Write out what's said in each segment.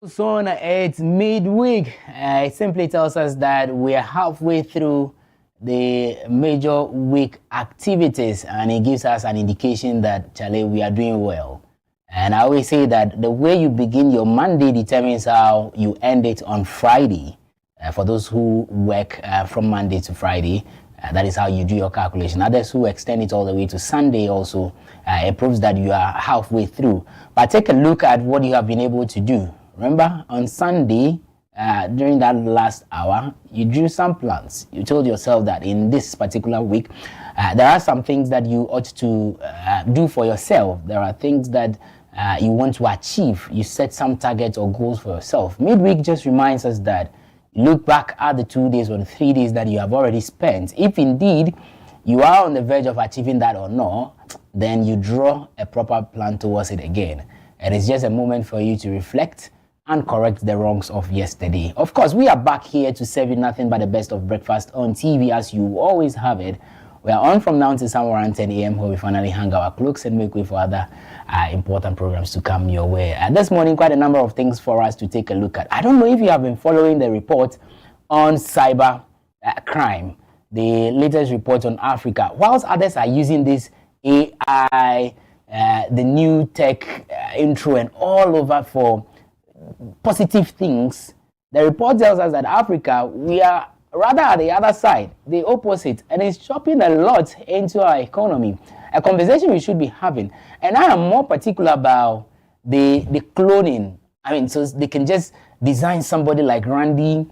So it's midweek. It simply tells us that we are halfway through the major week activities, and it gives us an indication that Charlie, we are doing well. And I always say that the way you begin your Monday determines how you end it on Friday. For those who work from Monday to Friday, that is how you do your calculation. Others who extend it all the way to Sunday also, it proves that you are halfway through. But take a look at what you have been able to do. Remember, on Sunday, during that last hour, you drew some plans. You told yourself that in this particular week, there are some things that you ought to do for yourself. There are things that you want to achieve. You set some targets or goals for yourself. Midweek just reminds us that look back at the 2 days or the 3 days that you have already spent. If indeed you are on the verge of achieving that or not, then you draw a proper plan towards it again. It is just a moment for you to reflect and correct the wrongs of yesterday. Of course, we are back here to serve you nothing but the best of breakfast on TV as you always have it. We are on from now to somewhere around 10 a.m. where we finally hang our cloaks and make way for other important programs to come your way. This morning, quite a number of things for us to take a look at. I don't know if you have been following the report on cyber crime, the latest report on Africa. Whilst others are using this AI, the new tech intro and all over for positive things, the report tells us that Africa, we are rather at the other side, the opposite, and it's chopping a lot into our economy. A conversation we should be having. And I am more particular about the cloning. I mean, so they can just design somebody like Randy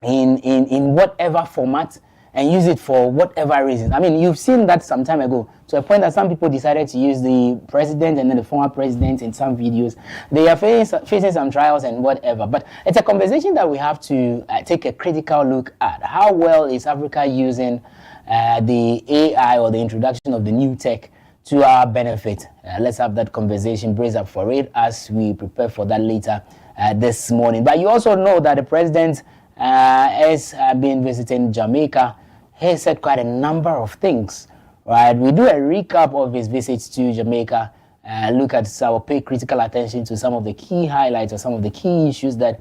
in whatever format and use it for whatever reason. I mean, you've seen that some time ago, to a point that some people decided to use the president and then the former president in some videos. They are facing some trials and whatever. But it's a conversation that we have to take a critical look at. How well is Africa using the AI or the introduction of the new tech to our benefit? Let's have that conversation, brace up for it as we prepare for that later this morning. But you also know that the president has been visiting Jamaica. He said quite a number of things, right? We do a recap of his visits to Jamaica, look at our pay critical attention to some of the key highlights or some of the key issues that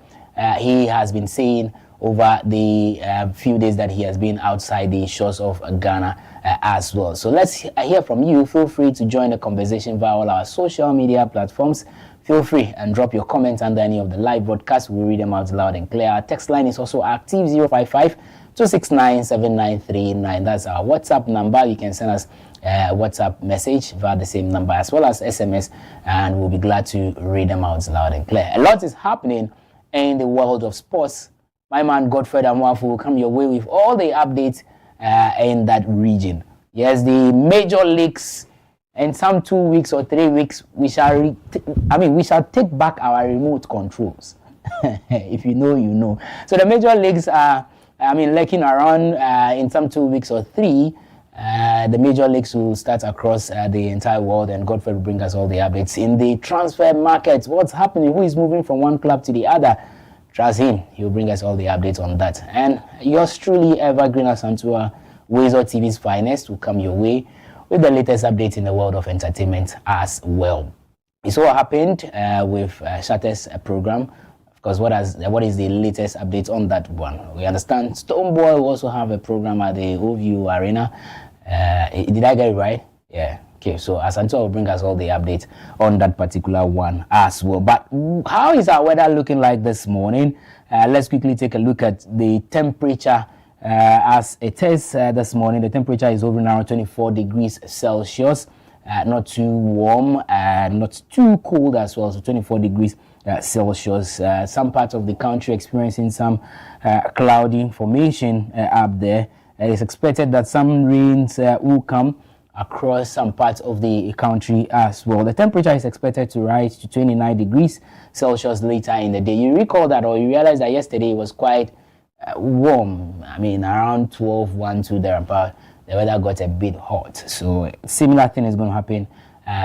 he has been saying over the few days that he has been outside the shores of Ghana as well. So let's hear from you. Feel free to join the conversation via all our social media platforms. Feel free and drop your comments under any of the live broadcasts. We'll read them out loud and clear. Our text line is also active, 055-269-7939. That's our WhatsApp number. You can send us a WhatsApp message via the same number as well as SMS, and we'll be glad to read them out loud and clear. A lot is happening in the world of sports. My man Godfrey Amwafu will come your way with all the updates in that region. Yes, the major leagues. In some 2 weeks or 3 weeks, we shall take back our remote controls. If you know, you know. So the major leagues are, lurking around in some 2 weeks or 3. The major leagues will start across the entire world, and Godfrey will bring us all the updates in the transfer markets. What's happening? Who is moving from one club to the other? Trust him. He'll bring us all the updates on that. And yours truly, Evergreen Asantua, WoezorTV's finest, will come your way with the latest updates in the world of entertainment as well. It's all happened with Shatter's program. Of course, what is the latest update on that one? We understand Stoneboy will also have a program at the OVU Arena. Did I get it right? Yeah. Okay, so Asantua will bring us all the updates on that particular one as well. But how is our weather looking like this morning? Let's quickly take a look at the temperature. As it is this morning, the temperature is hovering around 24 degrees Celsius. Not too warm, not too cold as well. So 24 degrees Celsius. Some parts of the country experiencing some cloudy formation up there. It is expected that some rains will come across some parts of the country as well. The temperature is expected to rise to 29 degrees Celsius later in the day. You recall that, or you realize that yesterday it was quite warm. Around 12, 1, 2 thereabout. The weather got a bit hot. So similar thing is going to happen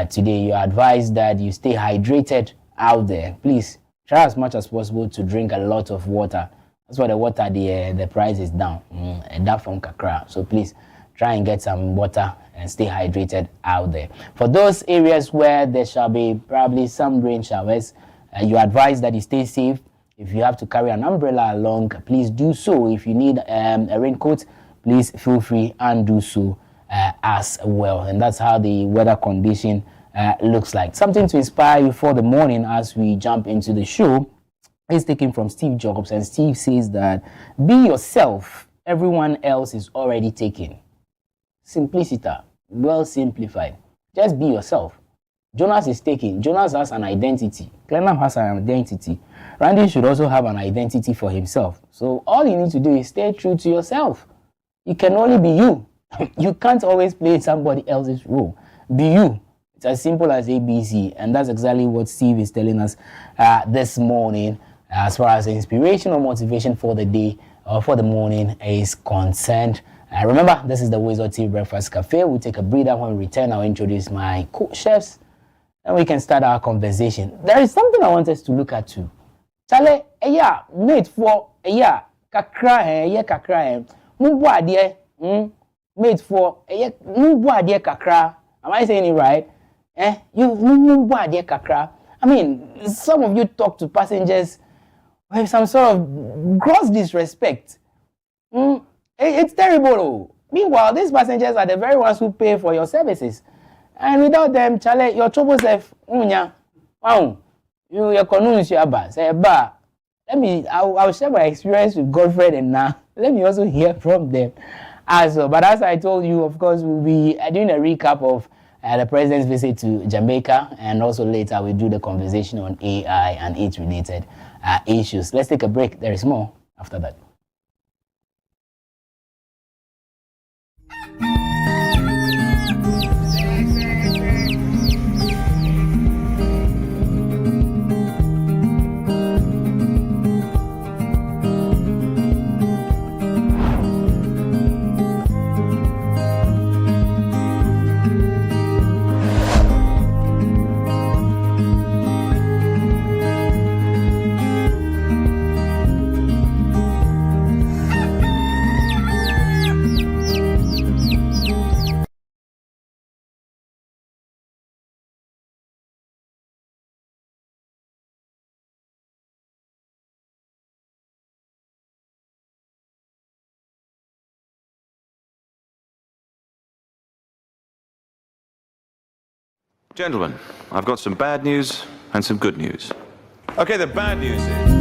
today. You are advised that you stay hydrated out there. Please try as much as possible to drink a lot of water. That's why the water, the price is down. And that from Kakra. So please try and get some water and stay hydrated out there. For those areas where there shall be probably some rain showers, You advise that you stay safe. If you have to carry an umbrella along, please do so. If you need a raincoat, please feel free and do so as well. And that's how the weather condition looks like. Something to inspire you for the morning as we jump into the show is taken from Steve Jobs, and Steve says that be yourself, everyone else is already taken. Simplicity, well simplified. Just be yourself. Jonas is taken. Jonas has an identity. Clenham has an identity. Randy should also have an identity for himself. So all you need to do is stay true to yourself. You can only be you. You can't always play somebody else's role. Be you. It's as simple as ABC, and that's exactly what Steve is telling us this morning as far as the inspiration or motivation for the day or for the morning is concerned. Remember, this is the WoezorTV Breakfast Cafe. We'll take a breather. When we return, I'll introduce my co-chefs and we can start our conversation. There is something I want us to look at too. Chale, mate for kakra kakra mumbo adie mate for mumbo adie kakra. Am I saying it right? You mumbo adie kakra. I mean, some of you talk to passengers with some sort of gross disrespect. It's terrible. Meanwhile, these passengers are the very ones who pay for your services. And without them, Chale, your trouble self, wow, you convince your bar. Say, bar. I'll share my experience with Godfred and now. Let me also hear from them as well. But as I told you, of course, we'll be doing a recap of the president's visit to Jamaica, and also later we'll do the conversation on AI and its related issues. Let's take a break. There is more after that. Gentlemen, I've got some bad news and some good news. Okay, the bad news is...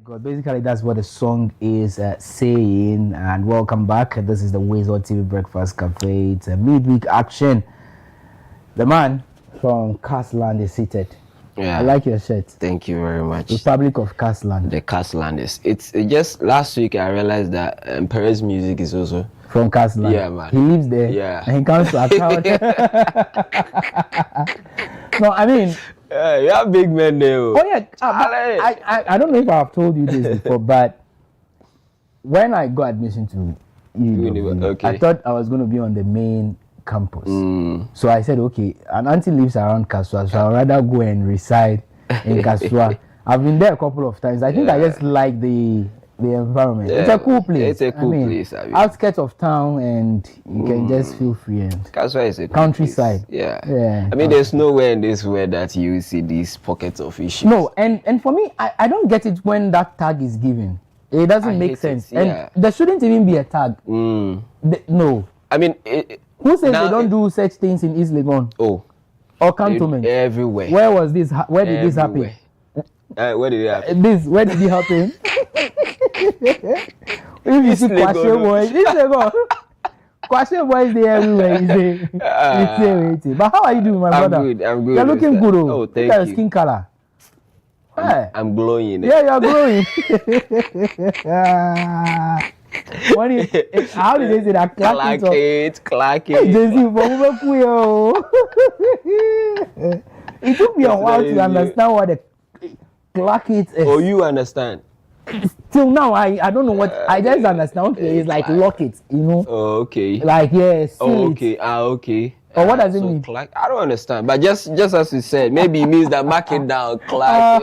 God, basically that's what the song is saying. And welcome back. This is the WoezorTV Breakfast Cafe. It's a midweek action. The man from Castland is seated. Yeah, I like your shirt. Thank you very much. Republic of Castland. The Castlanders. It's just last week I realized that Perez Music is also from Castland. Yeah, man. He lives there. Yeah. And he comes to our town. No, I mean. You have big men there. Oh yeah. I don't know if I've told you this before, but when I got admission to UW, I thought I was going to be on the main campus. So I said, okay, an auntie lives around Kasua, so I'd rather go and reside in Kasua. I've been there a couple of times. I think I just like the environment. It's a cool place. It's a cool place. Outskirts of town, and you can just feel free. And Kasua is a cool countryside. Place. Yeah. I mean, there's nowhere in this world that you see these pockets of issues. No, and for me, I don't get it when that tag is given. It doesn't make sense. And there shouldn't even be a tag. No. I mean, who says they don't do such things in East Legon? Oh. Or cantonment? Everywhere. Where was this? Where did this happen? Where did it happen? Where did it happen? If you see Kwashe boys, Kwashe boys, they everywhere. You say, but how are you doing, my brother? I'm good. You're looking good. Oh, thank you. Look at your skin color. I'm glowing. Yeah, you're glowing. How did they say that? Clack it. It took me a while to understand what the clack it is. Oh, you understand? Till now, I don't know what. I just understand. Okay, it's like lock it, you know. Oh, okay. Like yes. Yeah, okay. Okay. Or what does it mean? Clack? I don't understand. But just as you said, maybe it means that mark it down, clack.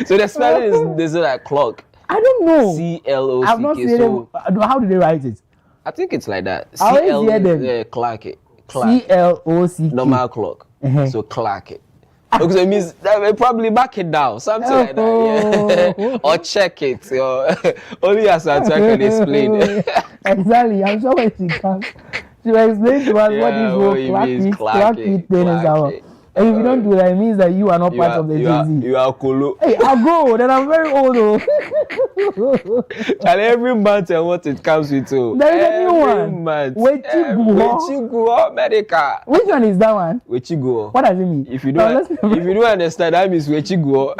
So the spelling is like clock. I don't know. CLOCK. I've not seen them. How do they write it? I think it's like that. I always hear them. Clack it. CLOCK. Normal clock. So clack it. Okay, so it means that probably back it down, something like that. Yeah. Or check it. Only as I can explain. Exactly. I'm sure when she comes, she will explain to us what this whole clack it thing is about. And if you don't do that, it means that you are not part of the Gen Z. You are Kolo. Hey, I'll go. Then I'm very old though. And every month and what it comes with too. There is a new one. Wechiguo Medica. Which one is that one? Wechiguo. What does it mean? If you don't understand, that means Wechiguo.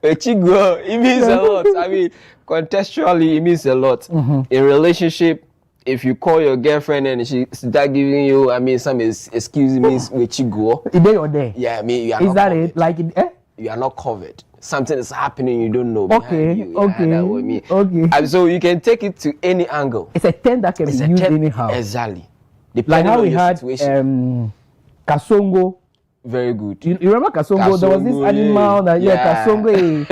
Wechiguo. It means a lot. I mean, contextually, it means a lot. In relationship, if you call your girlfriend and she start giving you, I mean, some excuse means Wechiguo. Is there or there? Yeah, I mean, you are is not that covered. it? Like you are not covered. Something is happening you don't know. Okay. You. Okay. That's what I mean. Okay. And so you can take it to any angle. It's a term that can be used anyhow. Exactly. Like how we had Kasongo. Very good. You remember Kasongo? There was this animal that Kasongo.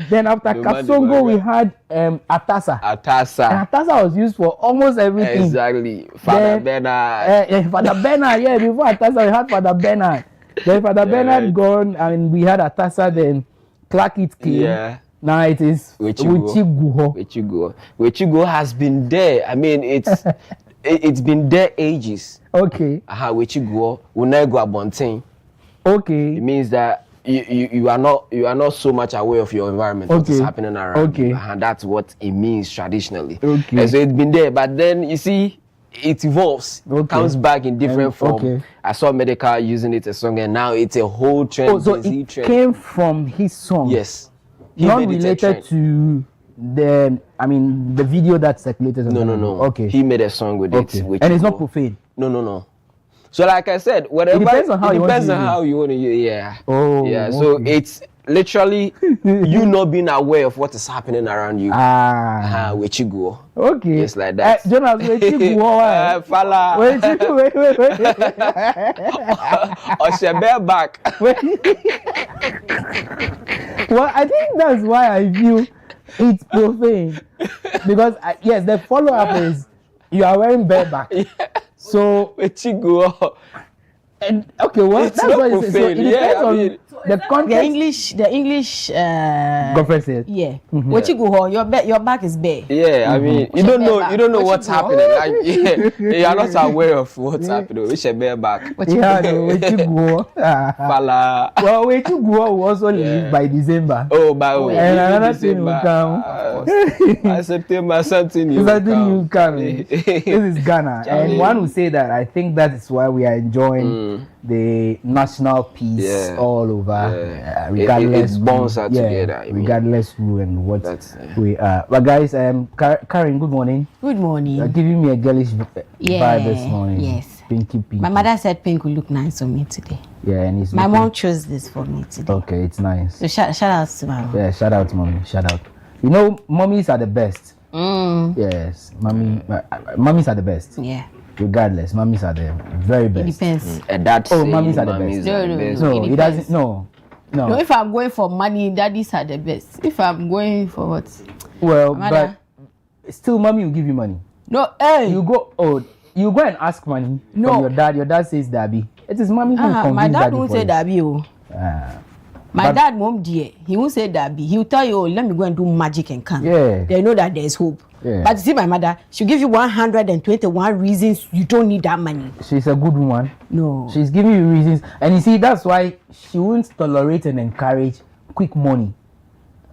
Then after Kasongo, we had Atasa. And Atasa was used for almost everything. Exactly. Father Bernard. Father Bernard. Yeah, before Atasa, we had Father Bernard. Then Father Bernard gone, and we had Atasa. Then Clark it came. Yeah. Now it is Wechiguo. Wechiguo has been there. I mean, it's been there ages. Okay. Wechiguo Unego Abontin. Okay. It means that you are not so much aware of your environment, what is happening around you, and that's what it means traditionally. Okay. And so it's been there, but then you see, it evolves, comes back in different form. I saw Medica using it as a song, and now it's a whole trend. Oh, so it came from his song. Yes. Not related to the video that circulated. No. Okay. He made a song with it, and it's not profane. No. So like I said, whatever. It depends on how you want to use it. Yeah. Oh. Yeah. So it's literally you not being aware of what is happening around you. Wechiguo. Okay. It's like that. Jonas, Wechiguo. Fala. Wait. Or she back. Well, I think that's why I view it's profane. Because yes, the follow-up is you are wearing bareback. Yeah. So Wechiguo. And okay, well, it's that's what it says. So it depends on the context. The English. Girlfriend said. Yeah. What you go? Your back is bare. Yeah, I mean, you don't know what's happening. Like, you are not aware of what's happening. We should bear back. What you go? Fala. Well, wait you go will also leave by December. Oh, and another thing will come. By September, something new will come. This is Ghana, and one will say that I think that is why we are enjoying the national peace all over, regardless. It bonds us together. Regardless who and what we are. But guys, Karen, good morning. Good morning. You're giving me a girlish vibe this morning. Yes. Pinky. My mother said pink will look nice on me today. Yeah, and it's my mom chose this for me today. Okay, it's nice. So shout out to my mom. Yeah, shout out, mommy. Shout out. You know, mummies are the best. Yes, mummies are the best. Yeah. Regardless, mummies are the very best. It depends. Mummies are the best. No, it doesn't. No. No, if I'm going for money, daddies are the best. If I'm going for what? Well, but still, mommy will give you money. No, hey. You go and ask money from your dad. Your dad says Dabi. It is mommy who convinces my dad daddy won't for say you. Dabi. My dad, mom, dear, he won't say Dabi. He will tell you, let me go and do magic and come. Yeah. They know that there's hope. Yeah. But you see, my mother, she'll give you 121 reasons you don't need that money. She's a good woman. No. She's giving you reasons. And you see, that's why she won't tolerate and encourage quick money.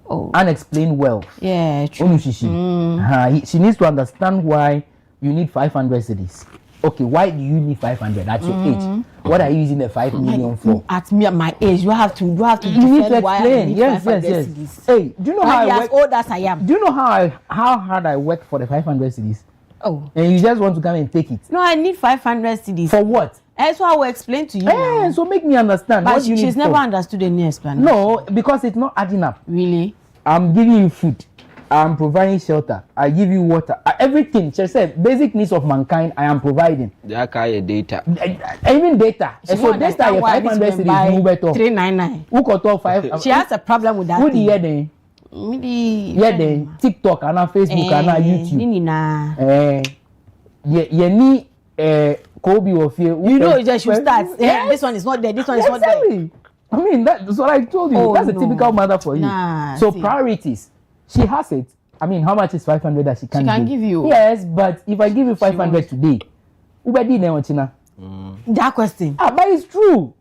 Oh. Unexplained wealth. Yeah, true. She needs to understand why you need 500 cedis. Okay, why do you need 500 at your age? What are you using the 5 million for? At my age, you have to You need to explain. Yes. Hey, do you know how I work? Old as I am. Do you know how hard I work for the 500 cedis? Oh. And you just want to come and take it? No, I need 500 cedis. For what? That's what I will explain to you. Hey, so make me understand. But what you she's need never for. understood any explanation. No, because it's not adding up. Really? I'm giving you food. I'm providing shelter. I give you water. Everything. She said, basic needs of mankind, I am providing. That kind of data. Even data. So data, you 500 cities, move it up. 399. Who got all 5? She has a problem with that. Who the hear then? Yeah, then TikTok and Facebook and YouTube. You need Kobe of you. You know, you just should start. Yeah, this one is not there. This one is not there. I mean, that's what I told you. That's a typical mother for you. So priorities. She has it. I mean, how much is 500 that she can give you? Yes, but if I give you 500 today, that question. But it's true.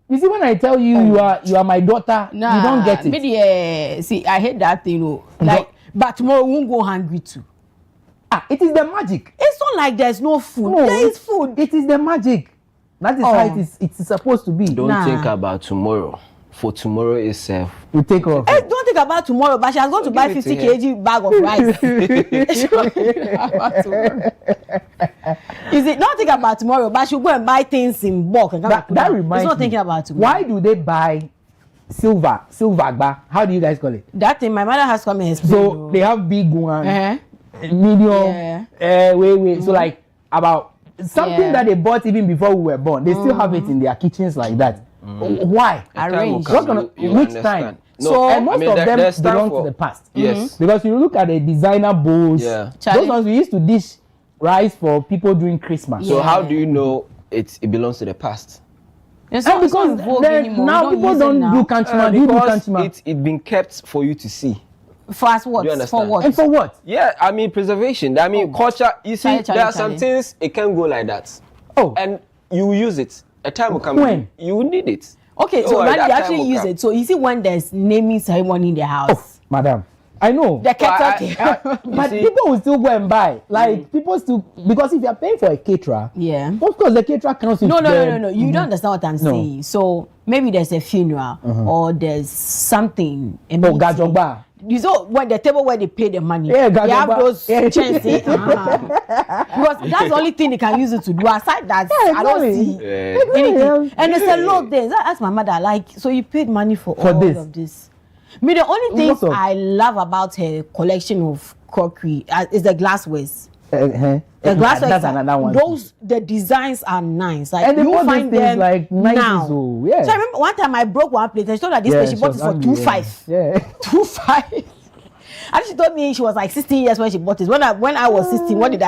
You see, when I tell you you are my daughter, you don't get it. See, I hate that thing. But tomorrow we won't go hungry too. It is the magic. It's not like there's no food. No, there is food. It is the magic. That is how it's supposed to be. Don't think about tomorrow. For tomorrow itself. You take off. Hey, don't think about tomorrow, but she has gone to buy 50 kg bag of rice. Is it not thinking about tomorrow, but she'll go and buy things in bulk and that reminds It's not me, thinking about tomorrow. Why do they buy silver bar? How do you guys call it? That thing my mother has come and explained. So they have big one, medium, So like about something that they bought even before we were born. They still have it in their kitchens like that. Why? Arrange. Which time? No, so and most of them belong to the past. Yes. Because you look at the designer bowls. Yeah. Those ones we used to dish rice for people during Christmas. So how do you know it belongs to the past? Because now people don't do countryman. Because it's been kept for you to see. For us what? Do you understand? For what? And for what? Yeah, I mean preservation. I mean culture. You see, there are some things it can't go like that. Oh. And you will use it. A time will come. When? You will need it. Okay, so when you actually use it, so you see when there's naming ceremony in the house. Madam, I know. The kettle. But people will still go and buy. Like people still, because if you are paying for a caterer, of course the caterer counts. No. You don't understand what I'm saying. So maybe there's a funeral or there's something. Gajogba. You know when the table where they pay the money, they have those chairs. Because that's the only thing they can use it to do. Aside that, I don't see anything. And it's a lot of things. I asked my mother, like, so you paid money for all of this? Me, the only things I love about her collection of crockery is the glasswares. The glassware, that's another one. The designs are nice. Like and you find them like now. So, yeah. So I remember one time I broke one plate and she told that this place she bought it for 2.5. Yeah. 2.5. And she told me she was like 16 years when she bought it. When I was 16, what did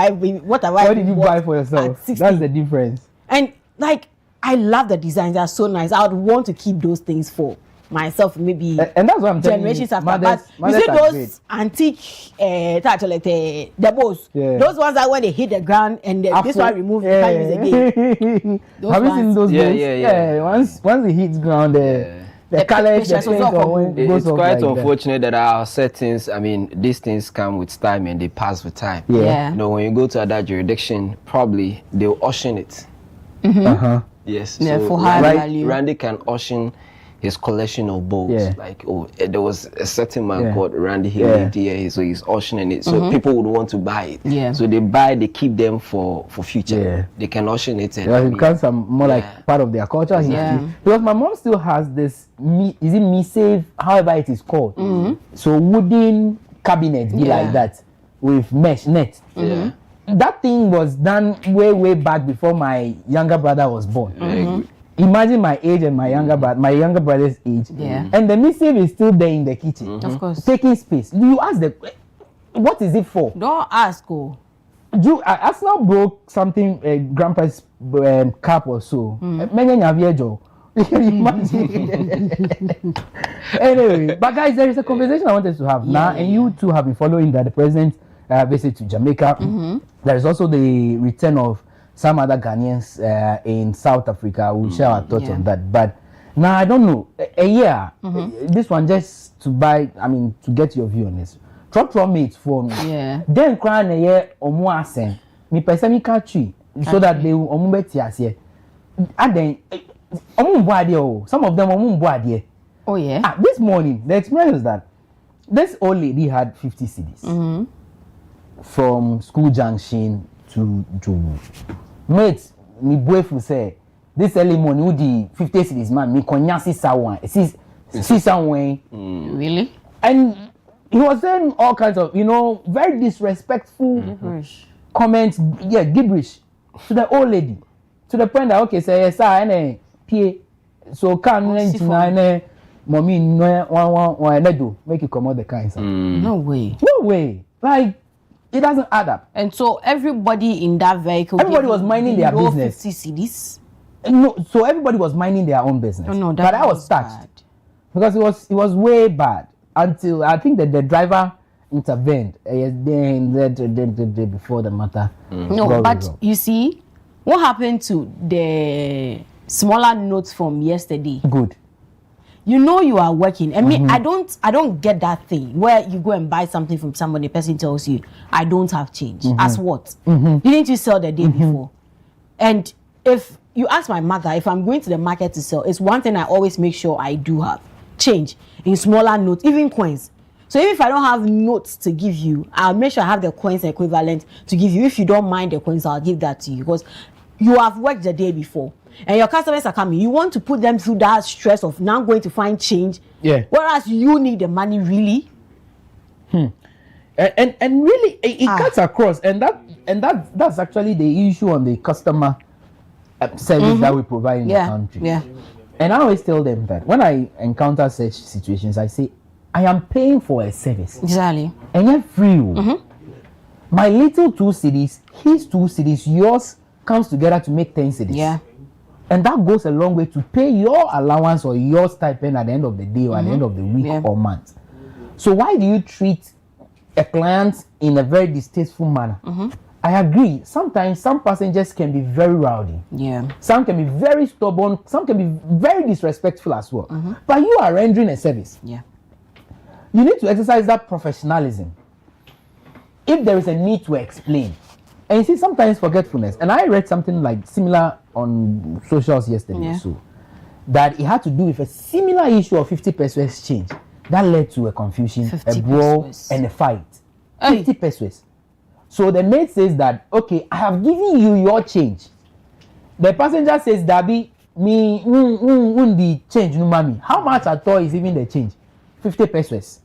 you buy for yourself? That's the difference. And like I love the designs. They're so nice. I would want to keep those things for myself, maybe. And that's what I'm telling generations you. after. But you see those antique like the bows. Yeah. Those ones that when they hit the ground and this one removed, you can't use again. Have you seen those bows? Yeah. Once it hits ground, the colors, pictures the also it's quite like unfortunate that our settings, I mean, these things come with time and they pass with time. Yeah. You know, when you go to other jurisdiction, probably they'll auction it. Yes. Yeah, so for high value. Randy can auction his collection of bows. Yeah. Like, there was a certain man called Randy. He Yeah. lived here, so he's auctioning it. So people would want to buy it. Yeah. So they buy, they keep them for future. Yeah. They can auction it. And it becomes some more like part of their culture history. Yeah. Because my mom still has this, is it me save, however it is called. So wooden cabinet be like that with mesh net. Yeah. That thing was done way back before my younger brother was born. Imagine my age and my younger brother's age. Yeah. And the missive is still there in the kitchen. Of course. Taking space. You ask what is it for? Don't ask. Oh. Arsenal broke something, grandpa's cap or so. You can imagine. Anyway, but guys, there is a conversation I wanted to have now, and you too have been following that the president visit to Jamaica. There is also the return of some other Ghanaians in South Africa. We'll share our thoughts on that. But now I don't know. A year, this one just to get your view on this. Trot mates for me. Yeah. Then crying a year or more asen. Me person me catchy so that they will omubeti as here. And then some of them Oh yeah. This morning, the experience is that this old lady had 50 cedis from School Junction to Jobu. Mates, me boyfriend say this early morning with the 50 cedis man, me konyasi sawan. See someone. Really? And he was saying all kinds of, very disrespectful comments. Yeah, gibberish to the old lady. To the point that, okay, say, yes, I so can mommy no make you come out the kind. No way. No way. Like, it doesn't add up. And so everybody in that vehicle, everybody was minding their business. 50 cedis. No, so everybody was minding their own business. No, but I was touched bad. because it was way bad until I think that the driver intervened. Then before the matter. No, but you see, what happened to the smaller notes from yesterday? Good. You are working. I mean, I don't get that thing where you go and buy something from somebody, the person tells you, I don't have change. As what? Didn't you sell the day before? And if you ask my mother, if I'm going to the market to sell, it's one thing I always make sure I do have change in smaller notes, even coins. So even if I don't have notes to give you, I'll make sure I have the coins equivalent to give you. If you don't mind the coins, I'll give that to you because you have worked the day before. And your customers are coming. You want to put them through that stress of now going to find change. Yeah. Whereas you need the money really. And really it cuts across. And that's actually the issue on the customer service that we provide in the country. Yeah. And I always tell them that when I encounter such situations, I say, I am paying for a service. Exactly. And you're free. My little 2 cedis, his 2 cedis, yours comes together to make 10 cedis. Yeah. And that goes a long way to pay your allowance or your stipend at the end of the day or at the end of the week or month. So why do you treat a client in a very distasteful manner? I agree. Sometimes some passengers can be very rowdy. Yeah. Some can be very stubborn. Some can be very disrespectful as well. But you are rendering a service. Yeah. You need to exercise that professionalism. If there is a need to explain. And you see, sometimes forgetfulness. And I read something like similar on socials yesterday, so that it had to do with a similar issue of 50 pesos exchange that led to a confusion, a brawl, and a fight. 50 pesos. So the mate says that, okay, I have given you your change. The passenger says, Dabi, me, the change, no mommy. How much at all is even the change? 50 pesos.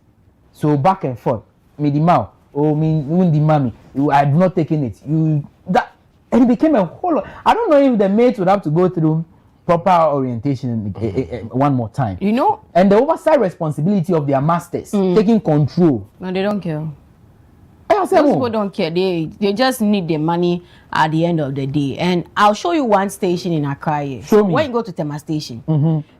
So back and forth. Me the mouth. Oh, me, the mommy. I have not taken it. And it became a whole lot. I don't know if the mates would have to go through proper orientation one more time. And the oversight responsibility of their masters taking control. No, they don't care. Those people don't care. They just need the money at the end of the day. And I'll show you one station in Accra here. Show me. When you go to Tema Station,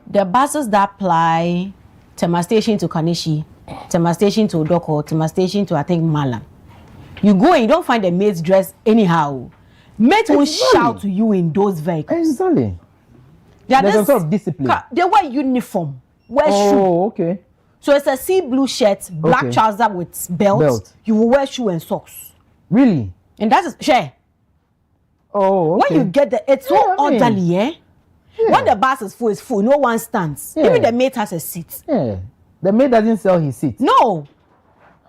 the buses that ply Tema Station to Kanishi, Tema Station to Odoko, Tema Station to I think Malam. You go and you don't find the mates dressed anyhow. Mates will shout to you in those vehicles. Exactly. There's a sort of discipline. They wear uniform, wear shoe. Oh, okay. So it's a sea blue shirt, black trouser with belt. You will wear shoe and socks. Really? And that is share. Oh, okay. When you get the, it's so orderly, eh? Yeah. When the bus is full, no one stands. Yeah. Even the mate has a seat. Yeah. The mate doesn't sell his seat. No.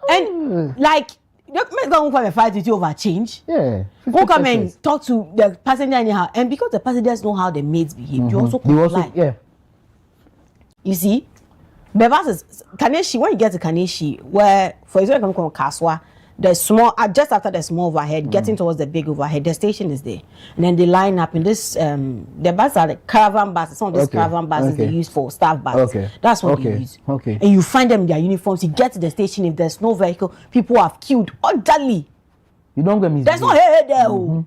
And like, the mate don't come and fight with you over change. Yeah. Who come and talk to the passenger anyhow. And because the passengers know how the mates behave, you also comply. Yeah. You see? The bus is Kaneshi. When you get to Kaneshi, where for example, come Kaswa, the small just after the small overhead, getting towards the big overhead, the station is there, and then they line up in this. The buses are the caravan buses. Some of these caravan buses they use for staff buses. Okay. That's what they use. Okay. And you find them in their uniforms. You get to the station. If there's no vehicle, people have queued orderly. You don't get me. There's no hey there.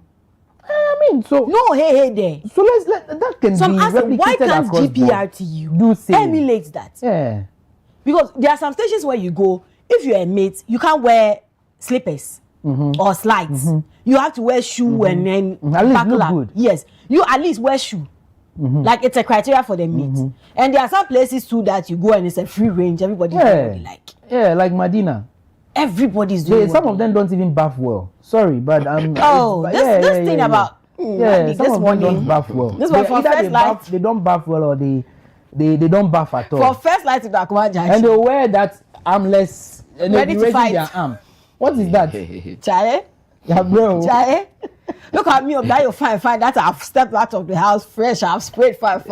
I mean, so no hey there. So that can some be replicated why can't GPRTU emulate that? Yeah. Because there are some stations where you go, if you're a mate, you can't wear slippers or slides. You have to wear shoe and then at least look good. Yes, you at least wear shoe. Like it's a criteria for the mate. And there are some places too that you go and it's a free range. Everybody like. Yeah, like Medina. Everybody's doing. Some of them don't even bath well. Sorry, but this thing about some this of them morning don't bath well. This one for first light. They don't bath well, or they don't bath at all. For first light to the Akwa Junction. And they wear that armless and ready to fight their arm. What is that? Chaye? Yeah, bro. Chaye? Look at me, that you're fine. That I've stepped out of the house fresh. I've sprayed fine.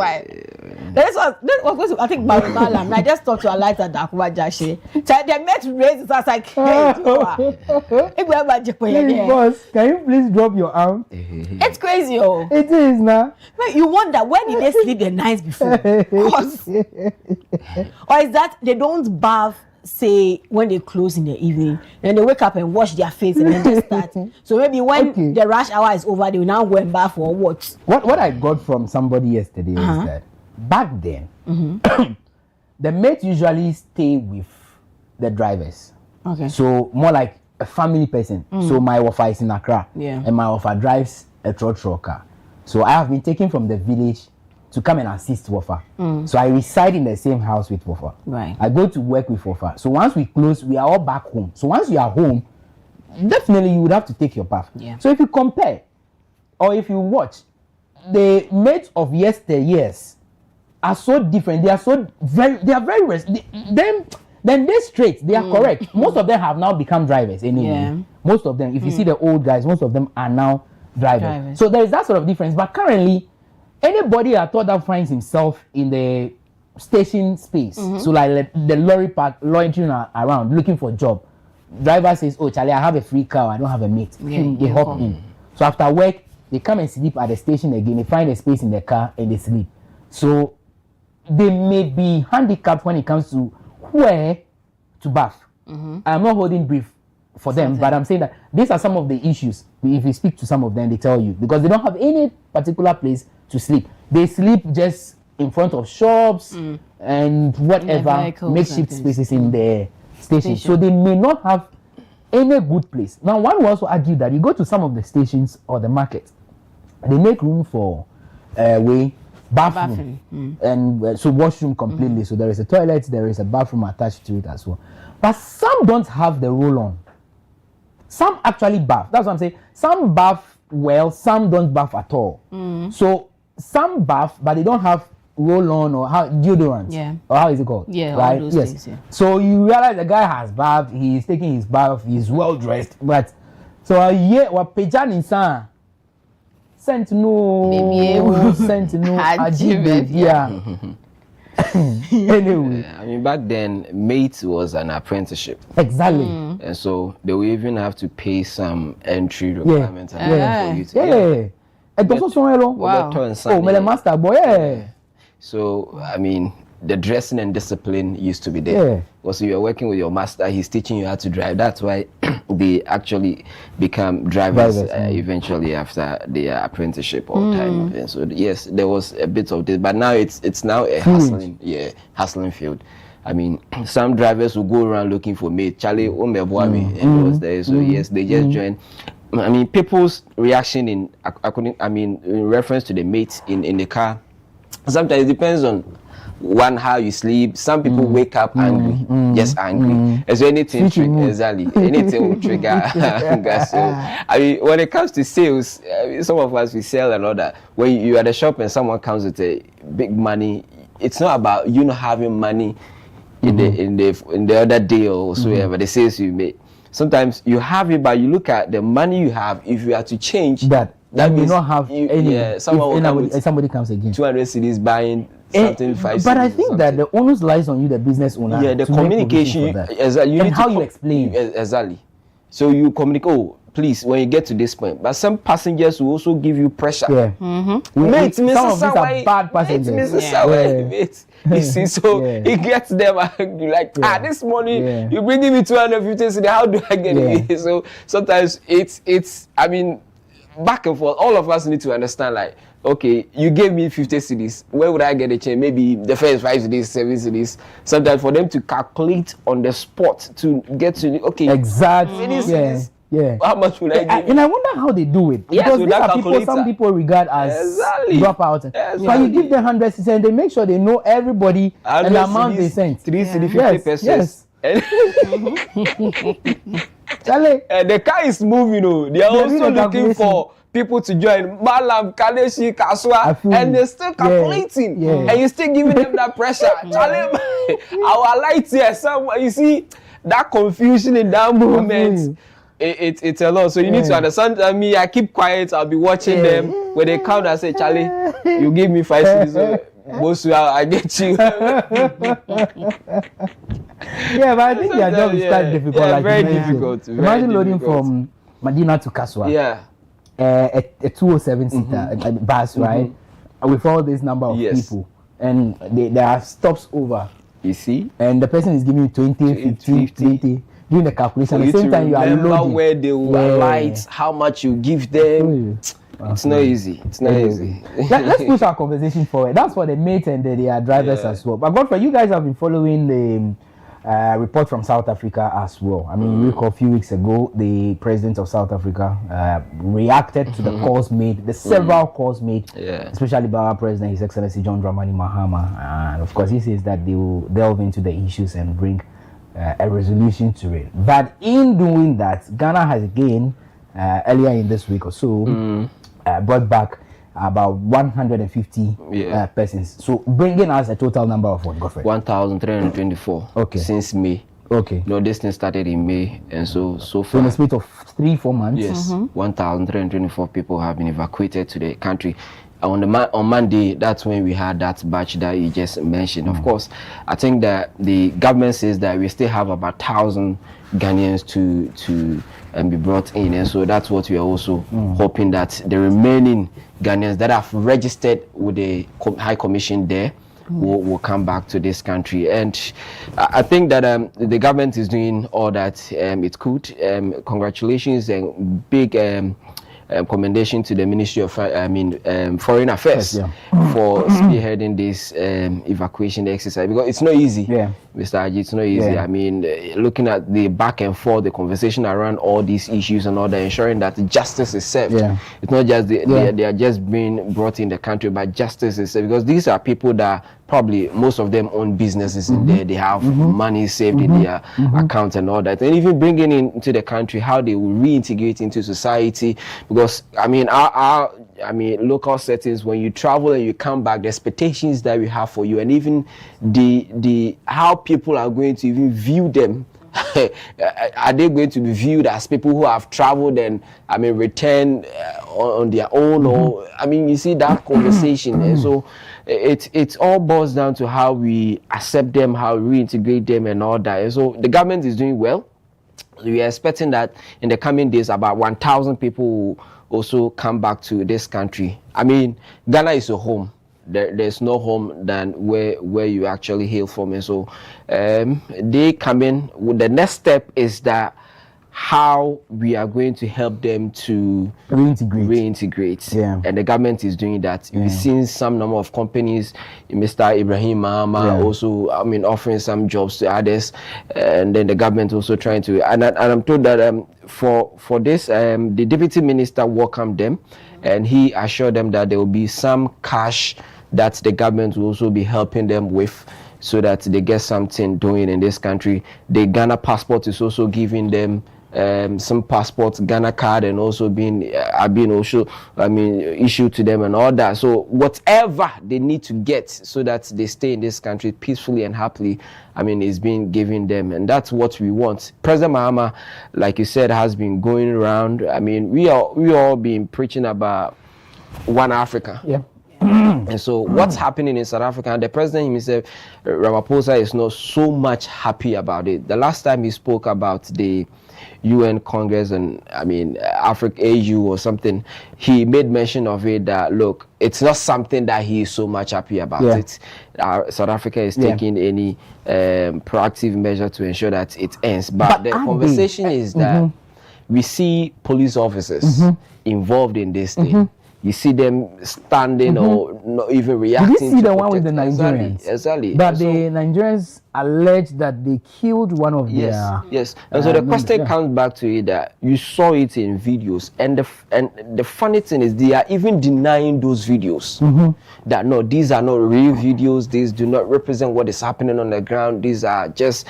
This was I think Malam. I just talked to a light at the Akwa Junction. They met raise it. I was like, hey, please, boss, can you please drop your arm? It's crazy, oh. It is now. You wonder where did they sleep the night before? Or is that they don't bath? Say when they close in the evening, then they wake up and wash their face and then just start. So maybe when the rush hour is over, they will now go and bath or what? What I got from somebody yesterday is that back then, the mates usually stay with the drivers. Okay. So more like a family person. So my wife is in Accra, and my wife drives a truck car. So I have been taken from the village to come and assist Wafa. So I reside in the same house with Wafa. Right. I go to work with Wafa. So once we close, we are all back home. So once you are home, definitely you would have to take your bath. Yeah. So if you compare, or if you watch, the mates of yesteryears are so different. They are very then they straight. They are correct. Most of them have now become drivers anyway. Yeah. Most of them, if you see the old guys, most of them are now drivers. So there is that sort of difference. But currently, anybody at all that finds himself in the station space, so like the lorry park, loitering around looking for a job, driver says, "Oh, Charlie, I have a free car. I don't have a mate." They hop in. So after work, they come and sleep at the station again. They find a space in the car and they sleep. So they may be handicapped when it comes to where to bath. I'm not holding brief for them, but I'm saying that these are some of the issues. If you speak to some of them, they tell you because they don't have any particular place to sleep. They sleep just in front of shops and whatever makeshift spaces in the station. So they may not have any good place. Now, one will also argue that you go to some of the stations or the market, they make room for bathroom and so washroom completely. So there is a toilet, there is a bathroom attached to it as well. But some don't have the roll-on. Some actually bath. That's what I'm saying. Some bath well, some don't bath at all. So some bath, but they don't have roll-on or deodorant. Yeah. Or how is it called? Yeah. Right. All those things, yeah. So you realize the guy has bath. He's taking his bath. He's well dressed. But so what pejan insan sent no yeah. Anyway, I mean, back then, mate was an apprenticeship. Exactly. And so they will even have to pay some entry requirements for you to wow. Oh, master boy, So, I mean, the dressing and discipline used to be there. Yeah. Because you're working with your master, he's teaching you how to drive. That's why they actually become drivers eventually after their apprenticeship or time. And so yes, there was a bit of this, but now it's now a hustling field. I mean, some drivers will go around looking for mate. Charlie and it was there. So yes, they just joined. I mean, people's reaction in reference to the mates in the car. Sometimes it depends on how you sleep. Some people wake up angry, just angry. So anything anything will trigger anger. So I mean, when it comes to sales, some of us we sell and all that. When you are at the shop and someone comes with a big money, it's not about you not having money in the other day or whatsoever. The sales you make. Sometimes you have it, but you look at the money you have. If you are to change that means not have any. Yeah, somebody comes again. 200 cedis buying something 5. But I think that the onus lies on you, the business owner. Yeah, the communication and how you explain exactly. So you communicate. Oh, please, when you get to this point. But some passengers will also give you pressure. Yeah. Mate, some of these are bad passengers. Mate. You see, so it gets them like, this morning you're bringing me 250 cedis. How do I get it? So sometimes it's. I mean, back and forth. All of us need to understand, like, okay, you gave me 50 cedis. Where would I get a change? Maybe the first 5 cedis, 7 cedis. Sometimes for them to calculate on the spot to get to exactly. Yeah. How much would I give? And I wonder how they do it. Yes, because these are people some people regard as dropouts. So you give them 100 cedis and they make sure they know everybody and the amount they sent. 3 cedis, 50 pesos. Yes. Charlie, the car is moving. They are also looking for people to join. Malam, Kadeshi, Kaswa, and they're still calculating. And you're still giving them that pressure. Charlie, our lights here, you see that confusion in that moment. It's a lot, so you need to understand. I keep quiet. I'll be watching them. When they come, I say, Charlie, you give me 5 cedis. Bosu, I get you. Yeah, but I think their job is quite difficult. Yeah, like very difficult. Imagine loading from Medina to Kaswa. Yeah. A 207-seater bus, right? With all this number of people, and there are stops over. You see, and the person is giving you 20, 50, 20. Doing the calculation at the same time you are loading. Where they will light, how much you give them. It's not easy. It's not easy. Let's push our conversation forward. That's for the mates and their drivers as well. But Godfrey, you guys have been following the report from South Africa as well. I mean, a few weeks ago, the president of South Africa reacted to the calls made, the several calls made, especially by our president, His Excellency John Dramani Mahama. And of course, he says that they will delve into the issues and bring a resolution to it. But in doing that, Ghana has again, earlier in this week or so, brought back about 150 persons. So bringing us a total number of what, Godfrey? 1,324. Okay. Since May. Okay. No, this thing started in May, and so far. So in the space of 3-4 months. Yes, 1,324 people have been evacuated to the country. On Monday, that's when we had that batch that you just mentioned. Of course, I think that the government says that we still have about 1,000 Ghanaians to be brought in, and so that's what we are also hoping, that the remaining Ghanaians that have registered with the High Commission there will come back to this country. And I think that the government is doing all that it could. Congratulations and big commendation to the Ministry of Foreign Affairs for spearheading this evacuation exercise, because it's not easy. Mr. Aji, it's not easy. I mean, looking at the back and forth, the conversation around all these issues and all that, ensuring that justice is served. It's not just they are just being brought in the country, but justice is served, because these are people that probably most of them own businesses in there. They have money saved in their accounts and all that. And even bringing into the country, how they will reintegrate into society. Because I mean, our local settings, when you travel and you come back, the expectations that we have for you, and even the how people are going to even view them. Are they going to be viewed as people who have traveled and returned on their own, or you see that conversation. And so it all boils down to how we accept them, how we reintegrate them and all that. And so the government is doing well. We are expecting that in the coming days about 1,000 people will also come back to this country. I mean, Ghana is a home. there's no home than where you actually hail from. And so they come in with the next step is that how we are going to help them to reintegrate. Yeah. And the government is doing that. We've seen some number of companies, Mr. Ibrahim Mahama also, offering some jobs to others, and then the government also trying to, and I'm told that for this, the deputy minister welcomed them, and he assured them that there will be some cash that the government will also be helping them with, so that they get something doing in this country. The Ghana passport is also giving them some passports, Ghana card, and also being issued to them and all that. So whatever they need to get so that they stay in this country peacefully and happily, is being given them, and that's what we want. President Mahama, like you said, has been going around. We all been preaching about one Africa. Yeah. And so what's happening in South Africa, and the president himself, Ramaphosa, is not so much happy about it. The last time he spoke about the UN Congress and Africa AU or something, he made mention of it that, look, it's not something that he is so much happy about it. South Africa is taking any proactive measure to ensure that it ends. But the conversation is that we see police officers involved in this thing. You see them standing or not even reacting. Did you see the one with the Nigerians? Exactly. That the Nigerians alleged that they killed one of their... Yes. And so the question comes back to it that you saw it in videos, and the funny thing is they are even denying those videos. That no, these are not real videos. These do not represent what is happening on the ground. These are just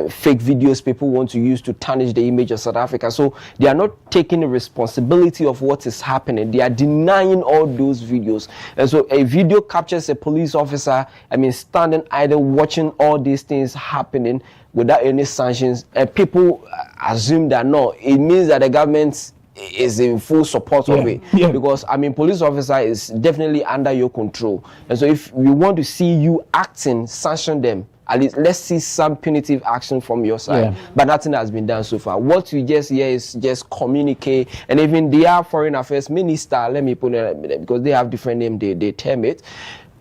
fake videos people want to use to tarnish the image of South Africa. So they are not taking the responsibility of what is happening. They are denying all those videos. And so a video captures a police officer, standing idle watching all these things happening without any sanctions, and people assume that no, it means that the government is in full support of it, because police officer is definitely under your control. And so if we want to see you acting, sanction them. At least let's see some punitive action from your side. But nothing has been done so far. What we just hear is just communicate, and even their foreign affairs minister, let me put it, because they have different name, they term it,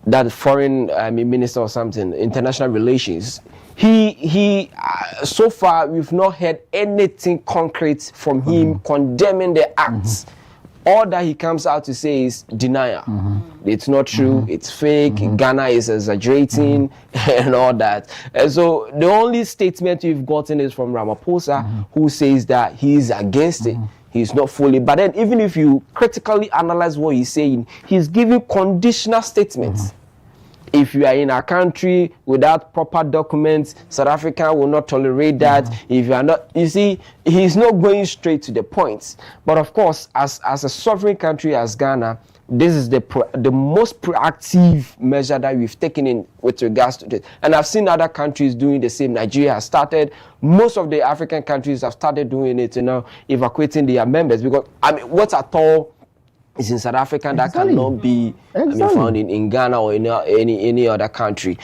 that foreign minister or something, international relations. He so far we've not heard anything concrete from him condemning the acts. All that he comes out to say is denial. It's not true, it's fake, Ghana is exaggerating and all that. And so the only statement we've gotten is from Ramaphosa, who says that he's against it. He's not fully, but then even if you critically analyze what he's saying, he's giving conditional statements. If you are in a country without proper documents, South Africa will not tolerate that. If you are not, you see, he's not going straight to the point. But of course, as a sovereign country as Ghana, this is the most proactive measure that we've taken in with regards to this. And I've seen other countries doing the same. Nigeria has started. Most of the African countries have started doing it, evacuating their members. Because, what at all is in South Africa that cannot be found in Ghana or in any other country.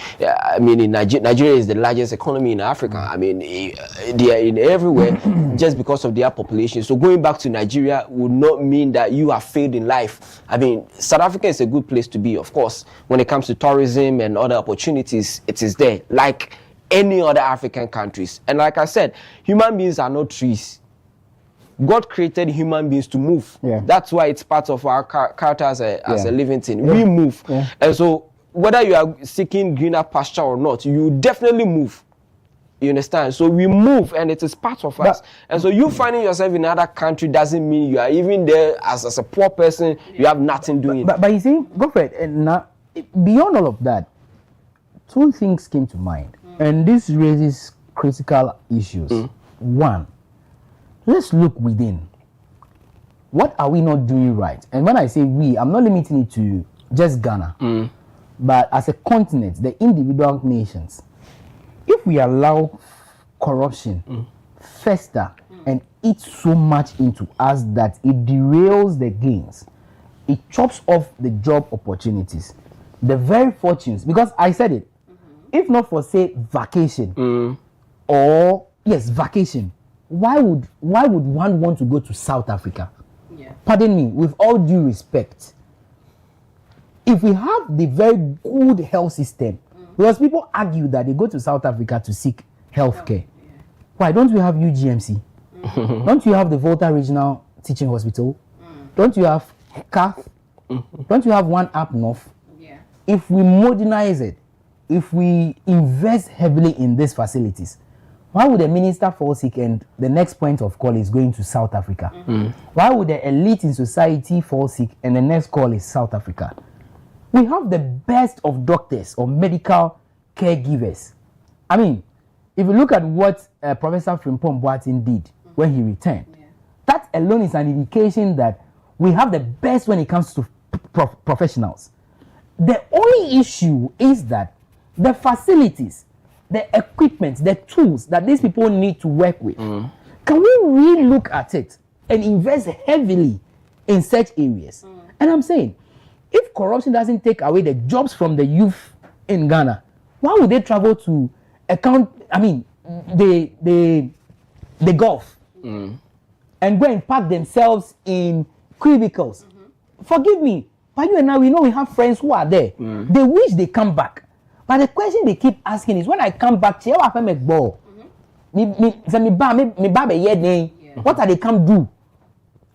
In Nigeria is the largest economy in Africa. They are in everywhere just because of their population. So going back to Nigeria would not mean that you have failed in life. South Africa is a good place to be, of course. When it comes to tourism and other opportunities, it is there, like any other African countries. And like I said, human beings are not trees. God created human beings to move. That's why it's part of our character as a living thing. We move. And so whether you are seeking greener pasture or not, you definitely move. You understand? So we move, and it is part of us. And so you finding yourself in another country doesn't mean you are even there as a poor person. You have nothing doing. But you see, go for it. And now, beyond all of that, two things came to mind. And this raises critical issues. One, let's look within. What are we not doing right? And when I say we, I'm not limiting it to just Ghana, but as a continent, the individual nations. If we allow corruption fester and eat so much into us that it derails the gains, it chops off the job opportunities, the very fortunes, because I said it, if not for, say, vacation, vacation, why would one want to go to South Africa? Pardon me, with all due respect. if we have the very good health system, because people argue that they go to South Africa to seek health care. Why don't we have UGMC? Don't you have the Volta Regional Teaching Hospital? Don't you have CAF? Don't you have one up north? Yeah. If we modernize it, if we invest heavily in these facilities, why would the minister fall sick and the next point of call is going to South Africa? Why would the elite in society fall sick and the next call is South Africa? We have the best of doctors or medical caregivers. I mean, if you look at what Professor Frimpong Boateng did when he returned, that alone is an indication that we have the best when it comes to professionals. The only issue is that the facilities, the equipment, the tools that these people need to work with, can we really look at it and invest heavily in such areas? And I'm saying, if corruption doesn't take away the jobs from the youth in Ghana, why would they travel to the Gulf and go and park themselves in cubicles? Forgive me, but you and I, we know we have friends who are there. They wish they come back. But the question they keep asking is, when I come back, what are they come do?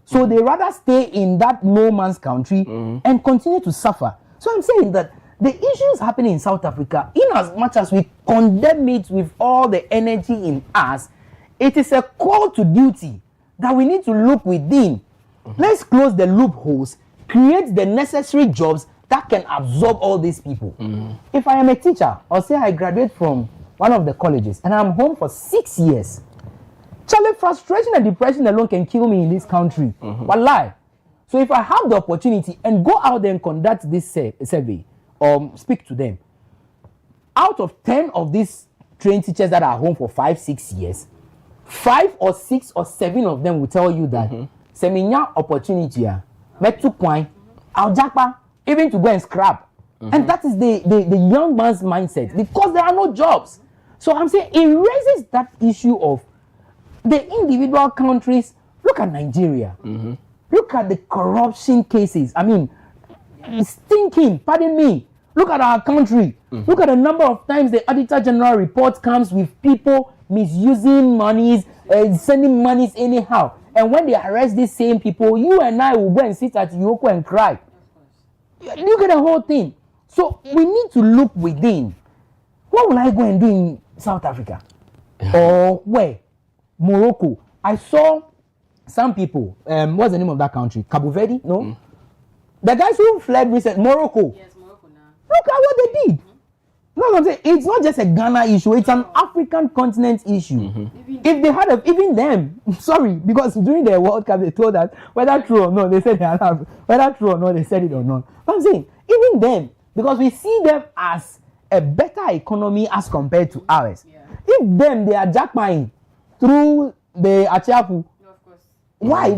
So they rather stay in that no man's country and continue to suffer. So I'm saying that the issues happening in South Africa, in as much as we condemn it with all the energy in us, it is a call to duty that we need to look within. Let's close the loopholes, create the necessary jobs that can absorb all these people. If I am a teacher, or say I graduate from one of the colleges and I'm home for 6 years, Charlie, frustration and depression alone can kill me in this country. Wallahi. So if I have the opportunity and go out there and conduct this survey or speak to them, out of 10 of these trained teachers that are home for 5-6 years, 5 or 6 or 7 of them will tell you that seminar opportunity, I'll jackpot, even to go and scrap. And that is the young man's mindset, because there are no jobs. So I'm saying it raises that issue of the individual countries. Look at Nigeria. Look at the corruption cases. I mean, it's stinking, pardon me. Look at our country. Look at the number of times the Auditor General report comes with people misusing monies, sending monies anyhow. And when they arrest these same people, you and I will go and sit at Yoko and cry. Look at the whole thing. So we need to look within. What will I go and do in South Africa? Or where? Morocco. I saw some people, what's the name of that country? Cabo Verde? No? The guys who fled recently, Morocco. Yes, Morocco now. Look at what they did. No, I'm saying it's not just a Ghana issue, it's an African continent issue. If they had even them, sorry, because during the World Cup they told us whether true or not, they said they are whether true or not, they said it or not. But I'm saying, even them, because we see them as a better economy as compared to ours. If them, they are jackpotting through the Achapu, Of course. why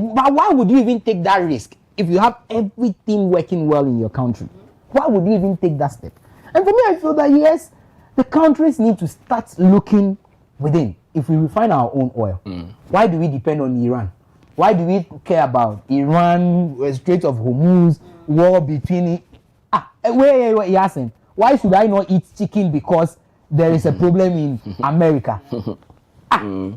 would you even take that risk if you have everything working well in your country? Why would you even take that step? And for me, I feel that yes, the countries need to start looking within. If we refine our own oil, why do we depend on Iran? Why do we care about Iran, Strait of Hormuz, war between wait, Yasin, why should I not eat chicken because there is a problem in America?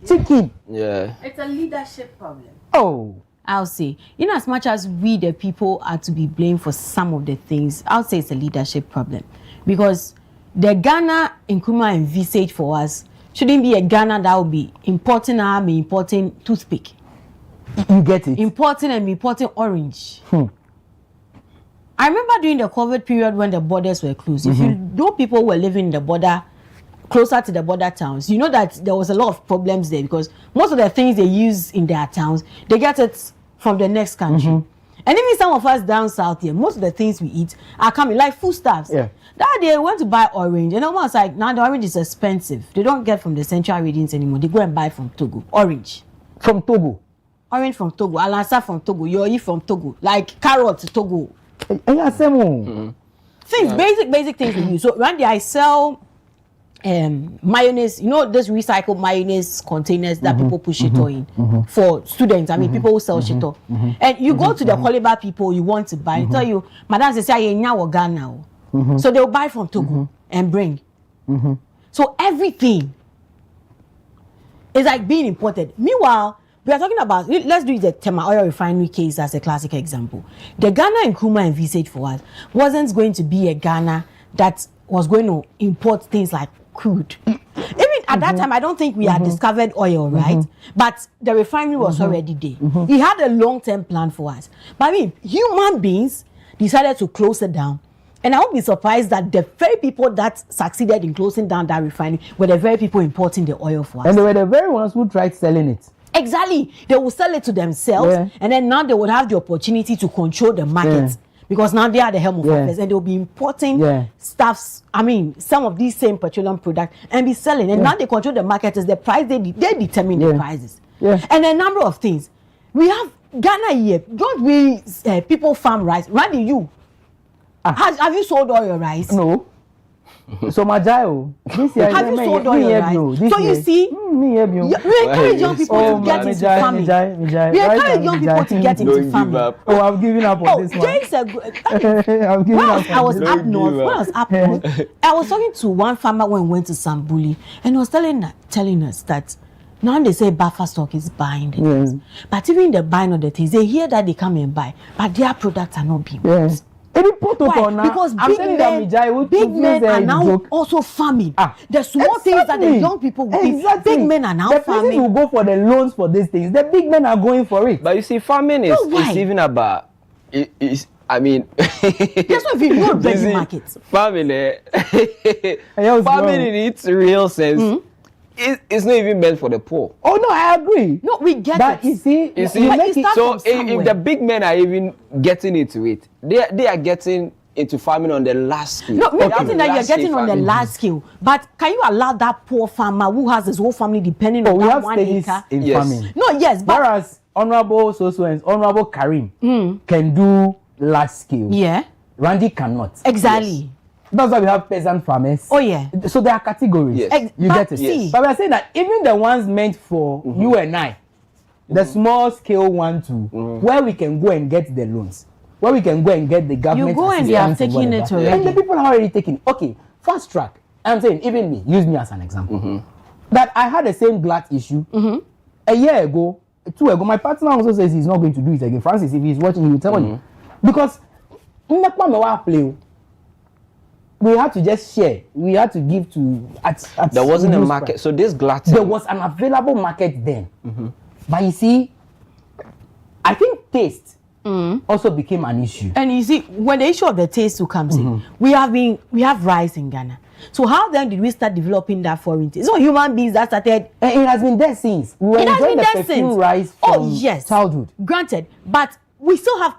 Chicken. Yeah. It's a leadership problem. Oh. I'll say, in as much as we, the people, are to be blamed for some of the things, I'll say it's a leadership problem. Because the Ghana Nkrumah envisaged for us shouldn't be a Ghana that will be importing toothpick. You get it? Importing orange. I remember during the COVID period when the borders were closed, if you know people were living in the border, closer to the border towns, you know that there was a lot of problems there, because most of the things they use in their towns, they get it from the next country. And even some of us down south here, most of the things we eat are coming, like foodstuffs. Yeah. That day I went to buy orange, and almost like, now the orange is expensive. They don't get from the central regions anymore. They go and buy from Togo. Orange. From Togo? Orange from Togo, alansa from Togo, yoi from Togo, like carrot Togo. Things, basic things we use. So one day I sell mayonnaise, you know, this recycled mayonnaise containers that people put shit in for students. I mean, people who sell shit. And you go to the Koliba people you want to buy, they tell you, Madam says, Ghana. So they'll buy from Togo and bring. So everything is like being imported. Meanwhile, we are talking about, let's do the Tema oil refinery case as a classic example. The Ghana and Nkrumah envisaged for us wasn't going to be a Ghana that was going to import things like crude. Even at that time, I don't think we had discovered oil, right? But the refinery was already there. He had a long-term plan for us. But I mean, human beings decided to close it down. And I won't be surprised that the very people that succeeded in closing down that refinery were the very people importing the oil for us. And they were the very ones who tried selling it. Exactly. They will sell it to themselves, and then now they would have the opportunity to control the market. Because now they are the helm of affairs, and they'll be importing stuffs. I mean, some of these same petroleum products and be selling. And now they control the market. Is the price they determine the prices. And a number of things. We have Ghana here. Don't we people farm rice? Randy, you have you sold all your rice? No. So Majayo, this year have you sold all your rice? So you see, we encourage young people to get into farming. We encourage young people to get into farming. Oh, I'm giving up on this one. When I was up north, I was talking to one farmer when we went to Sambuli, and he was telling us that now they say buffer stock is buying the things. But even the buying of the things, they hear that they come and buy, but their products are not being bought. Why? Because big men are now also farming. The small things that the young people will do, big men are now farming. The will go for the loans for these things. The big men are going for it. But you see, farming is even about. I mean, that's why if you know ready markets. Farming, farming in its real sense. It's not even meant for the poor. Oh no, I agree. No, we get but it. You see, so if the big men are even getting into it, they are getting into farming on the large scale. No, we're getting that you're getting on the large scale. But can you allow that poor farmer who has his whole family depending on that 1 acre? In farming. No, yes, but whereas Honorable and Honorable Karim can do large scale. Yeah. Randy cannot. Exactly. Yes. That's why we have peasant farmers. Oh yeah. So there are categories. Yes. You get it. Yes. But we are saying that even the ones meant for you and I, the small scale one too, where we can go and get the loans, where we can go and get the government. You go and they are taking it already. And the people are already taking it. Okay, fast track. I'm saying even me, use me as an example. That I had the same glut issue a year ago, 2 years ago. My partner also says he's not going to do it again. Francis, if he's watching, he will tell you. Because we had to just share. We had to give to at there wasn't a market. Price. So this glutton. There was an available market then. But you see, I think taste also became an issue. And you see, when the issue of the taste comes in, we have rice in Ghana. So how then did we start developing that foreign taste? So human beings that started. And it has been there since. We were enjoying the perfume rice from childhood. Granted, but we still have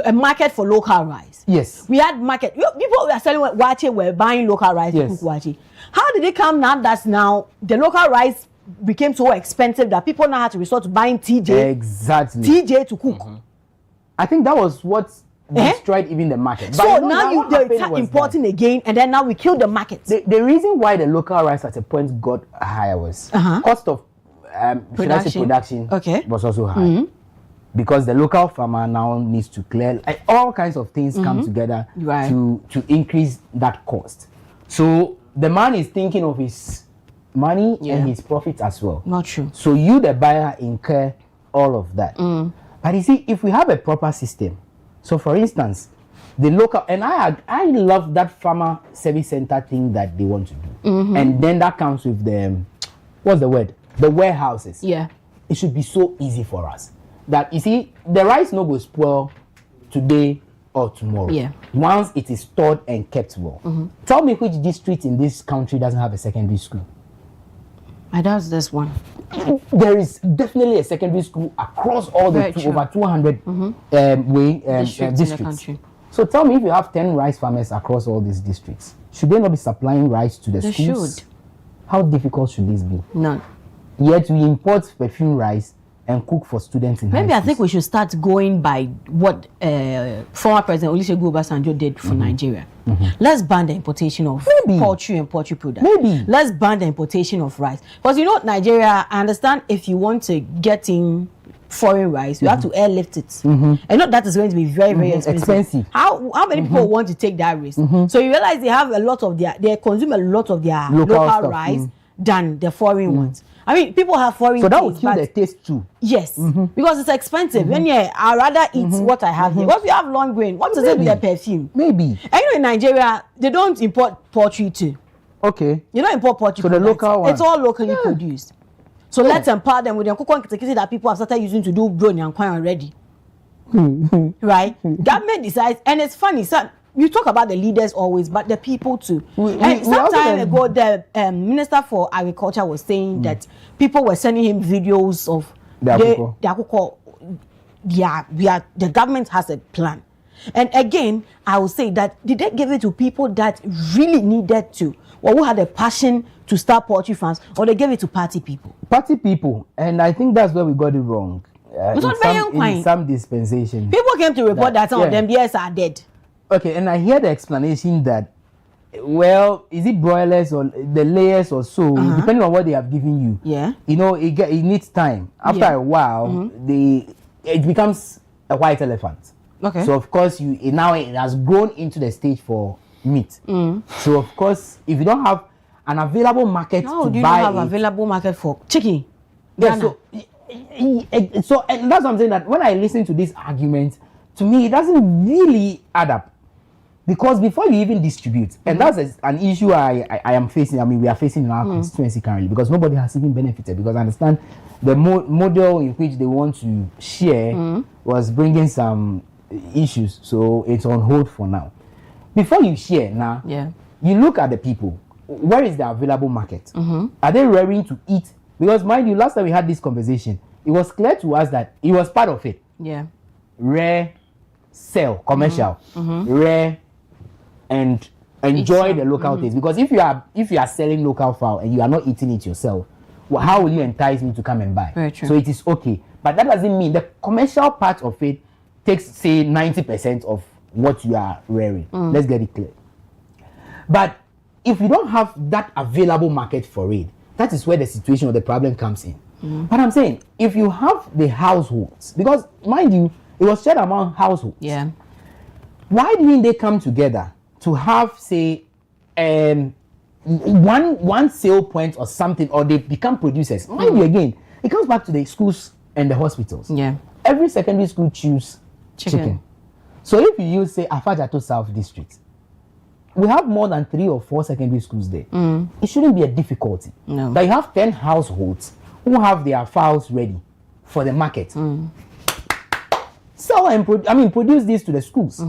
a market for local rice. Yes. We had market. People were selling wache, were buying local rice to cook wache. How did it come now that now the local rice became so expensive that people now had to resort to buying TJ? Exactly. TJ to cook. I think that was what destroyed even the market. So now they start importing again, and then now we kill the market. The reason why the local rice at a point got higher was cost of production was also high. Because the local farmer now needs to clear, like, all kinds of things come together to increase that cost. So the man is thinking of his money and his profit as well. Not true. So you, the buyer, incur all of that. But you see, if we have a proper system, so for instance, the local, and I love that farmer service center thing that they want to do. And then that comes with the, what's the word? The warehouses. Yeah. It should be so easy for us. That you see, the rice no go spoil today or tomorrow. Yeah. Once it is stored and kept well. Tell me which district in this country doesn't have a secondary school? I doubt this one. There is definitely a secondary school across all the over 200 districts. In the country. So tell me, if you have 10 rice farmers across all these districts, should they not be supplying rice to the schools? They should. How difficult should this be? None. Yet we import perfume rice and cook for students in Maybe I think we should start going by what former President Olusegun Obasanjo did for Nigeria. Let's ban the importation of poultry and poultry products. Maybe. Let's ban the importation of rice. Because you know, Nigeria, I understand if you want to get in foreign rice, you have to airlift it. And not that is going to be very, very expensive. How many people want to take that risk? So you realize they have a lot of they consume a lot of their local rice than the foreign ones. I mean, people have foreign. So that would kill the taste too. Yes, because it's expensive. When I rather eat what I have here. What if you have long grain? What does it with the perfume? Maybe. And you know, in Nigeria, they don't import poultry too. Okay. You don't import poultry. So the local one. It's all locally produced. So let's empower them with the cocoa that people have started using to do brownie and quite already. Right? Government decides, and it's funny. So you talk about the leaders always, but the people too. And some time ago, the Minister for Agriculture was saying that people were sending him videos of the government has a plan. And again, I will say that did they give it to people that really needed to, or who had a passion to start poultry farms, or they gave it to party people? Party people, and I think that's where we got it wrong. In some dispensation, people came to report that some of them yes are dead. Okay, and I hear the explanation that, well, is it broilers or the layers or so, depending on what they have given you. Yeah. You know, it needs time. After a while, it becomes a white elephant. Okay. So of course now it has grown into the stage for meat. So of course, if you don't have an available market to do you buy not have available market for chicken? Yeah, so and that's what I'm saying, that when I listen to this argument, to me it doesn't really add up. Because before you even distribute, and that's an issue I am facing, I mean, we are facing in our constituency currently, because nobody has even benefited. Because I understand the model in which they want to share was bringing some issues, so it's on hold for now. Before you share now, you look at the people. Where is the available market? Are they raring to eat? Because mind you, last time we had this conversation, it was clear to us that it was part of it. Yeah. Rare, sell, commercial, rare, and enjoy the local taste. Because if you are selling local fowl and you are not eating it yourself, well, how will you entice me to come and buy? Very true. So it is okay, but that doesn't mean the commercial part of it takes, say, 90% of what you are rearing. Let's get it clear. But if you don't have that available market for it, that is where the situation or the problem comes in. But I'm saying, if you have the households, because mind you, it was shared among households. Yeah. Why didn't they come together to have, say, one sale point or something, or they become producers? Mind you, again, it comes back to the schools and the hospitals. Yeah. Every secondary school choose chicken. So if you use, say, Afajato South District, we have more than 3 or 4 secondary schools there. It shouldn't be a difficulty. No. But you have 10 households who have their fowls ready for the market. Sell and produce this to the schools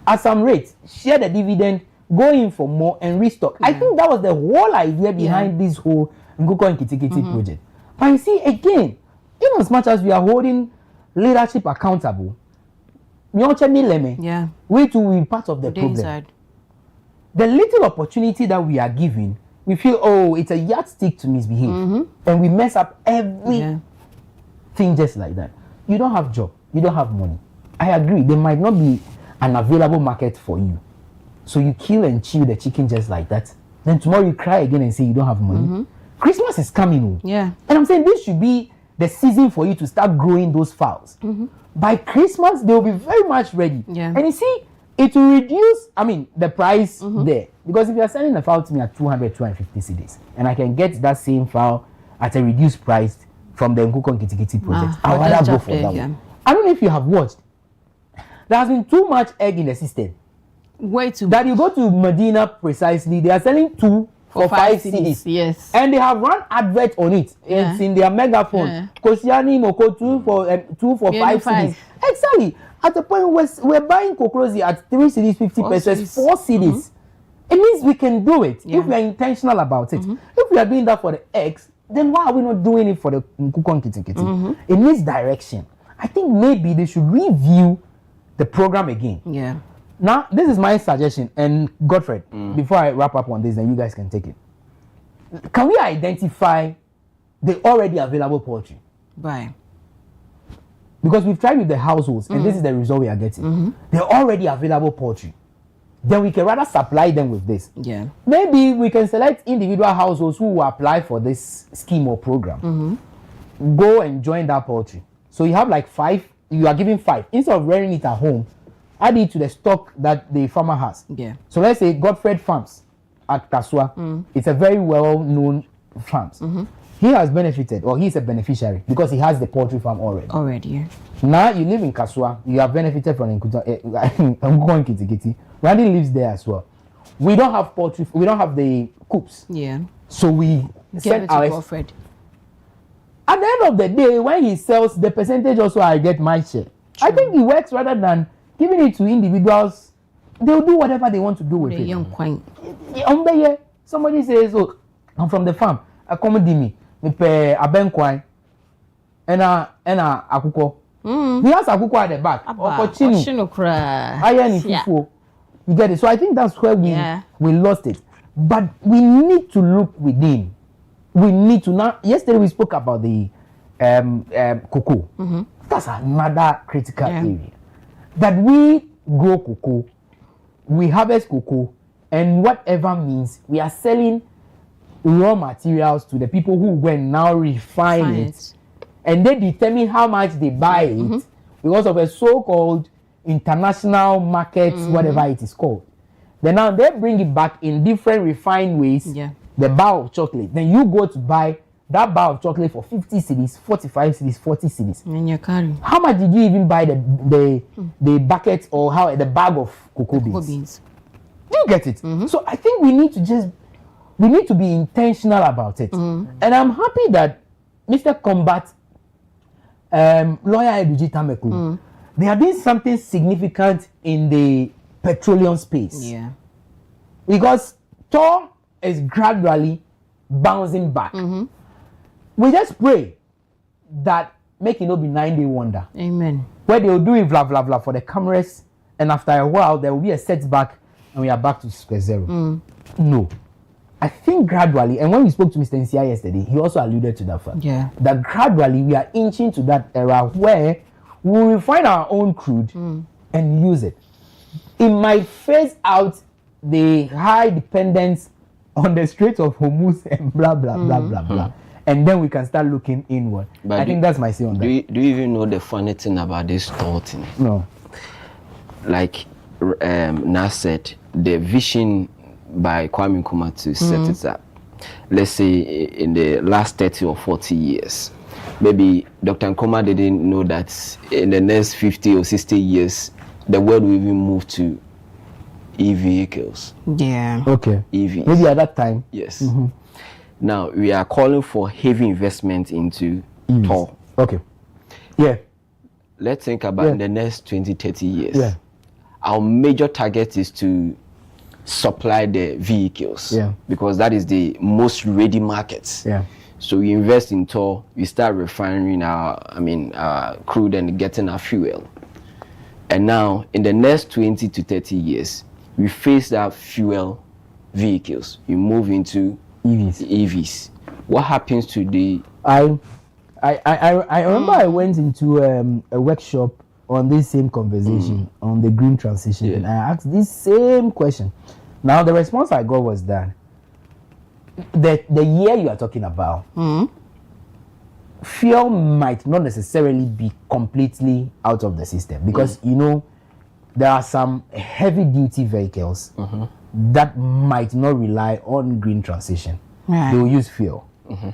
at some rate. Share the dividend, go in for more, and restock. I think that was the whole idea behind this whole Nguko and Kitikiti project. But you see, again, in as much as we are holding leadership accountable, we too will be part of the problem. Inside. The little opportunity that we are given, we feel, oh, it's a yardstick to misbehave. And we mess up everything just like that. You don't have job, you don't have money. I agree, there might not be an available market for you. So you kill and chew the chicken just like that. Then tomorrow you cry again and say you don't have money. Christmas is coming. Yeah. And I'm saying this should be the season for you to start growing those fowls. By Christmas, they will be very much ready. Yeah. And you see, it will reduce, the price there. Because if you are selling a fowl to me at 200, 250 cedis, and I can get that same fowl at a reduced price from the Nguko Kitikiti project, I'd rather go for that one. I don't know if you have watched. There has been too much egg in the system. Way too that much. You go to Medina precisely, they are selling 2 for 5 cedis. Yes. And they have run advert on it. It's in their megaphone. Kosiani Moko 2 for 5 cedis. Exactly. At the point we're buying Kokrozi at 3 cedis, 50 pesos, 4 cedis. It means we can do it if we are intentional about it. If we are doing that for the eggs, then why are we not doing it for the Nkukon Kitikiti? It needs direction. I think maybe they should review the program again. Yeah. Now, this is my suggestion, and Godfred, before I wrap up on this, then you guys can take it. Can we identify the already available poultry? Right. Because we've tried with the households, and this is the result we are getting. The already available poultry. then we can rather supply them with this. Yeah. Maybe we can select individual households who will apply for this scheme or program. Go and join that poultry. So you have like 5, you are giving 5. Instead of rearing it at home, add it to the stock that the farmer has. Yeah. So let's say Godfred Farms at Kasua. It's a very well-known farms. He has benefited, or he's a beneficiary because he has the poultry farm already. Yeah. Now you live in Kasua, you have benefited from Nkuta. Randy lives there as well. We don't have poultry, we don't have the coops. Yeah. So we send our Godfred. At the end of the day, when he sells the percentage, also I get my share. I think it works rather than giving it to individuals. They'll do whatever they want to do with The it. young queen. Somebody says, "Oh, I'm from the farm. I come with me pay abenkwai and akuko." He has akuko at the back. You get it. So I think that's where we lost it. But we need to look within. We need to now. Yesterday we spoke about the cocoa. That's another critical area. That we grow cocoa, we harvest cocoa, and whatever means we are selling raw materials to the people who will now refine it, and they determine how much they buy it because of a so-called international market, whatever it is called. Then now they bring it back in different refined ways. The bar of chocolate. Then you go to buy that bar of chocolate for 50 cedis, 45 cedis, 40 cedis. And you're carrying. How much did you even buy the bucket or the bag of cocoa beans? Do you get it? So I think we need to be intentional about it. And I'm happy that Mr. Combat, lawyer Eduji Tameku, they are doing something significant in the petroleum space. Yeah. Because Thor is gradually bouncing back. We just pray that make it not be 9-day wonder. Amen. Where they will do it blah blah blah for the cameras, and after a while there will be a setback and we are back to square zero. No. I think gradually, and when we spoke to Mr. Nsia yesterday, he also alluded to that fact. Yeah. That gradually we are inching to that era where we will refine our own crude and use it. It might phase out the high dependence on the Strait of Hormuz and blah blah blah blah blah, and then we can start looking inward. But I think that's my say on that. Do you even know the funny thing about this thought? No. Like Nas said, the vision by Kwame Nkrumah to set it up. Let's say in the last 30 or 40 years, maybe Dr. Nkrumah didn't know that in the next 50 or 60 years, the world will even move to e-vehicles. Yeah. Okay. EVs. Maybe at that time. Yes. Now we are calling for heavy investment into Thor. Okay. Yeah. Let's think about the next 20, 30 years. Yeah. Our major target is to supply the vehicles. Yeah. Because that is the most ready market. Yeah. So we invest in Thor, we start refining our crude and getting our fuel. And now in the next 20 to 30 years, we phase that fuel vehicles. We move into EVs. What happens to the? I remember I went into a workshop on this same conversation on the green transition, and I asked this same question. Now the response I got was that the year you are talking about, fuel might not necessarily be completely out of the system because there are some heavy duty vehicles that might not rely on green transition. They will use fuel.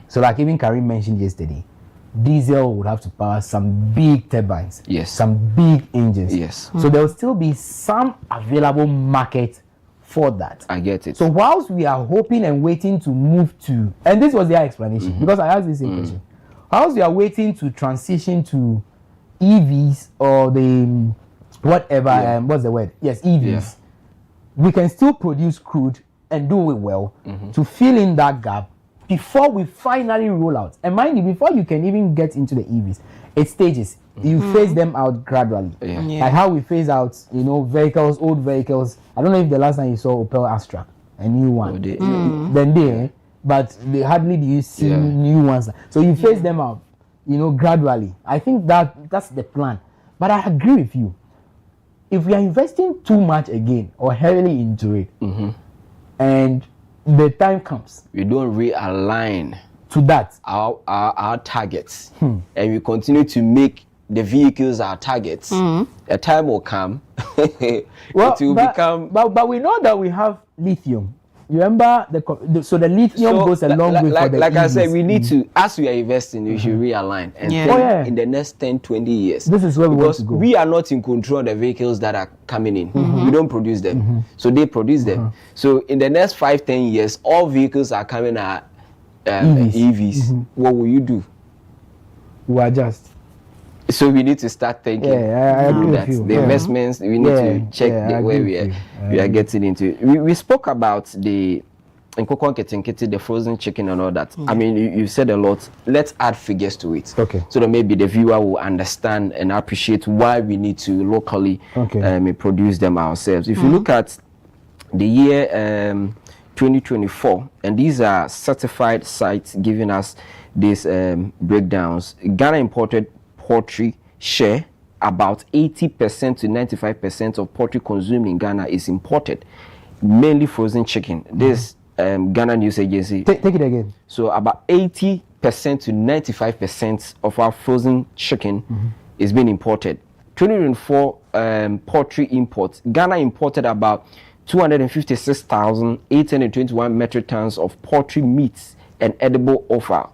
So like even Karim mentioned yesterday, diesel would have to power some big turbines, some big engines. So there will still be some available market for that. I get it. So whilst we are hoping and waiting to move to, and this was their explanation, because I asked this same question, whilst we are waiting to transition to EVs or the whatever, what's the word? Yes, EVs. We can still produce crude and do it well to fill in that gap before we finally roll out. And mind you, before you can even get into the EVs, it's stages. You phase them out gradually. Like how we phase out, vehicles, old vehicles. I don't know if the last time you saw Opel Astra, a new one. But they hardly do you see new ones. So you phase them out, gradually. I think that's the plan. But I agree with you. if we are investing too much again or heavily into it, and the time comes, we don't realign to that our targets, and we continue to make the vehicles our targets. A time will come. It will become. But we know that we have lithium. You remember so the lithium goes a long way for the like EVs. I said, we need to, as we are investing, we should realign and think in the next 10, 20 years. This is where we want to go. We are not in control of the vehicles that are coming in. We don't produce them. So they produce them. So in the next 5, 10 years, all vehicles are coming are EVs. What will you do? We adjust. So we need to start thinking. I agree that with you. the investments, we need to check where we are getting into. We spoke about the frozen chicken and all that. I mean, you said a lot. Let's add figures to it. Okay. So that maybe the viewer will understand and appreciate why we need to locally produce them ourselves. If you look at the year 2024, and these are certified sites giving us these breakdowns, Ghana imported poultry share about 80% to 95% of poultry consumed in Ghana is imported, mainly frozen chicken. This Ghana News Agency. Take it again. So about 80% to 95% of our frozen chicken is being imported. 2024 poultry imports. Ghana imported about 256,821 metric tons of poultry meats and edible offal,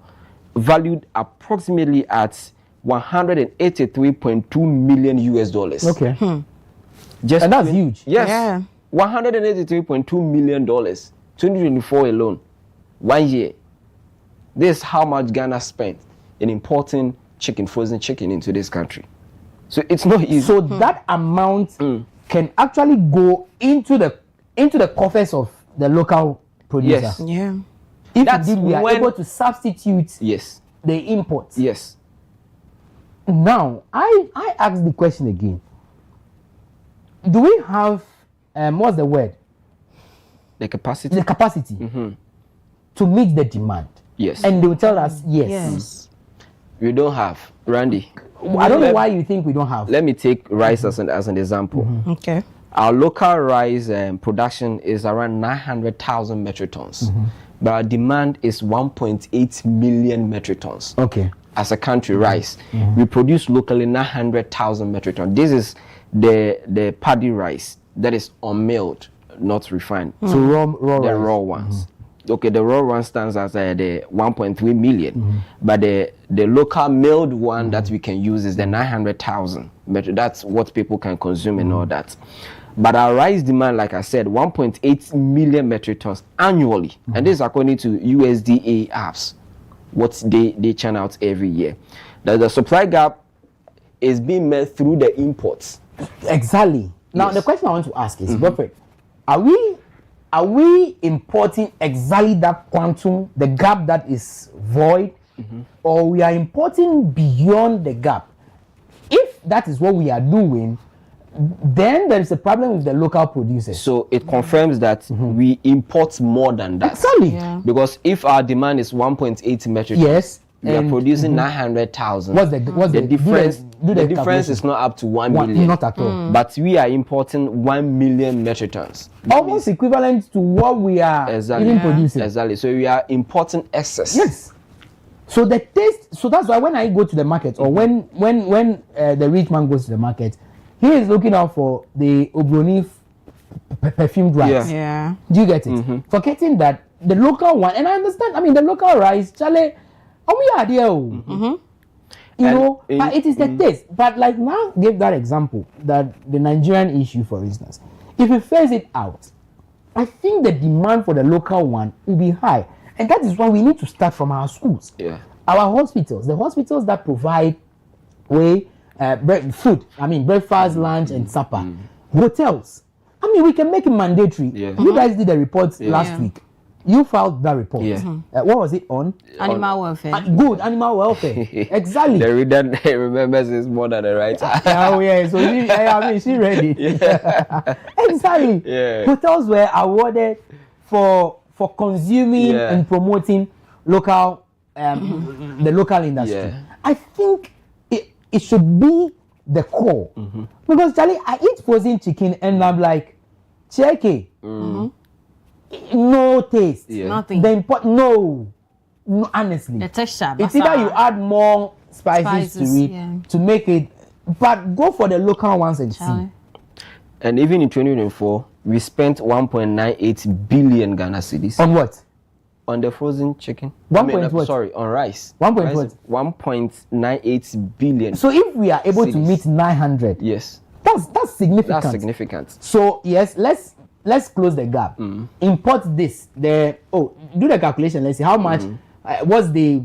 valued approximately at $183.2 million. Okay. Just and that's huge. Yes. Yeah. $183.2 million. 2024 alone. 1 year. This is how much Ghana spent in importing chicken, frozen chicken into this country. So it's not easy. So that amount can actually go into the coffers of the local producer. Yes. Yeah. If indeed we are able to substitute the imports. Yes. Now, I ask the question again. Do we have, what's the word? The capacity? The capacity to meet the demand. Yes. And they will tell us yes. We don't have. Randy. I don't know why you think we don't have. Let me take rice as an example. Okay. Our local rice production is around 900,000 metric tons. But our demand is 1.8 million metric tons. Okay. As a country, rice. We produce locally 900,000 metric tons. This is the paddy rice that is unmilled, not refined. So raw ones. Okay, the raw one stands as the 1.3 million, but the local milled one that we can use is the 900,000 metric. That's what people can consume and all that. But our rice demand, like I said, 1.8 million metric tons annually, and this is according to USDA apps. What they churn out every year. The supply gap is being met through the imports. Exactly. Now the question I want to ask is, Wilfred, are we importing exactly that quantum, the gap that is void, or we are importing beyond the gap? If that is what we are doing, then there is a problem with the local producers. So it confirms that we import more than that. Exactly. Yeah. Because if our demand is 1.8 metric tons, we are producing 900,000. What's the difference? The difference is not up to 1 million. Not at all. But we are importing 1 million metric tons. Almost equivalent to what we are even producing. Exactly. So we are importing excess. Yes. So the taste. So that's why when I go to the market, or when the rich man goes to the market, he is looking out for the Obroni perfumed rice. Yeah. Do you get it? Forgetting that the local one, and I understand. I mean, the local rice, Charlie, we are there. You know, but it is the taste. But like now, give that example, that the Nigerian issue, for instance, if we phase it out, I think the demand for the local one will be high, and that is why we need to start from our schools. Yeah. Our hospitals, the hospitals that provide food, I mean breakfast, lunch, and supper. Hotels, I mean, we can make it mandatory. You guys did a report last week. You filed that report. What was it on? Animal welfare. Good, animal welfare. Exactly. The reader remembers this more than the writer. Oh yeah, so she read it. Exactly. Hotels were awarded for consuming and promoting local the local industry. I think it should be the core. Because Charlie, I eat frozen chicken and I'm like, check it. No taste. Yeah. Nothing. No, honestly. The texture. It's either you add more spices to it to make it, but go for the local ones and see. And even in 2024, we spent 1.98 billion Ghana cedis. On what? On the frozen chicken. Sorry, on rice. 1.98 billion. So if we are able to cedis. meet 900, Yes. that's significant. That's significant. So yes, let's close the gap. Import this. Do the calculation. Let's see how much. What's the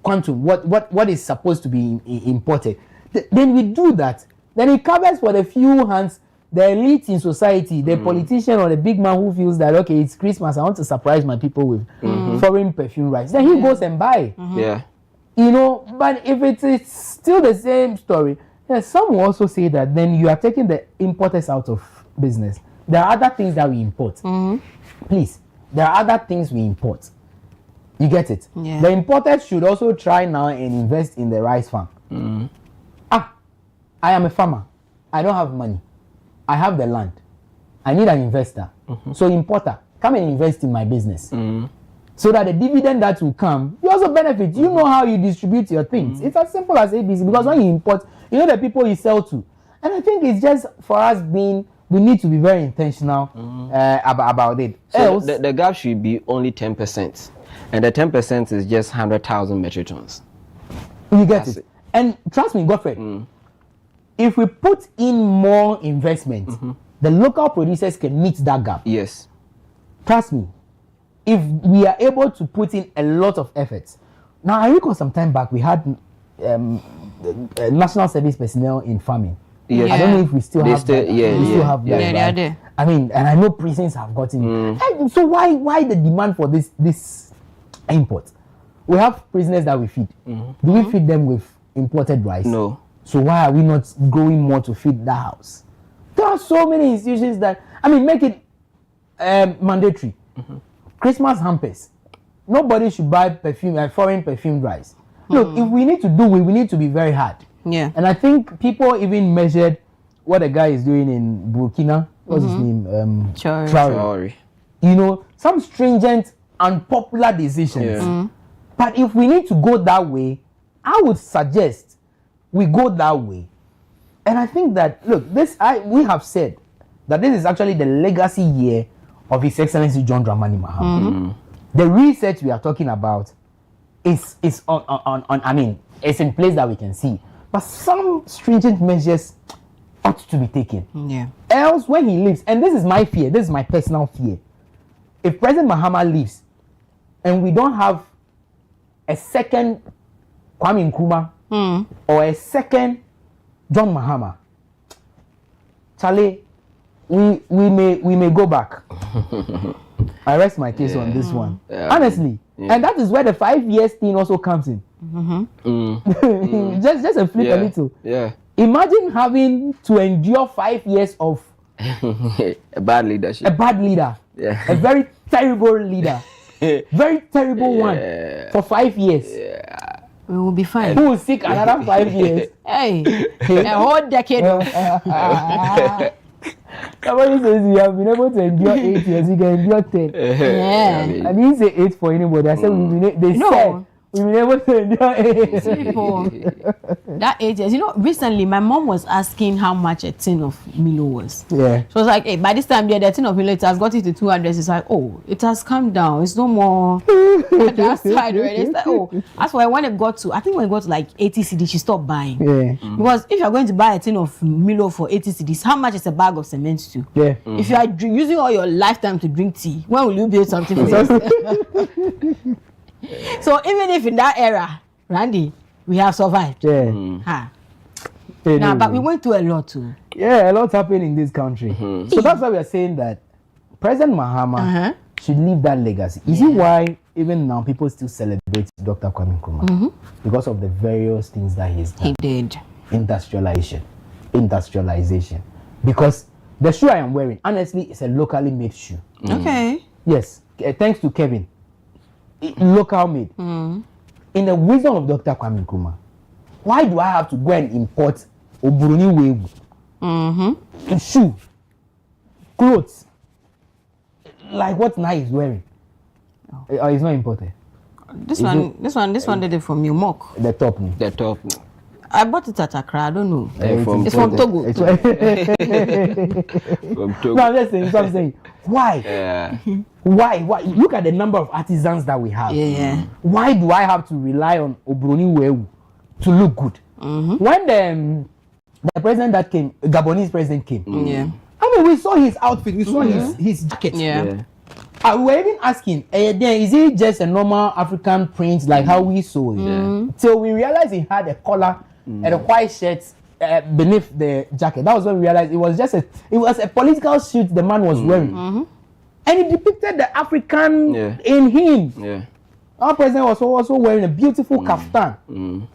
quantum? What is supposed to be imported? Then we do that. Then it covers for the few hands, the elite in society, the politician or the big man who feels that okay, it's Christmas, I want to surprise my people with foreign perfume rice. Then he goes and buy. Yeah. You know, but if it's still the same story, some will also say that then you are taking the importers out of business. There are other things that we import. Please, there are other things we import. You get it? Yeah. The importers should also try now and invest in the rice farm. I am a farmer. I don't have money. I have the land. I need an investor. So importer, come and invest in my business. So that the dividend that will come, you also benefit. You know how you distribute your things. It's as simple as ABC, because when you import, you know the people you sell to. And I think it's just for us we need to be very intentional about it. So Else, the gap should be only 10%. And the 10% is just 100,000 metric tons. you get That's it. it. And trust me, Godfrey, if we put in more investment, the local producers can meet that gap. Yes. Trust me, if we are able to put in a lot of efforts. Now, I recall some time back we had national service personnel in farming. Yes. I don't know if we still have that. Yeah, we still have that. Yeah, they are right? there. I mean, and I know prisons have gotten it. And so why the demand for this import? We have prisoners that we feed. Do we feed them with imported rice? No. So why are we not growing more to feed that house? There are so many institutions that, I mean, make it mandatory. Christmas hampers. Nobody should buy foreign perfumed rice. Look, if we need to do it, we need to be very hard. Yeah. And I think people even measured what the guy is doing in Burkina. What's his name? Traoré. Sorry. You know, some stringent, unpopular decisions. Yeah. But if we need to go that way, I would suggest we go that way. And I think that, look, we have said that this is actually the legacy year of His Excellency John Dramani Mahama. The research we are talking about is on I mean, it's in place that we can see. But some stringent measures ought to be taken. Yeah. Else, when he leaves, and this is my fear, this is my personal fear, if President Mahama leaves and we don't have a second Kwame Nkrumah or a second John Mahama, Charlie, we may go back. I rest my case on this one. Honestly. And that is where the 5 years thing also comes in. just a flip a little. Yeah. Imagine having to endure 5 years of A bad leadership. a bad leader, Yeah. a very terrible leader, very terrible one for 5 years. We will be fine. Who will seek another 5 years? Hey, a whole decade of Somebody says you have been able to endure 8 years, you can endure 10. yeah. I didn't say 8 for anybody. I said said we've been able to endure 8. People, that 8 years. You know, recently my mom was asking how much a tin of Milo was. Yeah. She was like, hey, by this time, the tin of Milo, it has got it to 200. It's like, oh, it has come down. It's no more at that side already. It's like, oh, that's why when it got to, I think when it got to like 80 cedis, she stopped buying. Yeah. Because if you're going to buy a tin of Milo for 80 cedis, how much is a bag of cement to? Yeah. If you are using all your lifetime to drink tea, when will you build something for yourself? So even if in that era, Randy, we have survived. Yeah. Ha. Anyway. Nah, but we went through a lot too. Yeah, a lot happened in this country. So that's why we are saying that President Mahama should leave that legacy. You see why even now people still celebrate Dr. Kwame Nkrumah? Because of the various things that he's done. He did. Industrialization. Because the shoe I am wearing, honestly, is a locally made shoe. Okay. Yes, thanks to Kevin. Local made. In the wisdom of Dr. Kwame Nkrumah, why do I have to go and import oburuni wewu. Shoe, clothes, like what Nai is wearing. It's not imported. This one did it from you, mock. The top. The top. I bought it at Accra. I don't know. From It's from Togo. From Togo. No, I'm just saying. So I'm saying, why? Yeah. Why? Look at the number of artisans that we have. Yeah. Why do I have to rely on obroni wewu to look good? When the president that came, Gabonese president came. Yeah. I mean, we saw his outfit, we saw his jacket. Yeah. We were even asking, then is it just a normal African print like how we saw it? So we realized he had a collar and a white shirt beneath the jacket. That was when we realized it was a political suit the man was wearing, and it depicted the African in him. Yeah. Our president was also wearing a beautiful kaftan.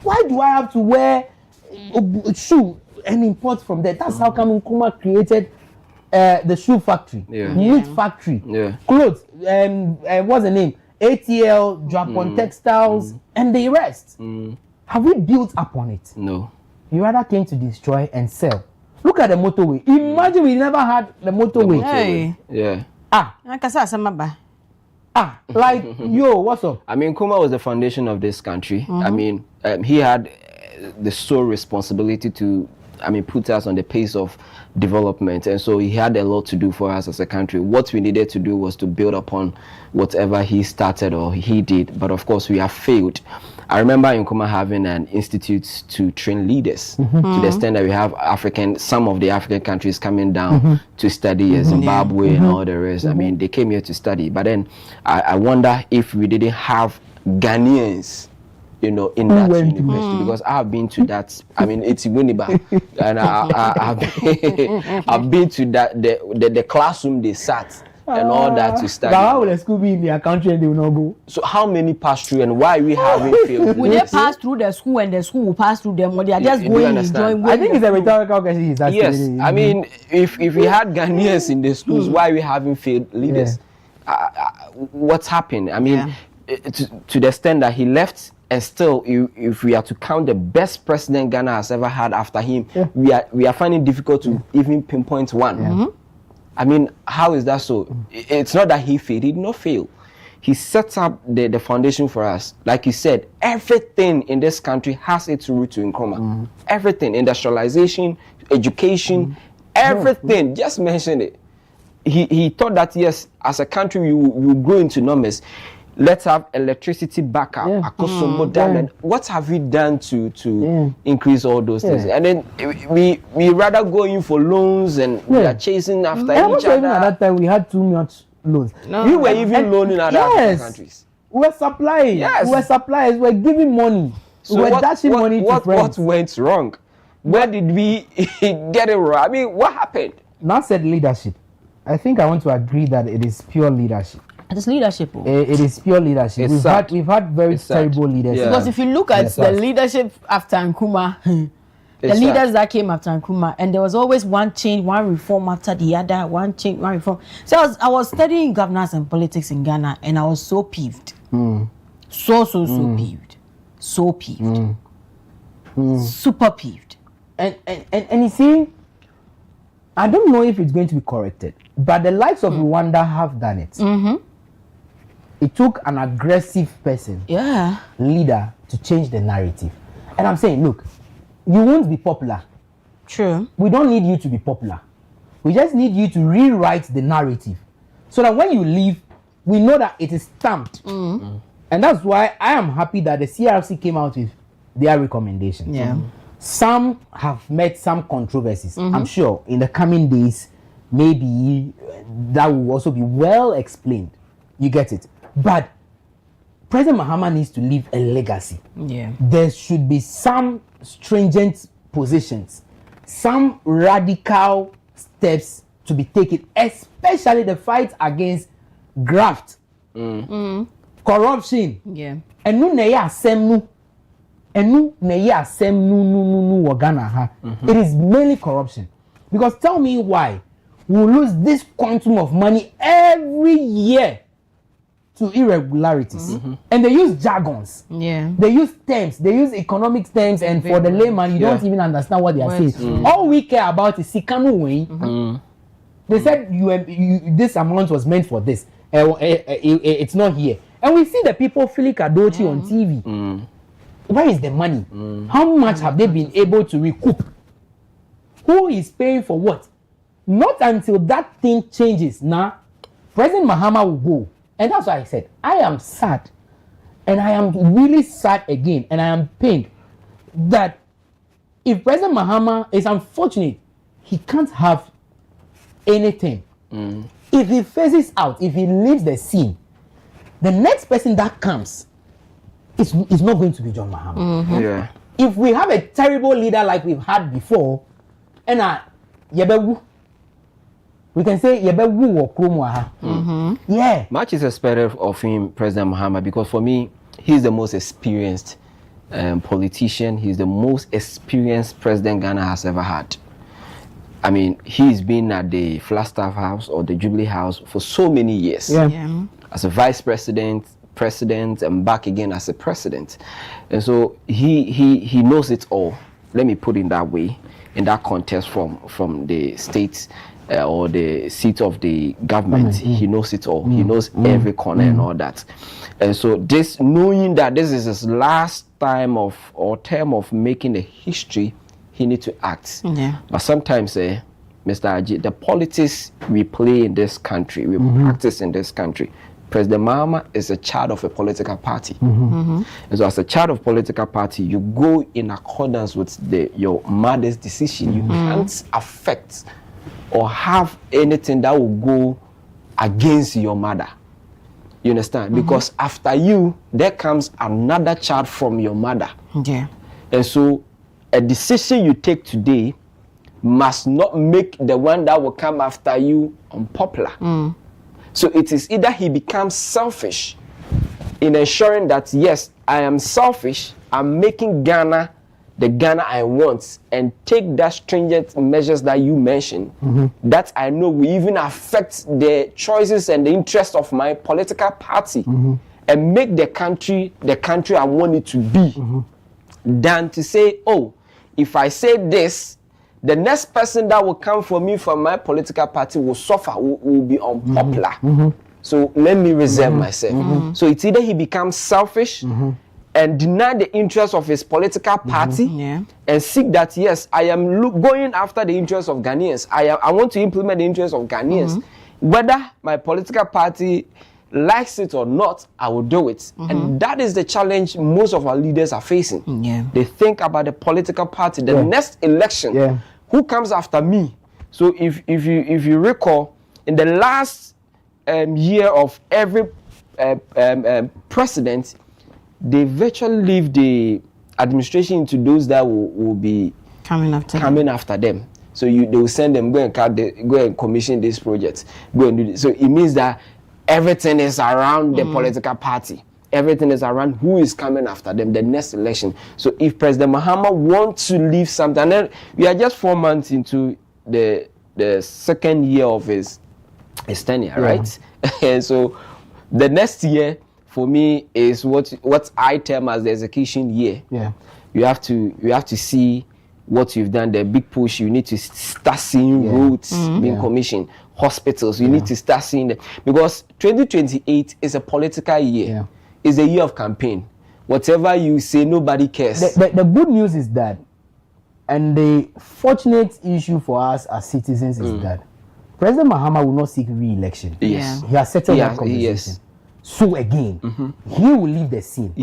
Why do I have to wear a shoe and import from there? That's how come Nkrumah created the shoe factory, meat factory, clothes, what's the name? ATL, Japan Textiles, and the rest. Have we built upon it? No. You rather came to destroy and sell. Look at the motorway. Imagine we never had the motorway. Hey. Yeah. Like, yo, what's up? I mean, Nkrumah was the foundation of this country. I mean, he had the sole responsibility to, put us on the pace of development, and so he had a lot to do for us as a country. What we needed to do was to build upon whatever he started or he did, but of course we have failed. I remember Nkrumah having an institute to train leaders to the extent that we have some of the African countries coming down to study, Zimbabwe and all the rest. I mean, they came here to study, but then I wonder if we didn't have Ghanaians, in that university, because I've been to that. I mean, it's Winneba, and I've been to that the classroom they sat and all that to study. But how will a school be in their country and they will not go? So how many pass through, and why we having failed? Will they pass through the school and the school will pass through them, or they are just going and enjoying? I think it's a rhetorical question. Yes, I mean, if we had Ghanaians in the schools, why we having failed leaders? What's happened? I mean, to the extent that he left. And still, if we are to count the best president Ghana has ever had after him, we are finding it difficult to even pinpoint one. I mean, how is that so? It's not that he failed; he did not fail. He set up the foundation for us. Like you said, everything in this country has its root to Nkrumah. Everything, industrialization, education, everything. Just mention it. He thought that yes, as a country, we will grow into numbers. Let's have electricity backup. What have we done to increase all those things? And then we rather go in for loans, and we are chasing after each other. Even at that time we had too much loans. We were even loaning other African countries. We were supplying. Yes. We were suppliers. We were giving money. So we were dashing money to friends. What went wrong? Where did we get it wrong? I mean, what happened? Now said leadership. I think I want to agree that it is pure leadership. It is leadership. It is pure leadership. We've had very terrible leaders. Yeah. Because if you look at the leadership after Nkrumah, the leaders that came after Nkrumah, and there was always one change, one reform after the other, one change, one reform. So I was studying governance and politics in Ghana, and I was so peeved. So peeved. So peeved. Super peeved. And you see, I don't know if it's going to be corrected, but the likes of Rwanda have done it. It took an aggressive person, leader, to change the narrative. And I'm saying, look, you won't be popular. True. We don't need you to be popular. We just need you to rewrite the narrative, so that when you leave, we know that it is stamped. And that's why I am happy that the CRC came out with their recommendations. Some have met some controversies. I'm sure in the coming days, maybe that will also be well explained. You get it? But President Mahama needs to leave a legacy. There should be some stringent positions, some radical steps to be taken, especially the fight against graft, corruption. And no it is mainly corruption. Because tell me why we lose this quantum of money every year to irregularities and they use jargons. Yeah. They use terms, they use economic terms, and for the layman, you don't even understand what they are saying. All we care about is Sikanu way. They said you this amount was meant for this. It's not here. And we see the people feeling Kadochi on TV. Where is the money? How much have they been able to recoup? Who is paying for what? Not until that thing changes. Now, President Mahama will go. And that's why I said, I am sad. And I am really sad again. And I am pained that if President Mahama is unfortunate, he can't have anything. If he phases out, if he leaves the scene, the next person that comes is not going to be John Mahama. Yeah. If we have a terrible leader like we've had before, and we can say or Kromwaha. Yeah. Much is expected of him, President Mahama, because for me, he's the most experienced politician. He's the most experienced president Ghana has ever had. I mean, he's been at the Flagstaff House or the Jubilee House for so many years. Yeah. As a vice president, and back again as a president. And so he knows it all. Let me put it that way, in that context from the state or the seat of the government. He knows it all. He knows every corner and all that. And so this, knowing that this is his last time or term of making a history, he needs to act. Yeah. But sometimes, Mr. Aji, the politics we play in this country, we practice in this country, President Mahama is a child of a political party. And so as a child of political party, you go in accordance with your mother's decision. You can't affect or have anything that will go against your mother. You understand? Because after you, there comes another child from your mother. Yeah. And so a decision you take today must not make the one that will come after you unpopular. So it is either he becomes selfish in ensuring that, yes, I am selfish, I'm making Ghana the Ghana I want, and take that stringent measures that you mentioned, that I know will even affect the choices and the interests of my political party, and make the country I want it to be, than to say, oh, if I say this, the next person that will come for me from my political party will suffer, will be unpopular. So let me reserve myself. So it's either he becomes selfish and deny the interests of his political party and seek that, yes, I am going after the interests of Ghanaians. I want to implement the interests of Ghanaians. Whether my political party likes it or not, I will do it. And that is the challenge most of our leaders are facing. They think about the political party, the next election, who comes after me. So if you recall, in the last year of every president, they virtually leave the administration into those that will be coming after them. So they will send them, go and commission this project, go and do this. So it means that everything is around the political party. Everything is around who is coming after them, the next election. So if President Mahama wants to leave something, and then we are just 4 months into the second year of his tenure, right? And so the next year for me is what I term as the execution year. You have to see what you've done, the big push. You need to start seeing roads being commissioned, hospitals. You need to start seeing them, because 2028 is a political year. It's a year of campaign. Whatever you say, nobody cares. The good news is that, and the fortunate issue for us as citizens is that President Mahama will not seek re-election. He has settled that conversation. So again, he will leave the scene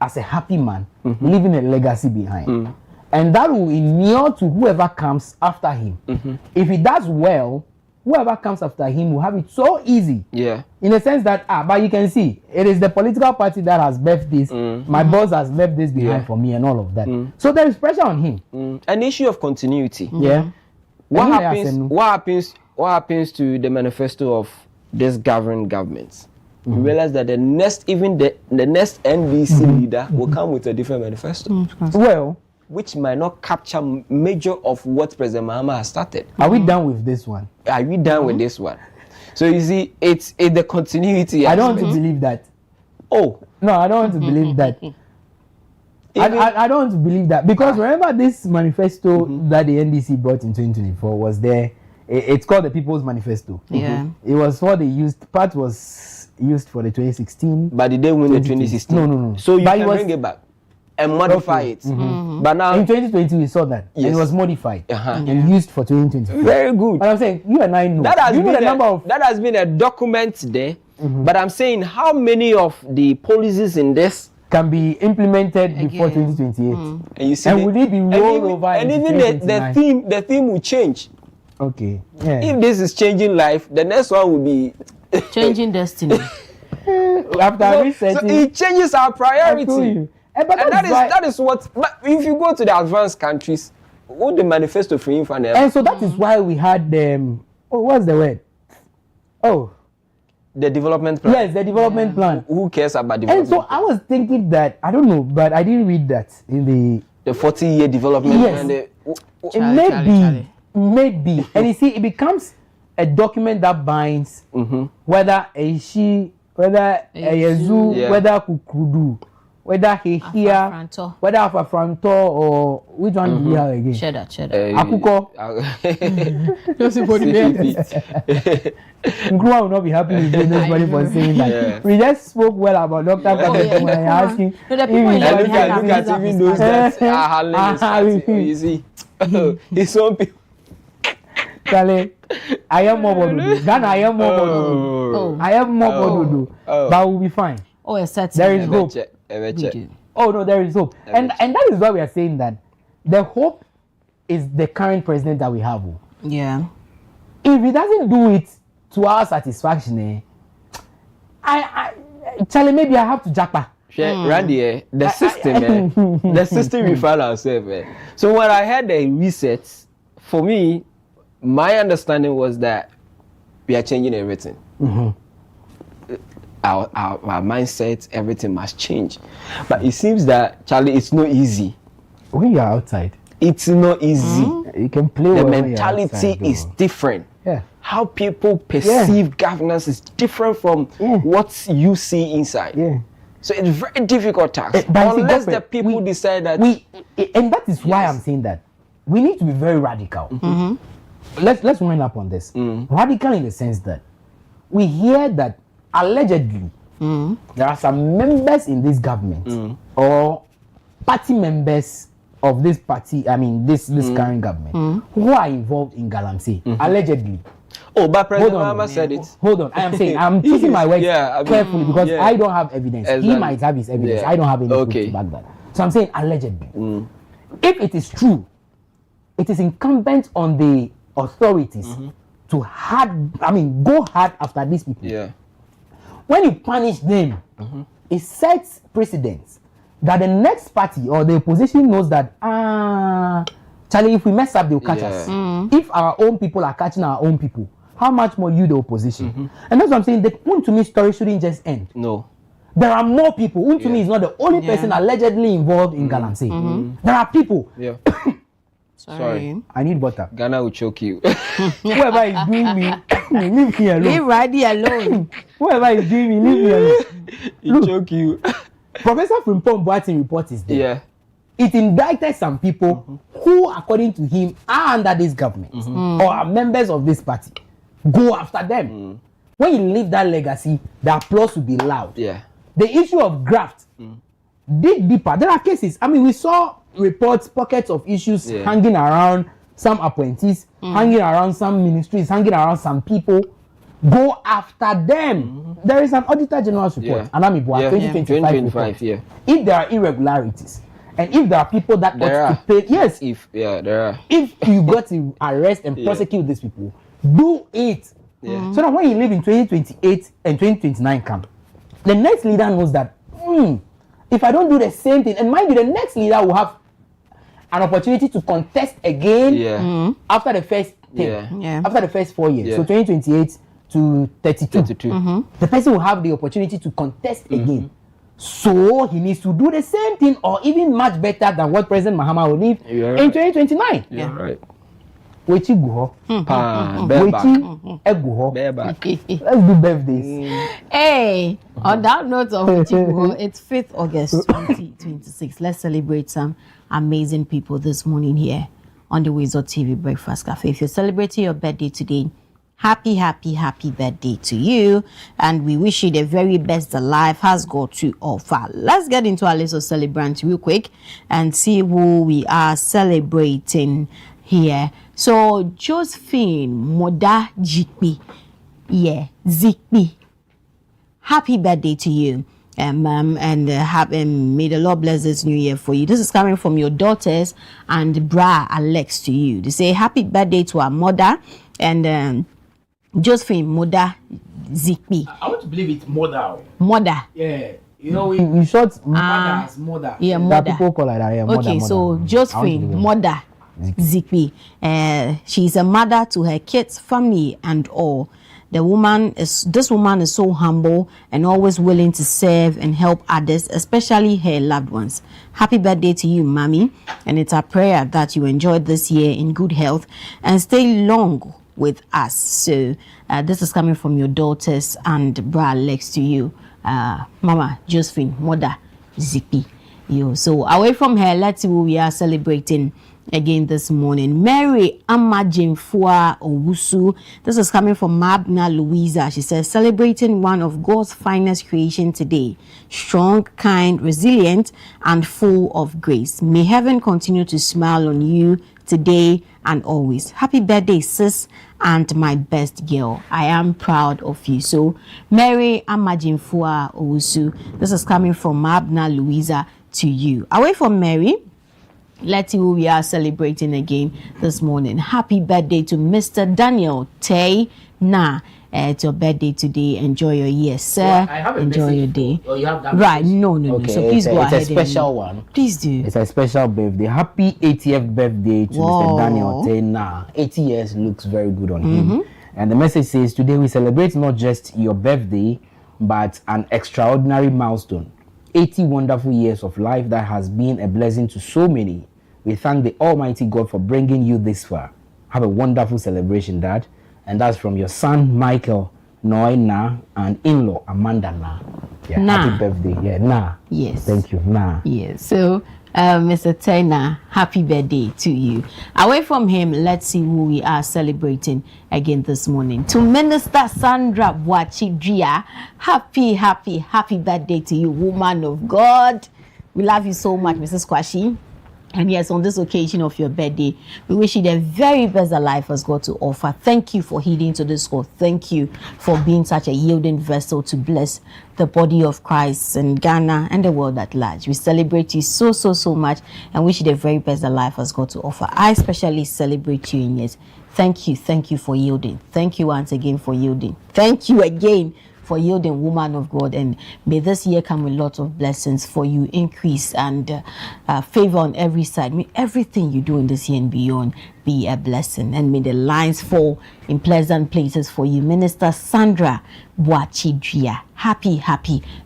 as a happy man, leaving a legacy behind. And that will inure to whoever comes after him. If he does well, whoever comes after him will have it so easy. In a sense that, but you can see, it is the political party that has left this. My boss has left this behind for me and all of that. So there is pressure on him. An issue of continuity. What happens to the manifesto of this governing government? You realize that the next NBC leader will come with a different manifesto. Well, which might not capture major of what President Mahama has started. Are we done with this one? Are we done with this one? So you see, it's the continuity. I don't want to believe that. Oh no, I don't want to believe that. I don't want to believe that because remember this manifesto that the NDC brought in 2024 was there. It's called the People's Manifesto. Yeah. It was what they used. Part was used for the 2016. But did they win the 2016? No. So you can bring it back and modify it. But now in 2020 we saw that. Yes. And it was modified and used for 2024. Very good. But I'm saying you and I know. That has been a document there. But I'm saying how many of the policies in this can be implemented before 2028. And you see, and will it be rolled over? And even the theme will change. Okay. Yeah. If this is changing life, the next one will be changing destiny. After resetting, so it changes our priority. But and that is what. But if you go to the advanced countries, what the manifesto for infant. And so that is why we had what's the word? Oh. The development plan. Yes, the development plan. Who cares about development? And so I was thinking that I don't know, but I didn't read that in the 40-year development plan. Yes. Maybe. And you see, it becomes a document that binds whether a she, whether a Yezu, whether Kukudu, whether he here, whether Afafranto, or which one do we have again? Cheddar. Akuko. Nkruwa will not be happy with anybody for saying that. Yeah. We just spoke well about Dr. Kabet when I asked him. Look at even those that are handling you see. It's some people. Kale, I am more bodudu. Ghana, I am more bodudu. I am more bodudu. But we'll be fine. Oh, it's certain. There is hope. Oh no, there is hope. And that is why we are saying that the hope is the current president that we have. Yeah. If he doesn't do it to our satisfaction, Charlie, maybe I have to jackpot. Randy, the system we find ourselves. So when I had the reset, for me, my understanding was that we are changing everything. Our mindset, everything must change. But it seems that, Charlie, it's not easy. When you are outside, it's not easy. You can play. The mentality is different. Yeah. How people perceive governance is different from what you see inside. Yeah. So it's very difficult task. Unless the people decide that and that is why I'm saying that we need to be very radical. Let's wind up on this. Radical in the sense that we hear that allegedly there are some members in this government or party members of this party, I mean this current government, who are involved in Galamsey, allegedly. Oh, but President Mahama said it. Hold on, I am saying, I'm choosing my words carefully because I don't have evidence. Exactly. He might have his evidence. I don't have any proof to back that. So I'm saying allegedly. If it is true, it is incumbent on the authorities to go hard after these people. Yeah. When you punish them, it sets precedents that the next party or the opposition knows that Charlie, if we mess up, they'll catch us. If our own people are catching our own people, how much more you, the opposition? And that's what I'm saying. The Untumi story shouldn't just end. No. There are more people. Untumi is not the only person allegedly involved in Galamsey. There are people. Yeah. Sorry. I need butter. Ghana will choke you. Whoever is doing me, leave me alone. Leave Randy alone. Whoever is doing me, leave me alone. He'll choke you. Professor Frimpong Boateng report is there. Yeah. It indicted some people who, according to him, are under this government or are members of this party. Go after them. When you leave that legacy, the applause will be loud. Yeah. The issue of graft, dig deeper. There are cases. I mean, we saw reports, pockets of issues hanging around some appointees, hanging around some ministries, hanging around some people. Go after them. There is an Auditor General's report, Anami Boa, 2025 report. If there are irregularities, and if there are people that ought to pay, there are. If you got to arrest and prosecute these people, do it. So that when you live in 2028 and 2029 camp, the next leader knows that if I don't do the same thing, and mind you, the next leader will have an opportunity to contest again after the first thing, after the first 4 years. So 2028 to 32. The person will have the opportunity to contest again. So he needs to do the same thing or even much better than what President Mahama will leave in 2029. Yeah, right. Wechi go. Wechi ego. Let's do birthdays. Hey, on that note of Wechi, it's 5th August 2026. Let's celebrate some amazing people this morning here on the WoezorTV Breakfast Cafe. If you're celebrating your birthday today, happy birthday to you, and we wish you the very best that life has got to offer. Let's get into our list of celebrants real quick and see who we are celebrating here. So Josephine Moda Jikpi, Zikpi, happy birthday to you, and may the Lord bless this new year for you. This is coming from your daughters and bra Alex to you. They say happy birthday to our mother and Josephine Moda Zikpi. I want to believe it's mother. Mother. Yeah. You know, in short, mother as mother. Yeah, that mother. people call her that. Yeah, Okay, so Josephine Moda Zikpi. She's a mother to her kids, family, and all. This woman is so humble and always willing to serve and help others, especially her loved ones. Happy birthday to you, Mommy. And it's our prayer that you enjoy this year in good health and stay long with us. So this is coming from your daughters and bra Alex to you, Mama Josephine Moda Zikpi. So away from her, let's see who we are celebrating again this morning. Mary Amajimfua Owusu. This is coming from Mabna Louisa. She says, celebrating one of God's finest creation today. Strong, kind, resilient, and full of grace. May heaven continue to smile on you today and always. Happy birthday, sis, and my best girl. I am proud of you. So, Mary Amajimfua Owusu. This is coming from Mabna Louisa to you. Away from Mary, let's see who we are celebrating again this morning. Happy birthday to Mr. Daniel Tay Na. It's your birthday today. Enjoy your year, sir. Well, I have a enjoy your day. Oh, you have that right? message? No. Okay, So please go ahead. It's a special one. Please do. It's a special birthday. Happy 80th birthday to Mr. Daniel Tena. 80 years looks very good on him. And the message says, today we celebrate not just your birthday, but an extraordinary milestone. 80 wonderful years of life that has been a blessing to so many. We thank the Almighty God for bringing you this far. Have a wonderful celebration, Dad. And that's from your son, Michael Noina, and in-law, Amanda Na. Yeah, Na. happy birthday. Yeah, Na. Yes. Thank you, Na. Yes. So, Mr. Tena, happy birthday to you. Away from him, let's see who we are celebrating again this morning. To Minister Sandra Bwachidria, happy birthday to you, woman of God. We love you so much, Mrs. Kwashi. And yes, on this occasion of your birthday, we wish you the very best that life has got to offer. Thank you for heeding to this call. Thank you for being such a yielding vessel to bless the body of Christ in Ghana and the world at large. We celebrate you so much and wish you the very best that life has got to offer. I especially celebrate you in years. Thank you for yielding. Thank you once again for yielding. Thank you again for yielding, woman of God, and may this year come with lots of blessings for you, increase and favor on every side. May everything you do in this year and beyond be a blessing, and may the lines fall in pleasant places for you. Minister Sandra Bwachidria, happy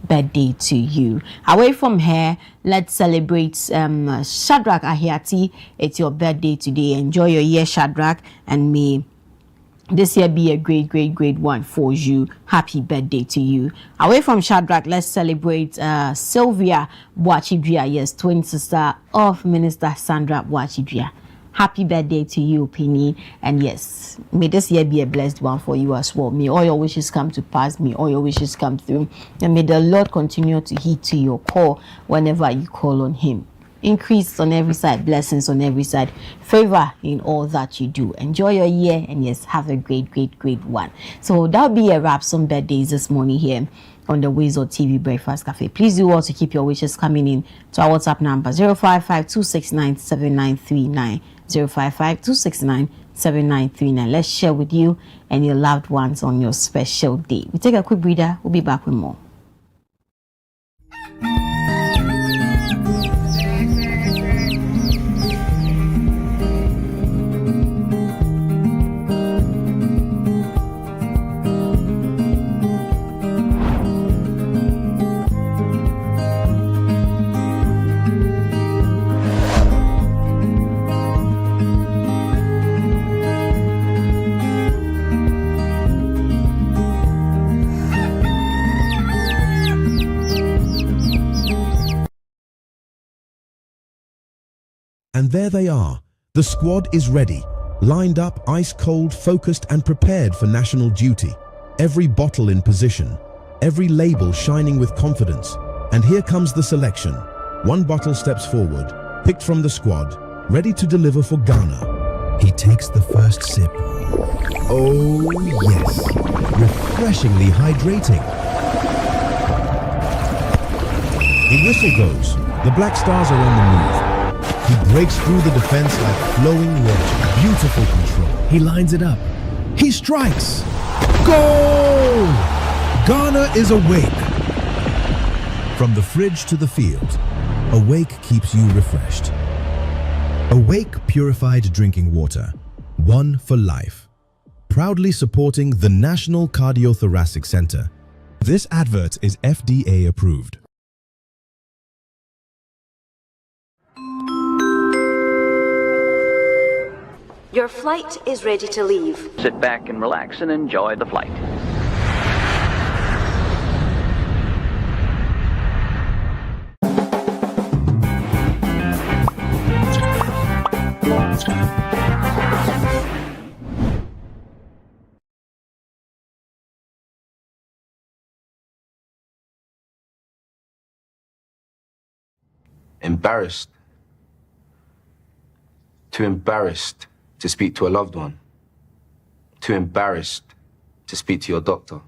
birthday to you. Away from her, let's celebrate Shadrach Ahiati. It's your birthday today. Enjoy your year, Shadrach, and may this year be a great one for you. Happy birthday to you. Away from Shadrach, let's celebrate Sylvia Bwachidria, yes, twin sister of Minister Sandra Bwachidria. Happy birthday to you, Penny. And yes, may this year be a blessed one for you as well. May all your wishes come to pass. May all your wishes come through. And may the Lord continue to heed to your call whenever you call on him. Increase on every side, blessings on every side, favor in all that you do. Enjoy your year, and yes, have a great one. So that'll be a wrap. Some birthdays this morning here on the WoezorTV Breakfast Cafe. Please do also keep your wishes coming in to our WhatsApp number 055-269-7939. 055-269-7939. Let's share with you and your loved ones on your special day. We take a quick breather. We'll be back with more. And there they are. The squad is ready, lined up, ice cold, focused and prepared for national duty. Every bottle in position, every label shining with confidence. And here comes the selection. One bottle steps forward, picked from the squad, ready to deliver for Ghana. He takes the first sip. Oh yes, refreshingly hydrating. The whistle goes. The Black Stars are on the move. He breaks through the defense like flowing water. Beautiful control. He lines it up. He strikes. Goal! Ghana is awake. From the fridge to the field, Awake keeps you refreshed. Awake purified drinking water. One for life. Proudly supporting the National Cardiothoracic Center. This advert is FDA approved. Your flight is ready to leave. Sit back and relax and enjoy the flight. Embarrassed. Too embarrassed to speak to a loved one. Too embarrassed to speak to your doctor.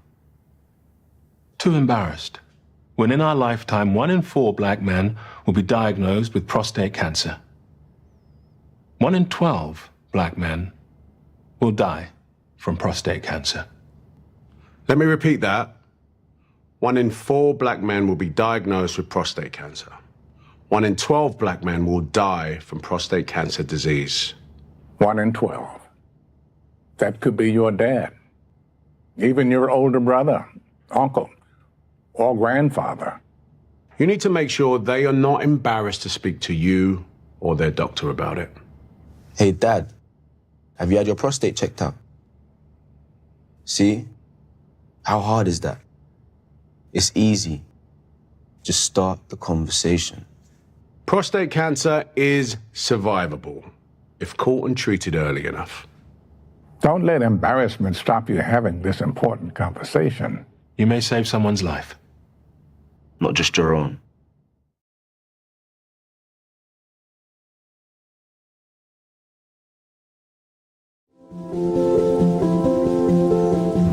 Too embarrassed. When in our lifetime, 1 in 4 black men will be diagnosed with prostate cancer. 1 in 12 black men will die from prostate cancer. Let me repeat that. 1 in 4 black men will be diagnosed with prostate cancer. 1 in 12 black men will die from prostate cancer disease. 1 in 12. That could be your dad, even your older brother, uncle, or grandfather. You need to make sure they are not embarrassed to speak to you or their doctor about it. Hey, Dad, have you had your prostate checked out? See? How hard is that? It's easy. Just start the conversation. Prostate cancer is survivable if caught and treated early enough. Don't let embarrassment stop you having this important conversation. You may save someone's life. Not just your own.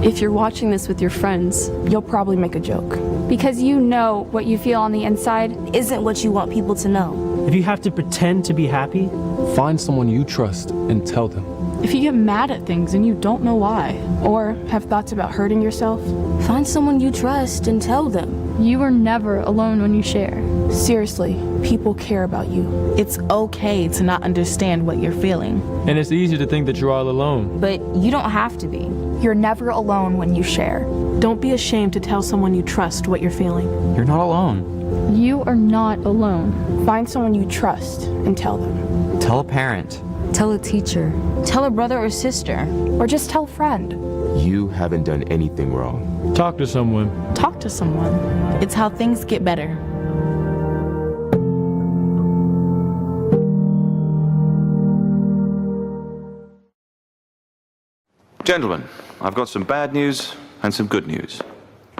If you're watching this with your friends, you'll probably make a joke. Because you know what you feel on the inside isn't what you want people to know. If you have to pretend to be happy, find someone you trust and tell them. If you get mad at things and you don't know why, or have thoughts about hurting yourself, find someone you trust and tell them. You are never alone when you share. Seriously, people care about you. It's okay to not understand what you're feeling. And it's easy to think that you're all alone. But you don't have to be. You're never alone when you share. Don't be ashamed to tell someone you trust what you're feeling. You're not alone. You are not alone. Find someone you trust and tell them. Tell a parent. Tell a teacher. Tell a brother or sister. Or just tell a friend. You haven't done anything wrong. Talk to someone. Talk to someone. It's how things get better. Gentlemen, I've got some bad news and some good news.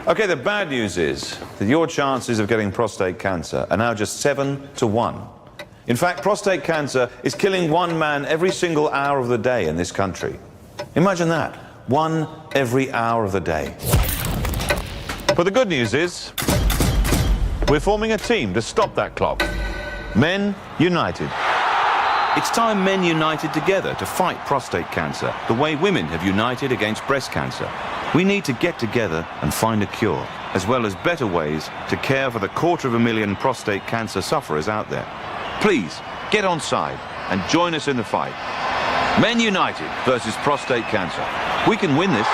Okay, the bad news is that your chances of getting prostate cancer are now just 7 to 1. In fact, prostate cancer is killing 1 man every single hour of the day in this country. Imagine that, 1 every hour of the day. But the good news is, we're forming a team to stop that clock. Men United. It's time men united together to fight prostate cancer, the way women have united against breast cancer. We need to get together and find a cure, as well as better ways to care for the 250,000 prostate cancer sufferers out there. Please, get on side and join us in the fight. Men United versus prostate cancer. We can win this.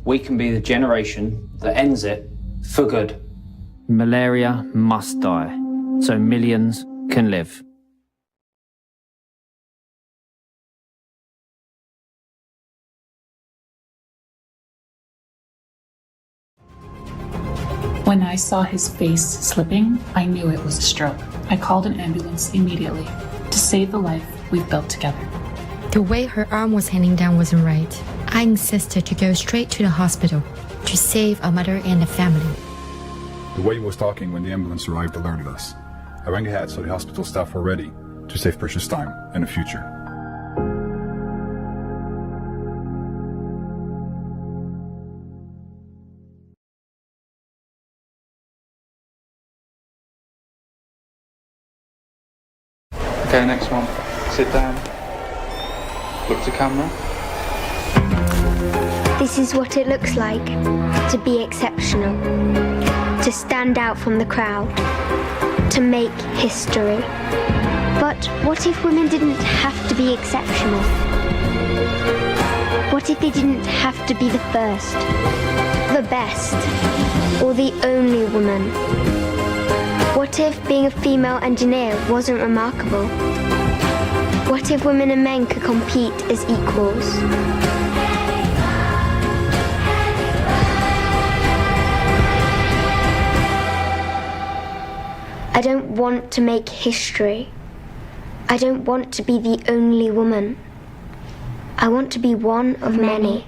we can be the generation that ends it for good. Malaria must die, so millions can live. When I saw his face slipping, I knew it was a stroke. I called an ambulance immediately to save the life we've built together. The way her arm was hanging down wasn't right. I insisted to go straight to the hospital to save a mother and a family. The way he was talking when the ambulance arrived alerted us. I rang ahead so the hospital staff were ready to save precious time and the future. Okay, next one. Sit down. Look to camera. This is what it looks like to be exceptional, to stand out from the crowd, to make history. But what if women didn't have to be exceptional? What if they didn't have to be the first, the best, or the only woman? What if being a female engineer wasn't remarkable? What if women and men could compete as equals? I don't want to make history. I don't want to be the only woman. I want to be one of many.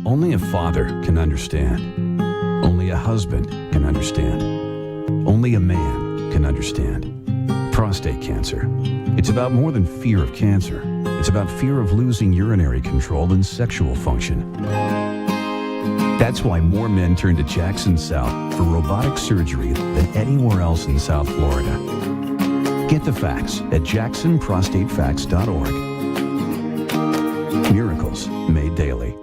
Only a father can understand. Only a husband can understand. Only a man can understand. Prostate cancer. It's about more than fear of cancer. It's about fear of losing urinary control and sexual function. That's why more men turn to Jackson South for robotic surgery than anywhere else in South Florida. Get the facts at jacksonprostatefacts.org. Miracles made daily.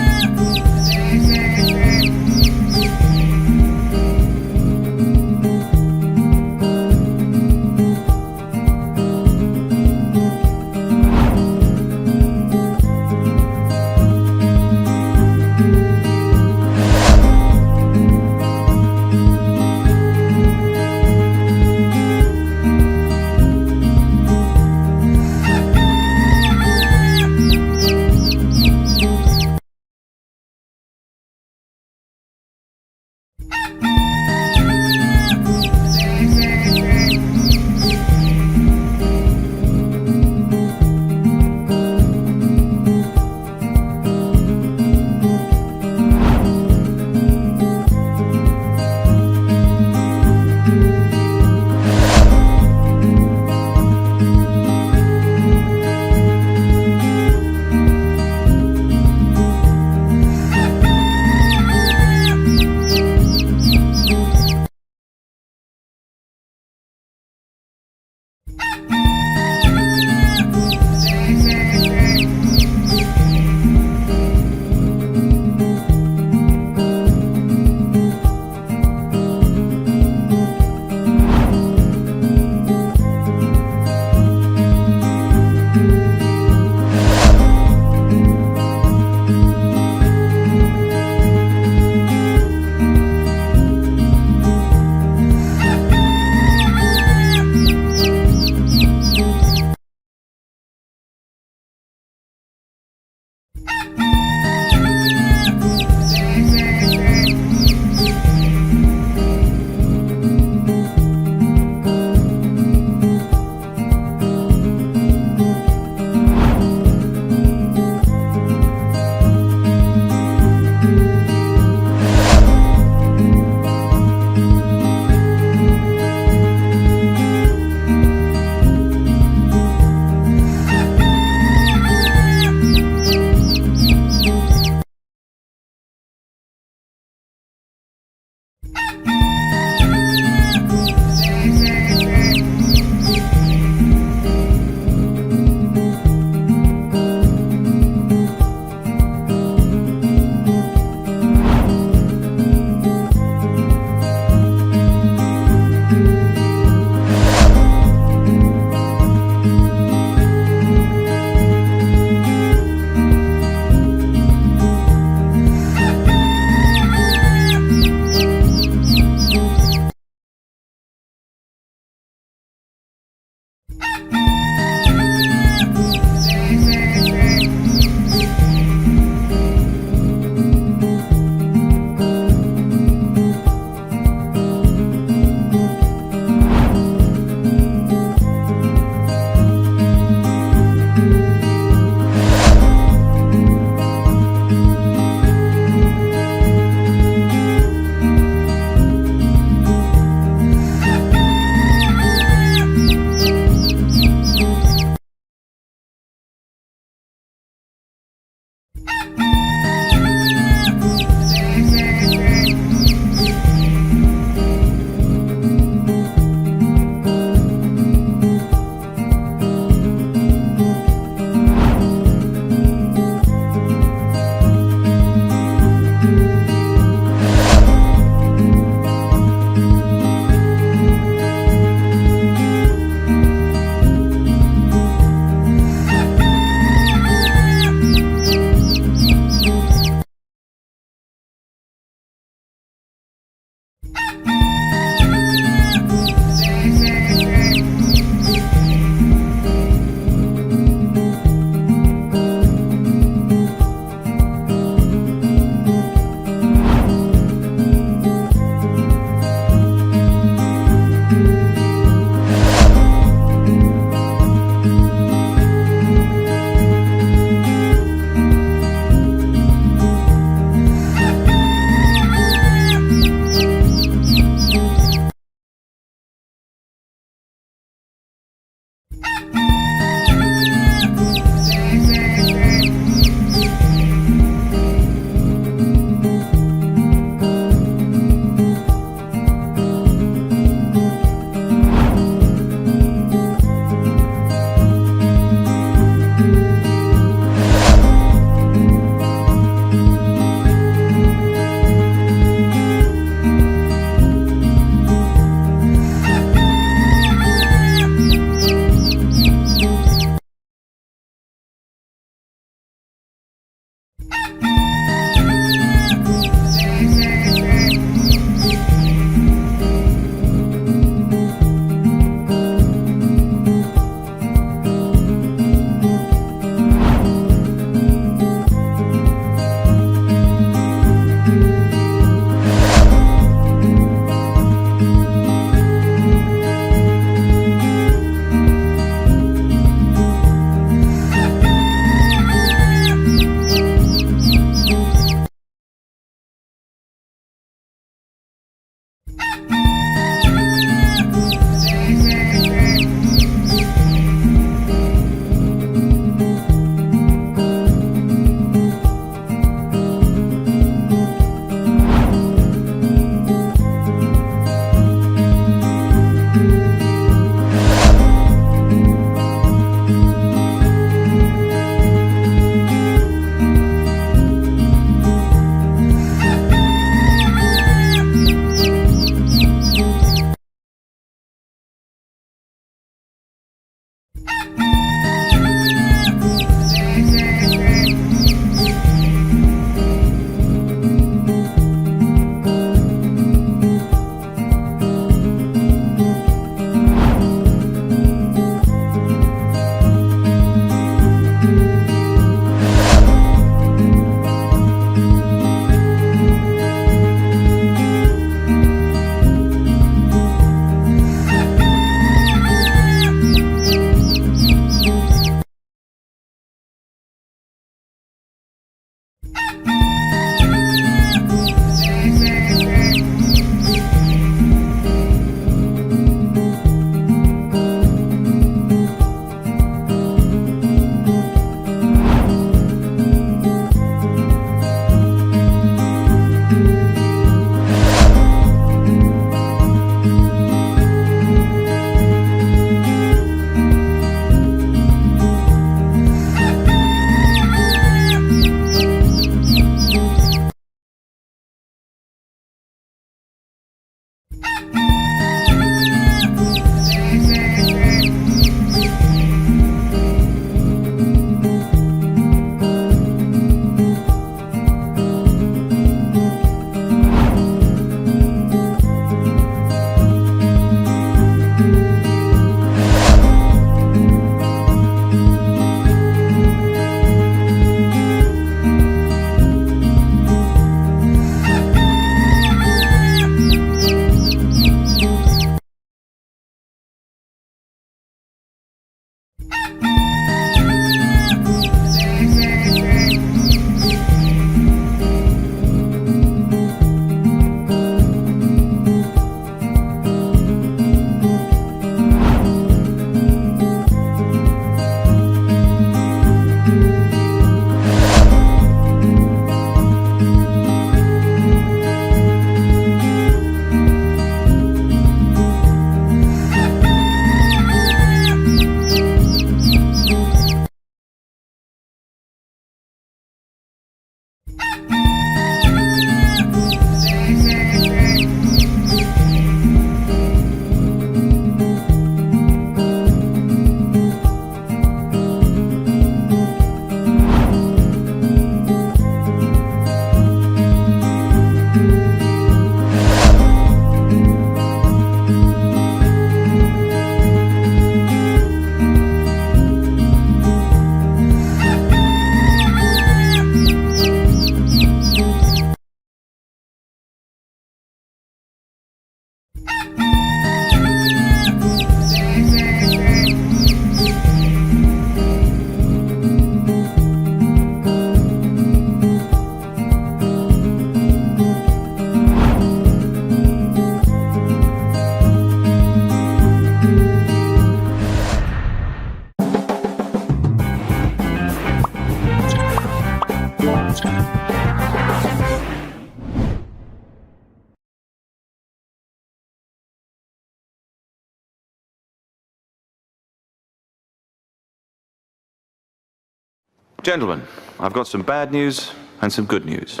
Gentlemen, I've got some bad news and some good news.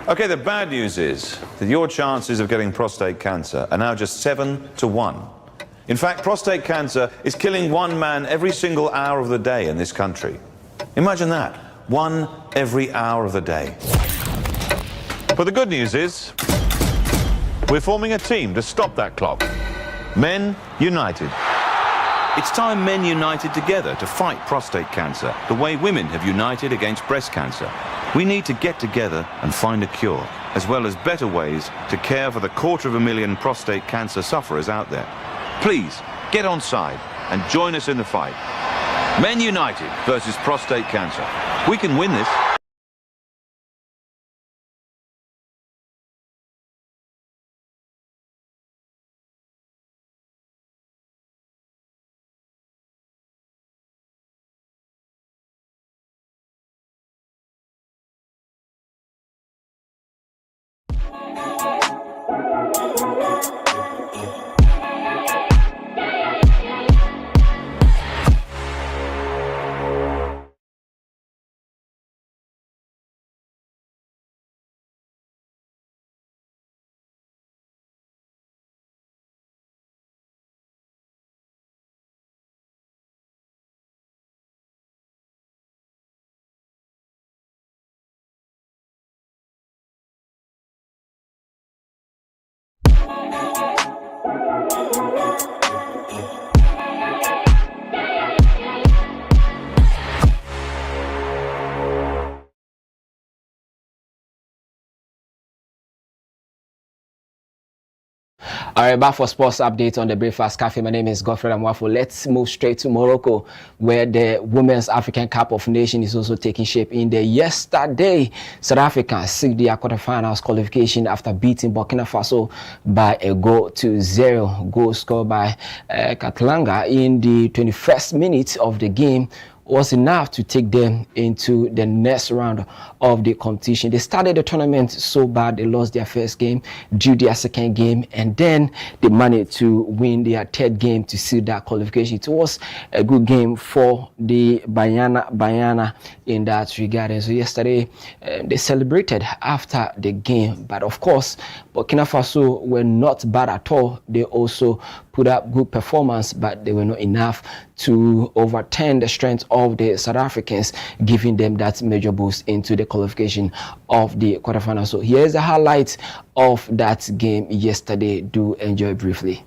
Okay, the bad news is that your chances of getting prostate cancer are now just 7 to 1. In fact, prostate cancer is killing one man every single hour of the day in this country. Imagine that, one every hour of the day. But the good news is, we're forming a team to stop that clock. Men United. It's time men united together to fight prostate cancer, the way women have united against breast cancer. We need to get together and find a cure, as well as better ways to care for the 250,000 prostate cancer sufferers out there. Please, get on side and join us in the fight. Men United versus prostate cancer. We can win this. All right, back for sports update on the Breakfast Cafe. My name is Godfred Amwafo. Let's move straight to Morocco, where the Women's African Cup of Nations is also taking shape. In the yesterday, South Africa secured their quarterfinals qualification after beating Burkina Faso by a goal to 0. Goal scored by Katlanga in the 21st minute of the game was enough to take them into the next round of the competition. They started the tournament so bad they lost their first game, drew their second game, and then they managed to win their third game to seal that qualification. It was a good game for the Banyana in that regard. And so yesterday they celebrated after the game, but of course Burkina Faso were not bad at all. They also put up good performance, but they were not enough to overturn the strength of the South Africans, giving them that major boost into the qualification of the quarterfinals. So here's the highlights of that game yesterday. Do enjoy briefly.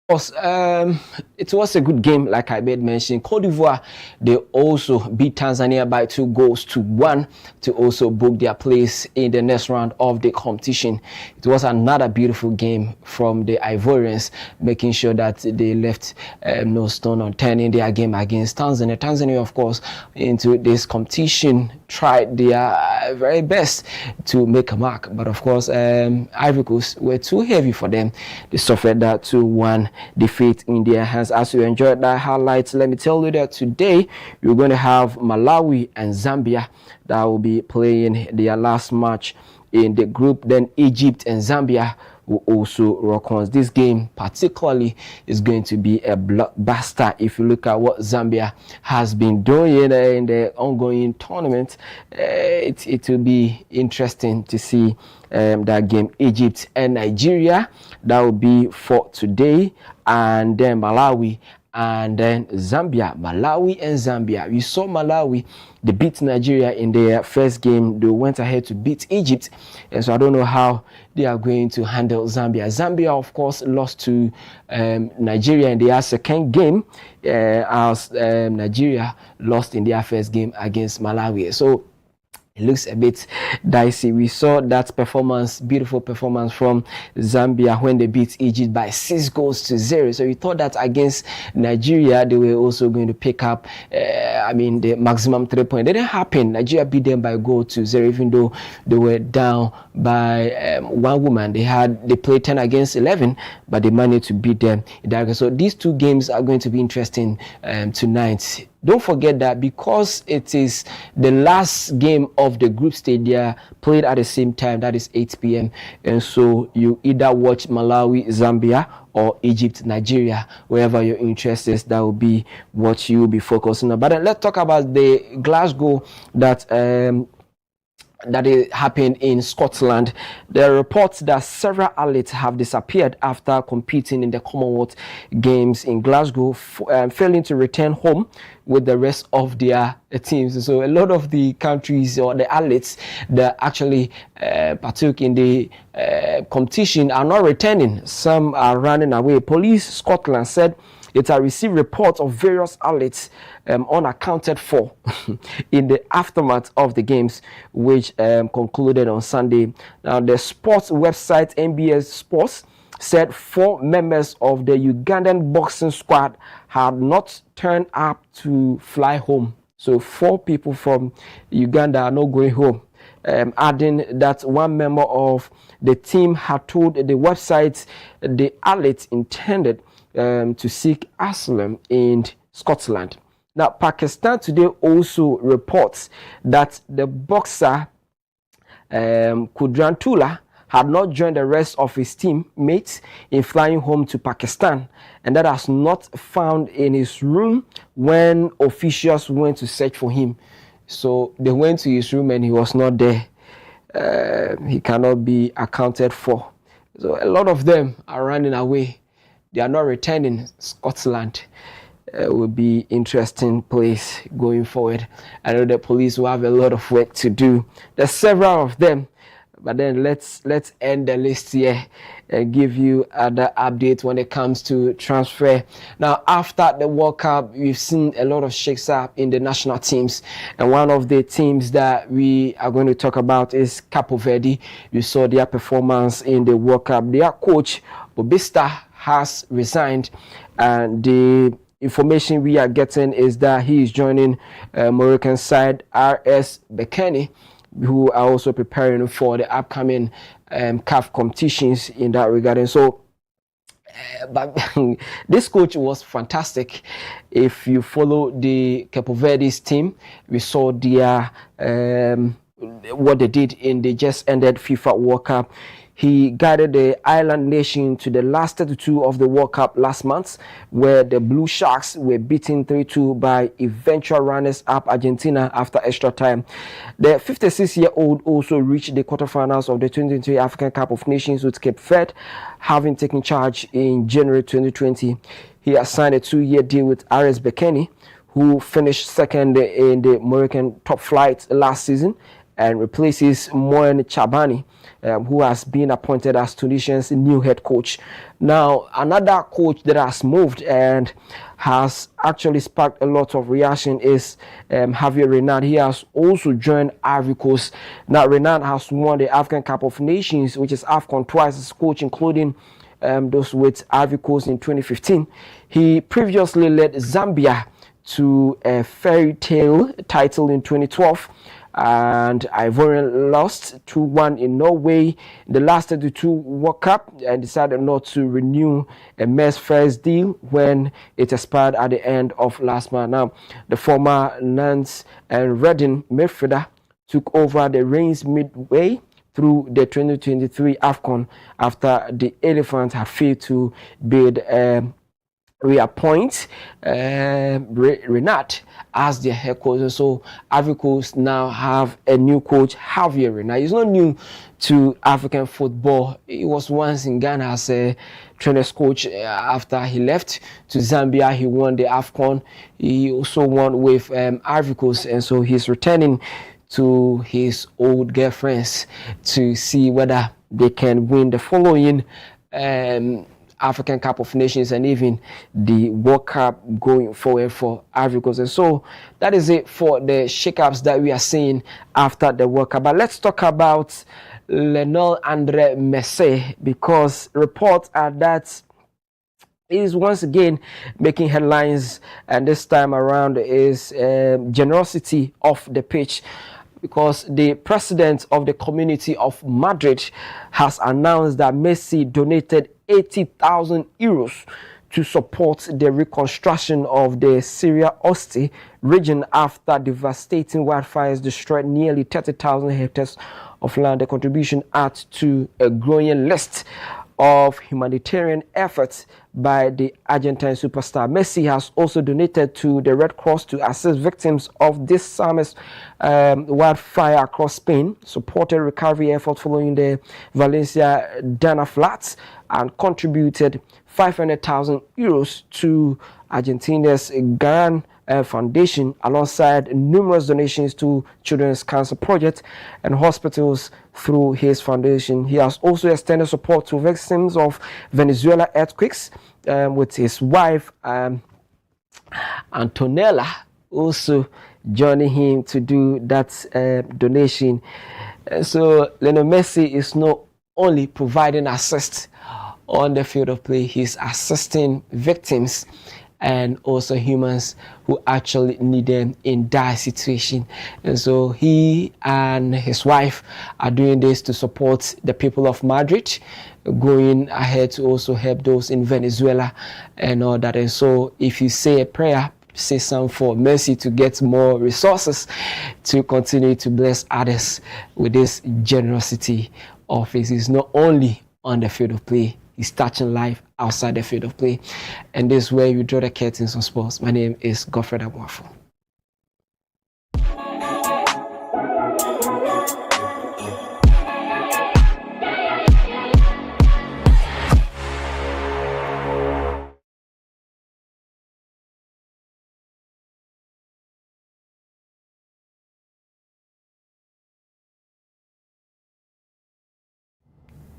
It was a good game, like I made mention. Cote d'Ivoire, they also beat Tanzania by 2-1 to also book their place in the next round of the competition. It was another beautiful game from the Ivorians, making sure that they left no stone unturned in their game against Tanzania. Tanzania, of course, into this competition, tried their very best to make a mark, but of course, Ivory Coast were too heavy for them. They suffered that 2-1 defeat in their hands. As you enjoyed that highlights, let me tell you that today we're going to have Malawi and Zambia that will be playing their last match in the group. Then Egypt and Zambia will also rock on. This game particularly is going to be a blockbuster. If you look at what Zambia has been doing in the ongoing tournament, it will be interesting to see that game. Egypt and Nigeria, that will be for today, and then Malawi and then Zambia. Malawi and Zambia. We saw Malawi, they beat Nigeria in their first game. They went ahead to beat Egypt, and so I don't know how they are going to handle Zambia. Zambia, of course, lost to Nigeria in their second game, as Nigeria lost in their first game against Malawi. So it looks a bit dicey. We saw that performance, beautiful performance from Zambia when they beat Egypt by 6-0. So we thought that against Nigeria, they were also going to pick up, the maximum 3 points. It didn't happen. Nigeria beat them by 0-0, even though they were down by one woman. They played 10 against 11, but they managed to beat them. So these two games are going to be interesting tonight. Don't forget that because it is the last game of the group stage, they are played at the same time, that is 8 p.m. And so you either watch Malawi, Zambia, or Egypt, Nigeria, wherever your interest is. That will be what you will be focusing on. But then let's talk about the Glasgow that it happened in Scotland. There are reports that several athletes have disappeared after competing in the Commonwealth Games in Glasgow, failing to return home with the rest of their teams. So a lot of the countries or the athletes that actually partook in the competition are not returning. Some are running away. Police Scotland said it has received reports of various athletes unaccounted for in the aftermath of the games, which concluded on Sunday. Now, the sports website NBS Sports said 4 members of the Ugandan boxing squad had not turned up to fly home. So 4 people from Uganda are not going home. Adding that one member of the team had told the website the athletes intended to seek asylum in Scotland. Now, Pakistan today also reports that the boxer Kudrantula had not joined the rest of his teammates in flying home to Pakistan, and that has not found in his room when officials went to search for him. So they went to his room and he was not there. He cannot be accounted for. So a lot of them are running away. They are not returning. Scotland will be interesting place going forward. I know the police will have a lot of work to do. There's several of them, but then let's end the list here and give you other updates when it comes to transfer. Now, after the World Cup, we've seen a lot of shakes up in the national teams, and one of the teams that we are going to talk about is Cape Verde. You saw their performance in the World Cup. Their coach Bobista has resigned, and the information we are getting is that he is joining Moroccan side RS Berkane, who are also preparing for the upcoming CAF competitions in that regard. And so but this coach was fantastic. If you follow the Cape Verde's team, we saw their what they did in the just ended FIFA World Cup. He guided the island nation to the last 32 of the World Cup last month, where the Blue Sharks were beaten 3-2 by eventual runners-up Argentina after extra time. The 56-year-old also reached the quarterfinals of the 2023 African Cup of Nations with Cape Verde, having taken charge in January 2020. He has signed a 2-year deal with RS Berkane, who finished second in the Moroccan top flight last season, and replaces Moen Chabani, who has been appointed as Tunisia's new head coach. Now, another coach that has moved and has actually sparked a lot of reaction is Javier Renard. He has also joined Ivory Coast. Now, Renard has won the African Cup of Nations, which is AFCON, twice as coach, including those with Ivory Coast in 2015. He previously led Zambia to a fairy tale title in 2012. And Ivorian lost 2-1 in Norway in the last 32 World Cup and decided not to renew a Metz first deal when it expired at the end of last month. Now, the former Nantes and Reading midfielder took over the reins midway through the 2023 AFCON after the Elephants had failed to bid reappoint Renat as their head coach. And so Ivory Coast now have a new coach, Javier Renat. He's not new to African football. He was once in Ghana as a trainer's coach. After he left to Zambia, he won the AFCON. He also won with Ivory Coast, and so he's returning to his old girlfriends to see whether they can win the following African Cup of Nations and even the World Cup going forward for Ivory Coast. And so that is it for the shakeups that we are seeing after the World Cup. But let's talk about Lionel Andre Messi, because reports are that he is once again making headlines, and this time around is generosity off the pitch, because the president of the community of Madrid has announced that Messi donated 80,000 euros to support the reconstruction of the Syria-Osti region after devastating wildfires destroyed nearly 30,000 hectares of land. The contribution adds to a growing list of humanitarian efforts by the Argentine superstar. Messi has also donated to the Red Cross to assist victims of this summer's wildfire across Spain, supported recovery efforts following the Valencia Dana floods, and contributed 500,000 euros to Argentina's GAN Foundation, alongside numerous donations to children's cancer projects and hospitals through his foundation. He has also extended support to victims of Venezuela earthquakes, with his wife Antonella also joining him to do that donation. So Lionel Messi is not only providing assist on the field of play, he's assisting victims and also humans who actually need them in dire situation. And so he and his wife are doing this to support the people of Madrid, going ahead to also help those in Venezuela and all that. And so if you say a prayer, say some for Messi to get more resources to continue to bless others with this generosity of his. Is not only on the field of play, he's touching life outside the field of play. And this is where you draw the curtains on sports. My name is Godfred Amwafo.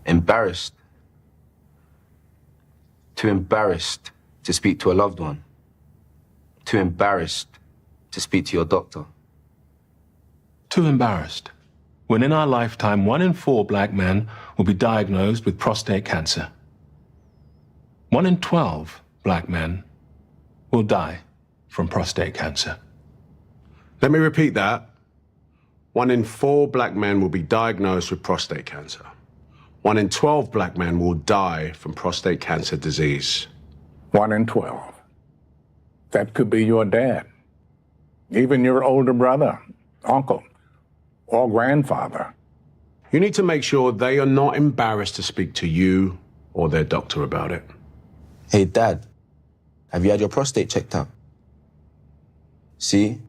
Embarrassed. Too embarrassed to speak to a loved one. Too embarrassed to speak to your doctor. Too embarrassed. When in our lifetime, 1 in 4 black men will be diagnosed with prostate cancer. 1 in 12 black men will die from prostate cancer. Let me repeat that. 1 in 4 black men will be diagnosed with prostate cancer. 1 in 12 black men will die from prostate cancer disease. 1 in 12. That could be your dad, even your older brother, uncle, or grandfather. You need to make sure they are not embarrassed to speak to you or their doctor about it. Hey, Dad, have you had your prostate checked out? See?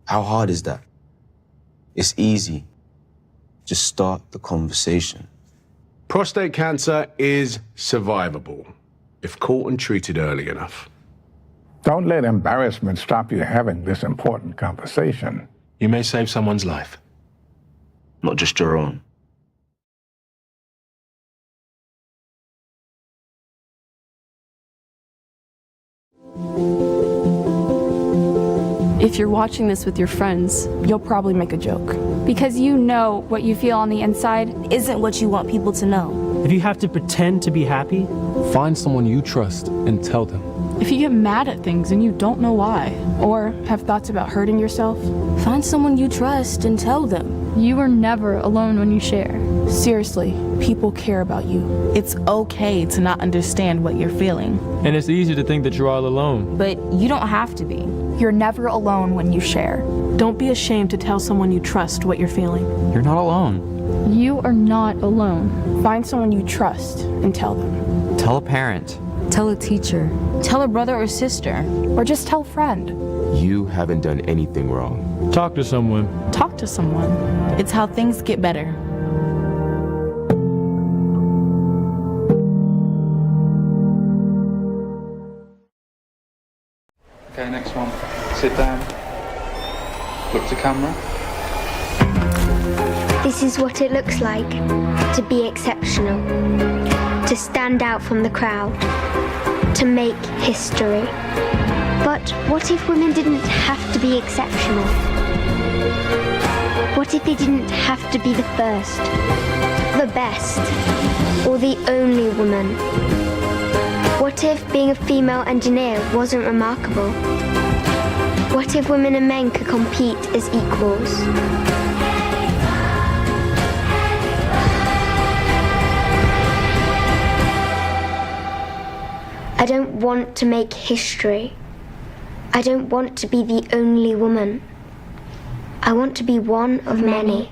How hard is that? It's easy. Just start the conversation. Prostate cancer is survivable if caught and treated early enough. Don't let embarrassment stop you having this important conversation. You may save someone's life. Not just your own. If you're watching this with your friends, you'll probably make a joke. Because you know what you feel on the inside isn't what you want people to know. If you have to pretend to be happy, find someone you trust and tell them. If you get mad at things and you don't know why, or have thoughts about hurting yourself, find someone you trust and tell them. You are never alone when you share. Seriously, people care about you. It's okay to not understand what you're feeling. And it's easy to think that you're all alone. But you don't have to be. You're never alone when you share. Don't be ashamed to tell someone you trust what you're feeling. You're not alone. You are not alone. Find someone you trust and tell them. Tell a parent. Tell a teacher. Tell a brother or sister. Or just tell a friend. You haven't done anything wrong. Talk to someone. Talk to someone. It's how things get better. Okay, next one. Sit down. Look to camera. This is what it looks like to be exceptional, to stand out from the crowd, to make history. But what if women didn't have to be exceptional? What if they didn't have to be the first, the best, or the only woman? What if being a female engineer wasn't remarkable? What if women and men could compete as equals? I don't want to make history. I don't want to be the only woman. I want to be one of many.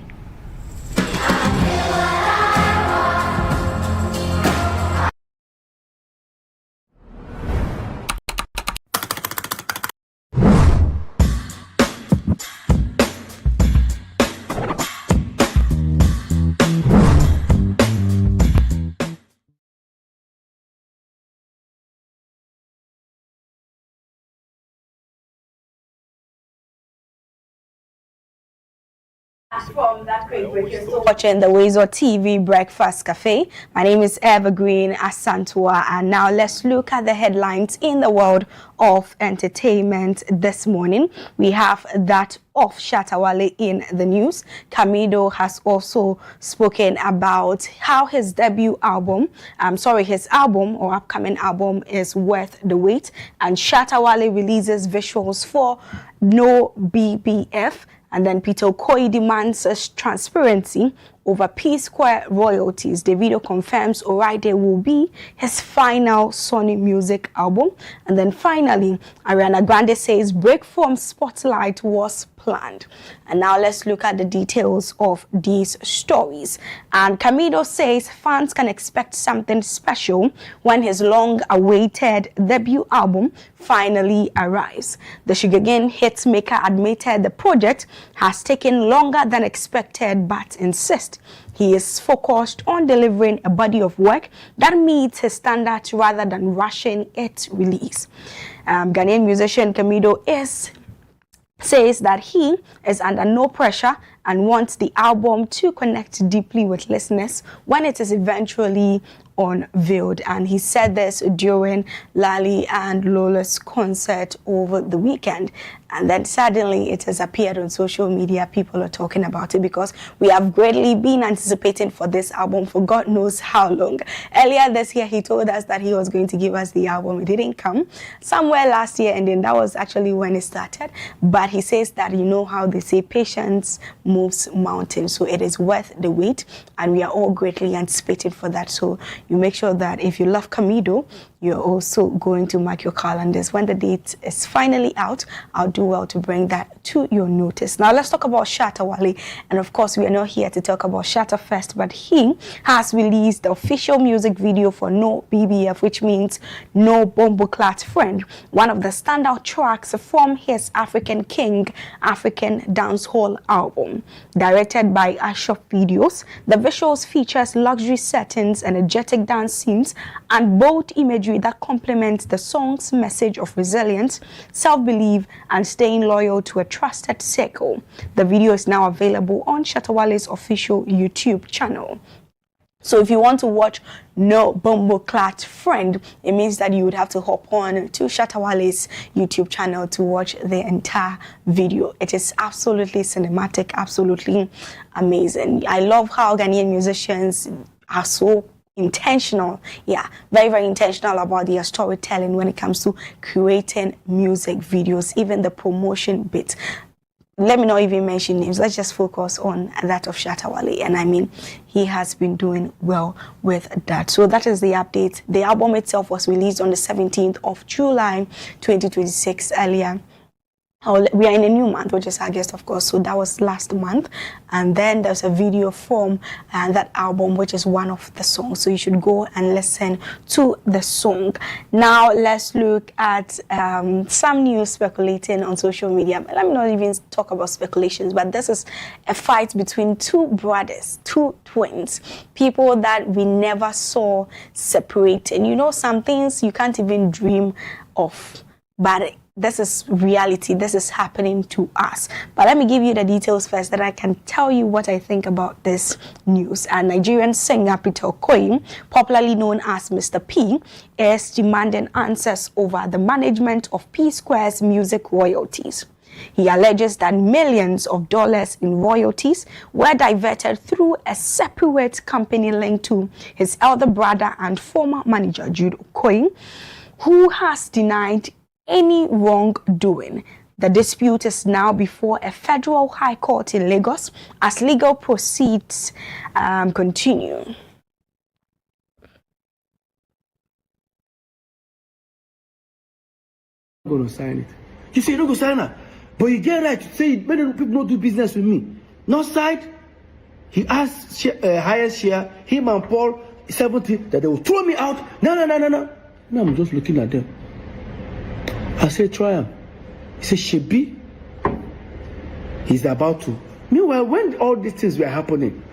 From that quick break, you're still watching the WoezorTV Breakfast Cafe. My name is Evergreen Asantua, and now let's look at the headlines in the world of entertainment this morning. We have that of Shatta Wale in the news. Camido has also spoken about how his debut album, his album or upcoming album is worth the wait, and Shatta Wale releases visuals for No BBF. And then Peter Okoye demands transparency over P-Square royalties. Davido confirms Oraide will be his final Sony Music album. And then finally, Ariana Grande says break from Spotlight was planned. And now let's look at the details of these stories. And Camido says fans can expect something special when his long-awaited debut album finally arrives. The Sugarcane hitmaker admitted the project has taken longer than expected, but insists he is focused on delivering a body of work that meets his standards rather than rushing its release. Ghanaian musician Camido says that he is under no pressure and wants the album to connect deeply with listeners when it is eventually unveiled. And he said this during Lali and Lola's concert over the weekend. And then suddenly it has appeared on social media. People are talking about it because we have greatly been anticipating for this album for God knows how long. Earlier this year, he told us that he was going to give us the album. It didn't come somewhere last year, and then that was actually when it started. But he says that, you know how they say patience moves mountains. So it is worth the wait, and we are all greatly anticipating for that. So you make sure that if you love Camido, you're also going to mark your calendars. When the date is finally out, I'll do well to bring that to your notice. Now let's talk about Shatta Wale. And of course, we are not here to talk about Shatta first, but he has released the official music video for No BBF, which means No Bomboclat Friend, one of the standout tracks from his African King, African Dancehall album. Directed by Ashok Videos, the visuals features luxury settings, energetic dance scenes, and bold imagery that complements the song's message of resilience, self-belief, and staying loyal to a trusted circle. The video is now available on Shatta Wale's official YouTube channel. So if you want to watch No Bomboclat Friend, it means that you would have to hop on to Shatta Wale's YouTube channel to watch the entire video. It is absolutely cinematic, absolutely amazing. I love how Ghanaian musicians are so intentional, very, very intentional about their storytelling when it comes to creating music videos, even the promotion bit. Let me not even mention names. Let's just focus on that of Shatta Wale. And I mean, he has been doing well with that. So that is the update. The album itself was released on the 17th of July, 2026 earlier We are in a new month, which is August, of course, so that was last month. And then there's a video from that album, which is one of the songs. So you should go and listen to the song. Now, let's look at some news speculating on social media. Let me not even talk about speculations, but this is a fight between two brothers, two twins, people that we never saw separate. And you know, some things you can't even dream of, but this is reality. This is happening to us. But let me give you the details first, that I can tell you what I think about this news. And Nigerian singer Peter Okoye, popularly known as Mr. P, is demanding answers over the management of P Square's music royalties. He alleges that millions of dollars in royalties were diverted through a separate company linked to his elder brother and former manager Jude Okoye, who has denied any wrongdoing. The dispute is now before a federal high court in Lagos as legal proceedings continue. I'm going to sign it. You say you don't go sign it, but you get right to say many people don't do business with me. North side, he asked highest share, him and Paul 70, that they will throw me out. No. Now I'm just looking at them. I said, try him. He said, Shebi, he's about to. Meanwhile, when all these things were happening,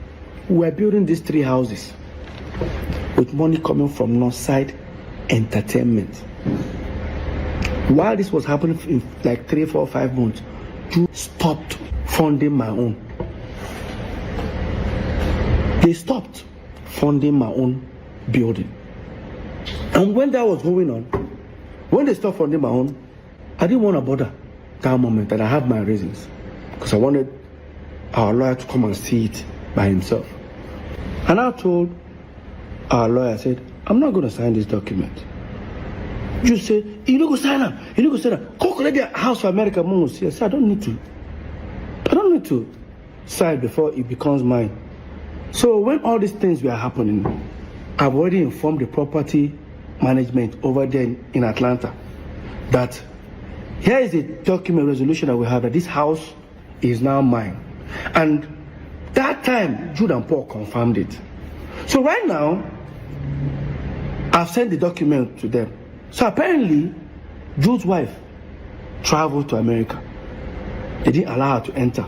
we were building these 3 houses with money coming from Northside Entertainment. While this was happening in like 3, 4, 5 months, you stopped funding my own. They stopped funding my own building. And when that was going on, when they stopped funding my own, I didn't want to bother that moment, and I had my reasons. Because I wanted our lawyer to come and see it by himself. And I told our lawyer, I said, I'm not going to sign this document. You say, you don't go sign up. You don't go sign up. Go collect the house for America. Mom will say, I said, I don't need to sign before it becomes mine. So when all these things were happening, I've already informed the property management over there in Atlanta that here is the document resolution that we have, that this house is now mine. And that time, Jude and Paul confirmed it. So right now, I've sent the document to them. So apparently, Jude's wife traveled to America. They didn't allow her to enter.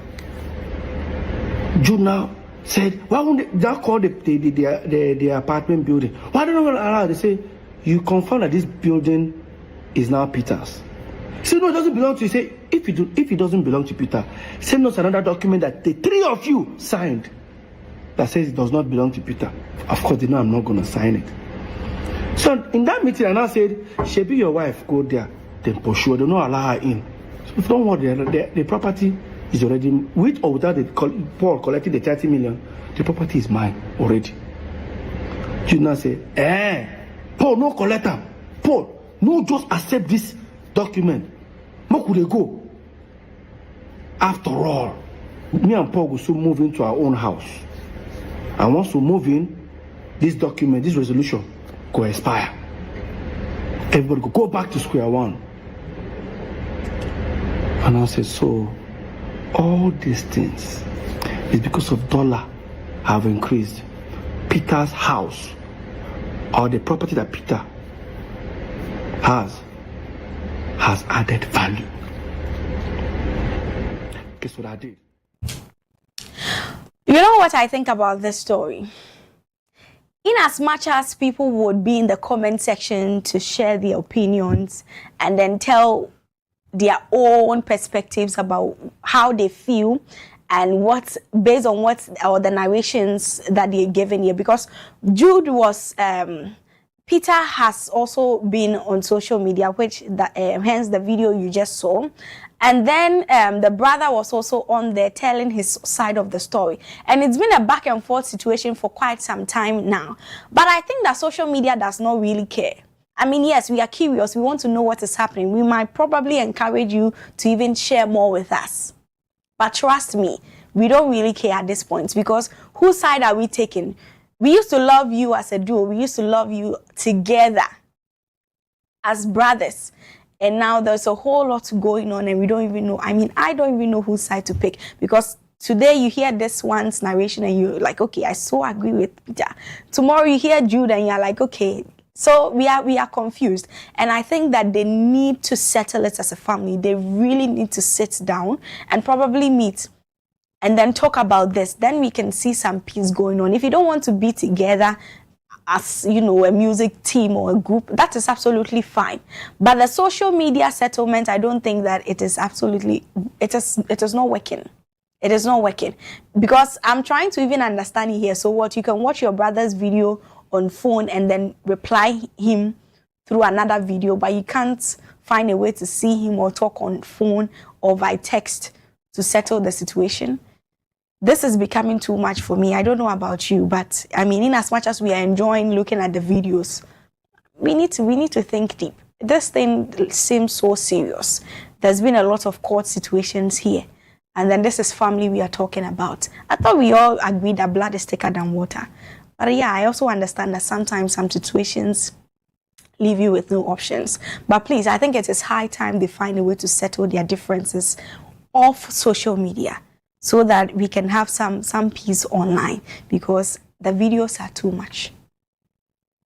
Jude now said, why won't they call the apartment building? Why don't they allow her? They say, you confirm that this building is now Peter's. Say, no, it doesn't belong to you. Say, if it doesn't belong to Peter, send us another document that the 3 of you signed that says it does not belong to Peter. Of course, they know I'm not going to sign it. So in that meeting, I now said, Shebi, your wife, go there, then pursue. They don't allow her in. So don't worry, the property is already, with or without Paul collecting the 30 million, the property is mine already. You now say, Paul, no collect them. Paul, no just accept this document. Where could they go? After all, me and Paul will soon move into our own house. And once we move in, this document, this resolution, go expire. Everybody go back to square one. And I said, so all these things is because of dollar have increased. Peter's house, or the property that Peter has added value. Guess what I did? You know what I think about this story? In as much as people would be in the comment section to share their opinions and then tell their own perspectives about how they feel and what's based on or the narrations that they're given here, because Jude was Peter has also been on social media, which hence the video you just saw. And then the brother was also on there telling his side of the story. And it's been a back and forth situation for quite some time now. But I think that social media does not really care. I mean, yes, we are curious. We want to know what is happening. We might probably encourage you to even share more with us. But trust me, we don't really care at this point, because whose side are we taking? We used to love you as a duo. We used to love you together as brothers. And now there's a whole lot going on and we don't even know. I mean, I don't even know whose side to pick, because today you hear this one's narration and you're like, okay, I so agree with Peter. Tomorrow you hear Jude and you're like, okay. So we are confused. And I think that they need to settle it as a family. They really need to sit down and probably meet and then talk about this. Then we can see some peace going on. If you don't want to be together as, you know, a music team or a group, that is absolutely fine. But the social media settlement, I don't think that it is absolutely, it is not working. It is not working. Because I'm trying to even understand it here. So what, you can watch your brother's video on phone and then reply him through another video, but you can't find a way to see him or talk on phone or by text to settle the situation. This is becoming too much for me. I don't know about you, but I mean, in as much as we are enjoying looking at the videos, we need to think deep. This thing seems so serious. There's been a lot of court situations here, and then this is family we are talking about. I thought we all agreed that blood is thicker than water. But yeah, I also understand that sometimes some situations leave you with no options. But please, I think it is high time they find a way to settle their differences off social media so that we can have some peace online, because the videos are too much.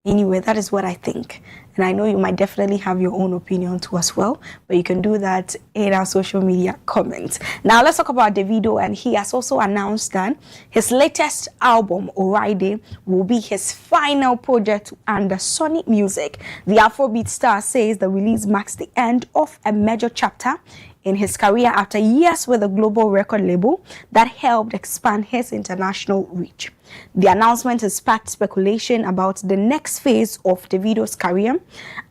Anyway, that is what I think. And I know you might definitely have your own opinion too as well, but you can do that in our social media comments. Now let's talk about Davido, and he has also announced that his latest album, Oride, will be his final project under Sony Music. The Afrobeat star says the release marks the end of a major chapter in his career after years with a global record label that helped expand his international reach. The announcement has sparked speculation about the next phase of Davido's career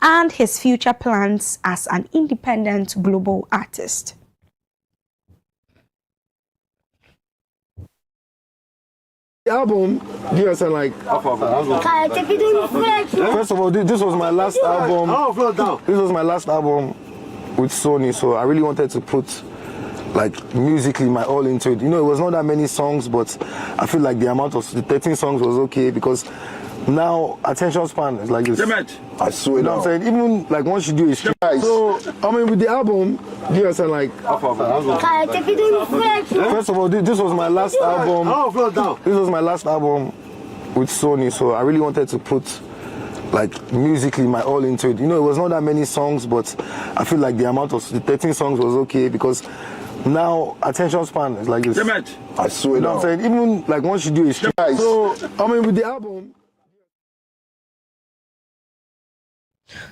and his future plans as an independent global artist. The album, yes, and like, first of all, this was my last album. This was my last album with Sony, so I really wanted to put like musically my all into it. You know, it was not that many songs, but I feel like the amount of the 13 songs was okay, because now attention span is like this. I swear, you know what I'm saying? Even like once you do it, so I mean with the album, yes, and like, first of all, this was my last album. This was my last album with Sony, so I really wanted to put like musically my all into it. You know, it was not that many songs, but I feel like the amount of the 13 songs was okay, because now attention span is like this. I swear, you know what I'm saying? Even like once you do it, so I mean with the album.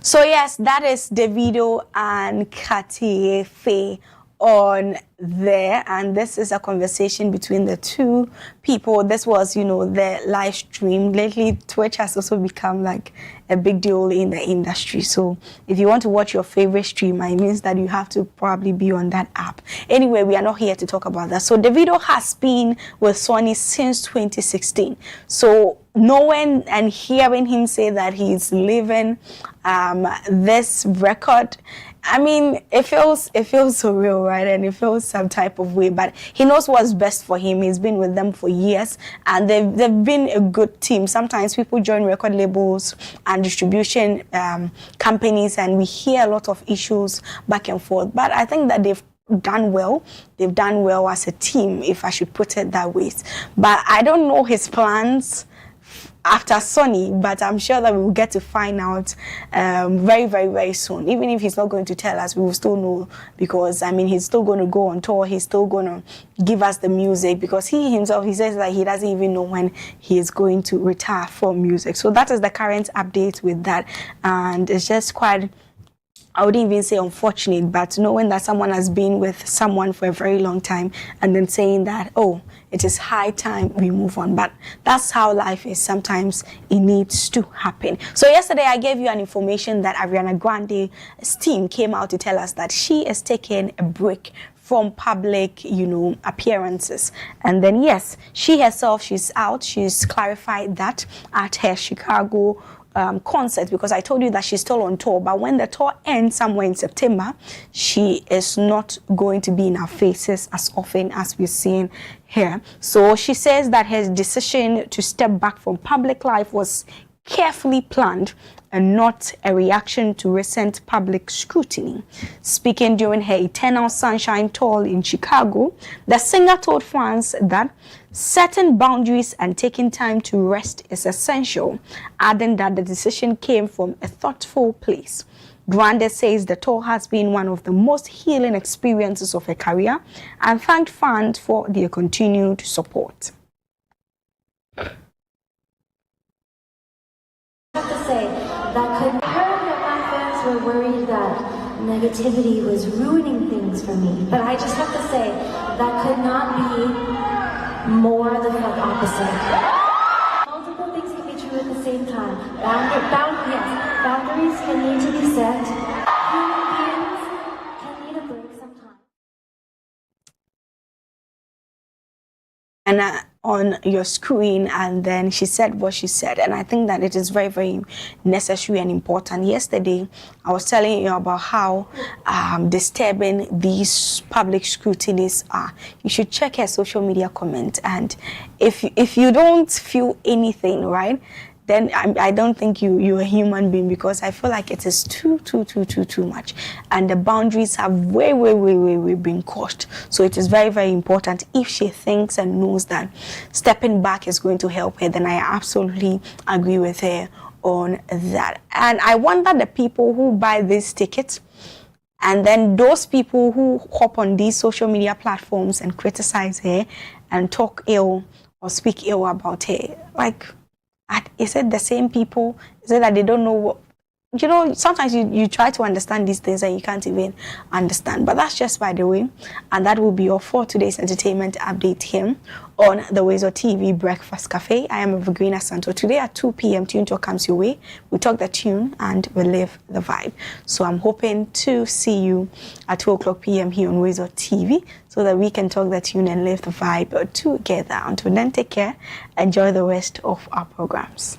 So yes, that is Davido and Café on there, and this is a conversation between the two people. This was, you know, the live stream. Lately, Twitch has also become like a big deal in the industry. So if you want to watch your favorite streamer, it means that you have to probably be on that app. Anyway, we are not here to talk about that. So Davido has been with Sony since 2016. So knowing and hearing him say that he's leaving this record, I mean, it feels so real, right? And it feels some type of way, but he knows what's best for him. He's been with them for years, and they've been a good team. Sometimes people join record labels and distribution companies, and we hear a lot of issues back and forth. But I think that they've done well. They've done well as a team, if I should put it that way. But I don't know his plans after Sony, but I'm sure that we will get to find out very, very, very soon. Even if he's not going to tell us, we will still know, because I mean, he's still going to go on tour. He's still going to give us the music, because he himself, he says that he doesn't even know when he is going to retire from music. So that is the current update with that, and it's just quite, I wouldn't even say unfortunate, but knowing that someone has been with someone for a very long time and then saying that, oh, it is high time we move on. But that's how life is. Sometimes it needs to happen. So yesterday I gave you an information that Ariana Grande's team came out to tell us that she is taking a break from public, you know, appearances. And then, yes, she herself, she's out. She's clarified that at her Chicago concert, because I told you that she's still on tour, but when the tour ends somewhere in September, she is not going to be in our faces as often as we're seeing here. So she says that her decision to step back from public life was carefully planned and not a reaction to recent public scrutiny. Speaking during her Eternal Sunshine tour in Chicago, the singer told fans that setting boundaries and taking time to rest is essential, adding that the decision came from a thoughtful place. Grande says the tour has been one of the most healing experiences of her career and thanked fans for their continued support. I have to say that I heard that my fans were worried that negativity was ruining things for me, but I just have to say that could not be more the fuck opposite. Multiple things can be true at the same time. Boundaries can need to be set. Human beings can need a break sometimes. And on your screen, and then she said what she said, and I think that it is very, very necessary and important. Yesterday I was telling you about how disturbing these public scrutinies are. You should check her social media comment, and if you don't feel anything, right, then I don't think you're a human being, because I feel like it is too much. And the boundaries have way been crossed. So it is very, very important. If she thinks and knows that stepping back is going to help her, then I absolutely agree with her on that. And I wonder the people who buy these tickets, and then those people who hop on these social media platforms and criticize her and talk ill or speak ill about her, like, is it the same people? Is it that they don't know what, you know, sometimes you try to understand these things and you can't even understand. But that's just by the way. And that will be all for today's entertainment update here on the WoezorTV Breakfast Cafe. I am Evergreen Santo. Today at 2 p.m. Tune Talk comes your way. We talk the tune and we live the vibe. So I'm hoping to see you at 2 o'clock p.m. here on WoezorTV, so that we can talk the tune and live the vibe together. Until then, take care. Enjoy the rest of our programs.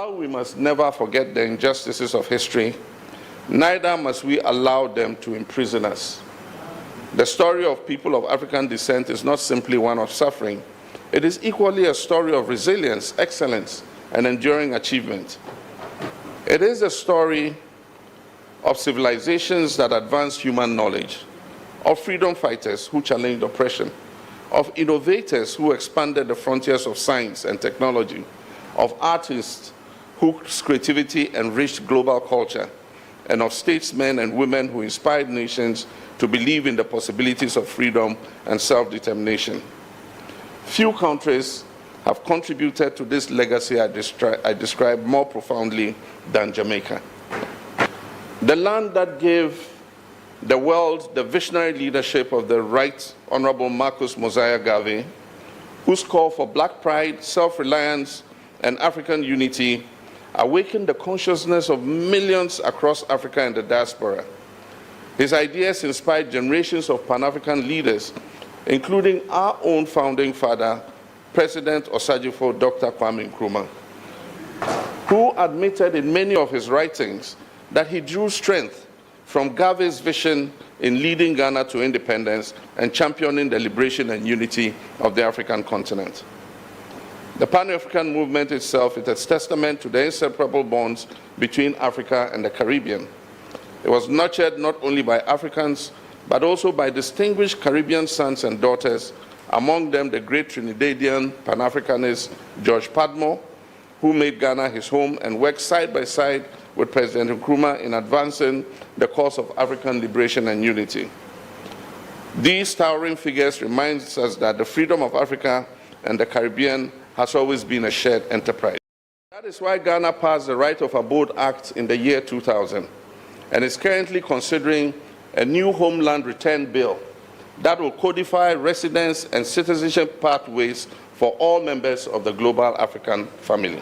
While we must never forget the injustices of history, neither must we allow them to imprison us. The story of people of African descent is not simply one of suffering. It is equally a story of resilience, excellence, and enduring achievement. It is a story of civilizations that advanced human knowledge, of freedom fighters who challenged oppression, of innovators who expanded the frontiers of science and technology, of artists whose creativity enriched global culture, and of statesmen and women who inspired nations to believe in the possibilities of freedom and self-determination. Few countries have contributed to this legacy I describe more profoundly than Jamaica. The land that gave the world the visionary leadership of the Right Honorable Marcus Mosiah Garvey, whose call for black pride, self-reliance, and African unity awakened the consciousness of millions across Africa and the diaspora. His ideas inspired generations of Pan-African leaders, including our own founding father, President Osagyefo Dr. Kwame Nkrumah, who admitted in many of his writings that he drew strength from Garvey's vision in leading Ghana to independence and championing the liberation and unity of the African continent. The Pan-African movement itself is a testament to the inseparable bonds between Africa and the Caribbean. It was nurtured not only by Africans, but also by distinguished Caribbean sons and daughters, among them the great Trinidadian Pan-Africanist George Padmore, who made Ghana his home and worked side by side with President Nkrumah in advancing the cause of African liberation and unity. These towering figures remind us that the freedom of Africa and the Caribbean has always been a shared enterprise. That is why Ghana passed the Right of Abode Act in the year 2000 and is currently considering a new homeland return bill that will codify residence and citizenship pathways for all members of the global African family.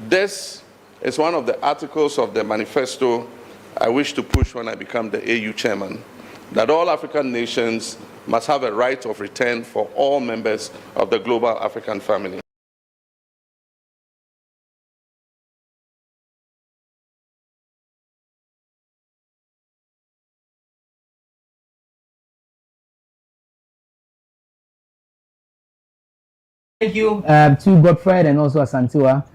This is one of the articles of the manifesto I wish to push when I become the AU chairman, that all African nations must have a right of return for all members of the global African family. Thank you to Godfred and also Asantua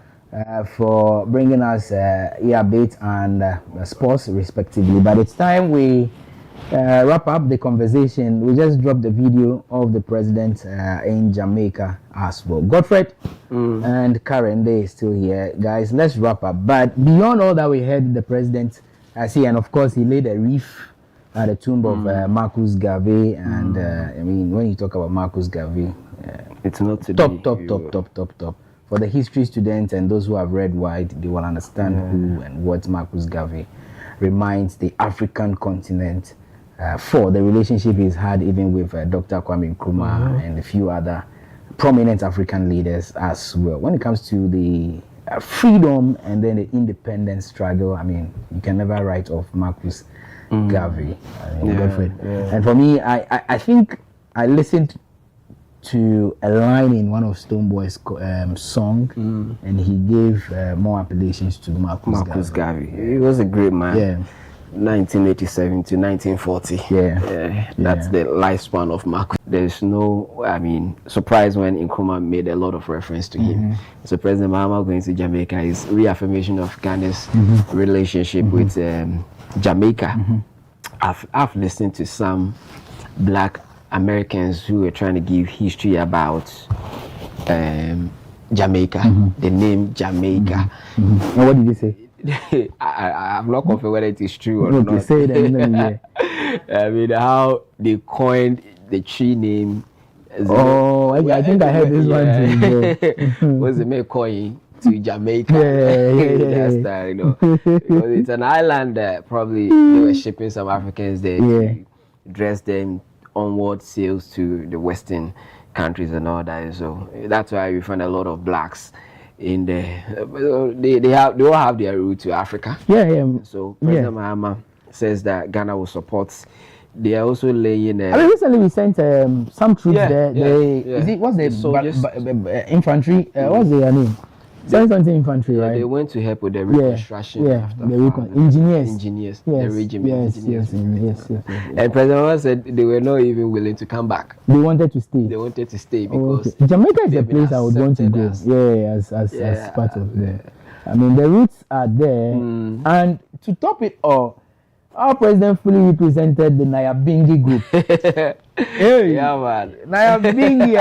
for bringing us update and sports respectively. But it's time we wrap up the conversation. We just dropped the video of the president in Jamaica as well. Godfred and Karen, they still here. Guys, let's wrap up. But beyond all that, we heard the president see, and of course he laid a wreath at the tomb of Marcus Garvey. And I mean, when you talk about Marcus Garvey, it's not top. For the history students and those who have read wide, they will understand who and what Marcus Garvey reminds the African continent for the relationship he's had even with Dr. Kwame Nkrumah and a few other prominent African leaders as well. When it comes to the freedom and then the independence struggle, I mean, you can never write off Marcus Garvey. And for me, I think I listened to a line in one of Stonebwoy's song, and he gave more appellations to Marcus Garvey. He was a great man. Yeah. 1987 to 1940. That's the lifespan of Marcus. There's no, I mean, surprise when Nkrumah made a lot of reference to him. So President Mahama going to Jamaica is reaffirmation of Ghana's relationship with Jamaica. I've listened to some black Americans who were trying to give history about Jamaica, the name Jamaica. And what did they say? I'm not confident whether it is true or not. Say that, I mean, how they coined the tree name. I think I heard this one too. Was the main coin to Jamaica? That's that, you know. Because it's an island that probably they were shipping some Africans there to dress them onward sails to the Western countries and all that. So that's why we find a lot of blacks in there. They all have their route to Africa. So President Mahama says that Ghana will support they are also laying. I mean, recently we sent some troops there. Is it what's the infantry? What's their name? Something infantry, right? They went to help with the reconstruction. After engineers. The regiment. Yes. And President Obama said they were not even willing to come back. They wanted to stay. Because Jamaica is a place I would want to go. As part of the. I mean, the roots are there, and to top it all, our president fully represented the Nyabingi group. Hey, yeah, man. Nyabingi,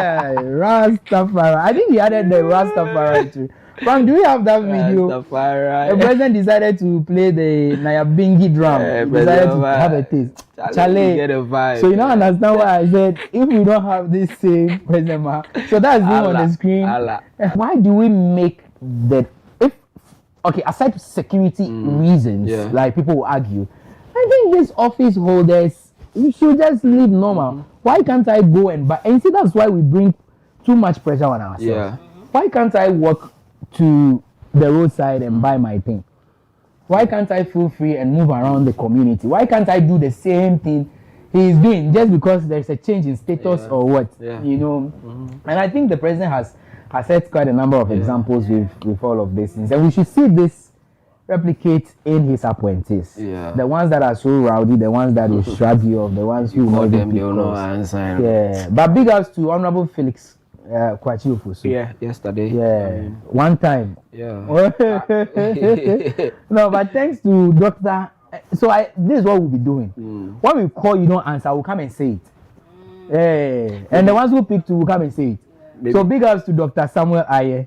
Rastafari. I think he added the Rastafari too. Frank, do you have that video? Rastafari. The president decided to play the Nyabingi drum. He decided to have a taste. Charlie, get a vibe. So you don't understand why I said if we don't have this same president, so that's him on the screen. Why do we make that? Aside security reasons, like people will argue, I think these office holders, you should just live normal. Why can't I go and buy? And see, that's why we bring too much pressure on ourselves. Why can't I walk to the roadside and buy my thing? Why can't I feel free and move around the community? Why can't I do the same thing he's doing just because there's a change in status or what? You know? And I think the president has set quite a number of examples with all of these things. And we should see this replicate in his appointees. The ones that are so rowdy, the ones that will shrug you off, the ones who know them, they will not answer. But big ups to Honorable Felix Kwachi Ofosu. Yesterday. One time. No, but thanks to Dr. So this is what we'll be doing. When we call, you don't answer, we'll come and say it. And the ones who pick to will come and say it. Maybe. So big ups to Dr. Samuel Aye.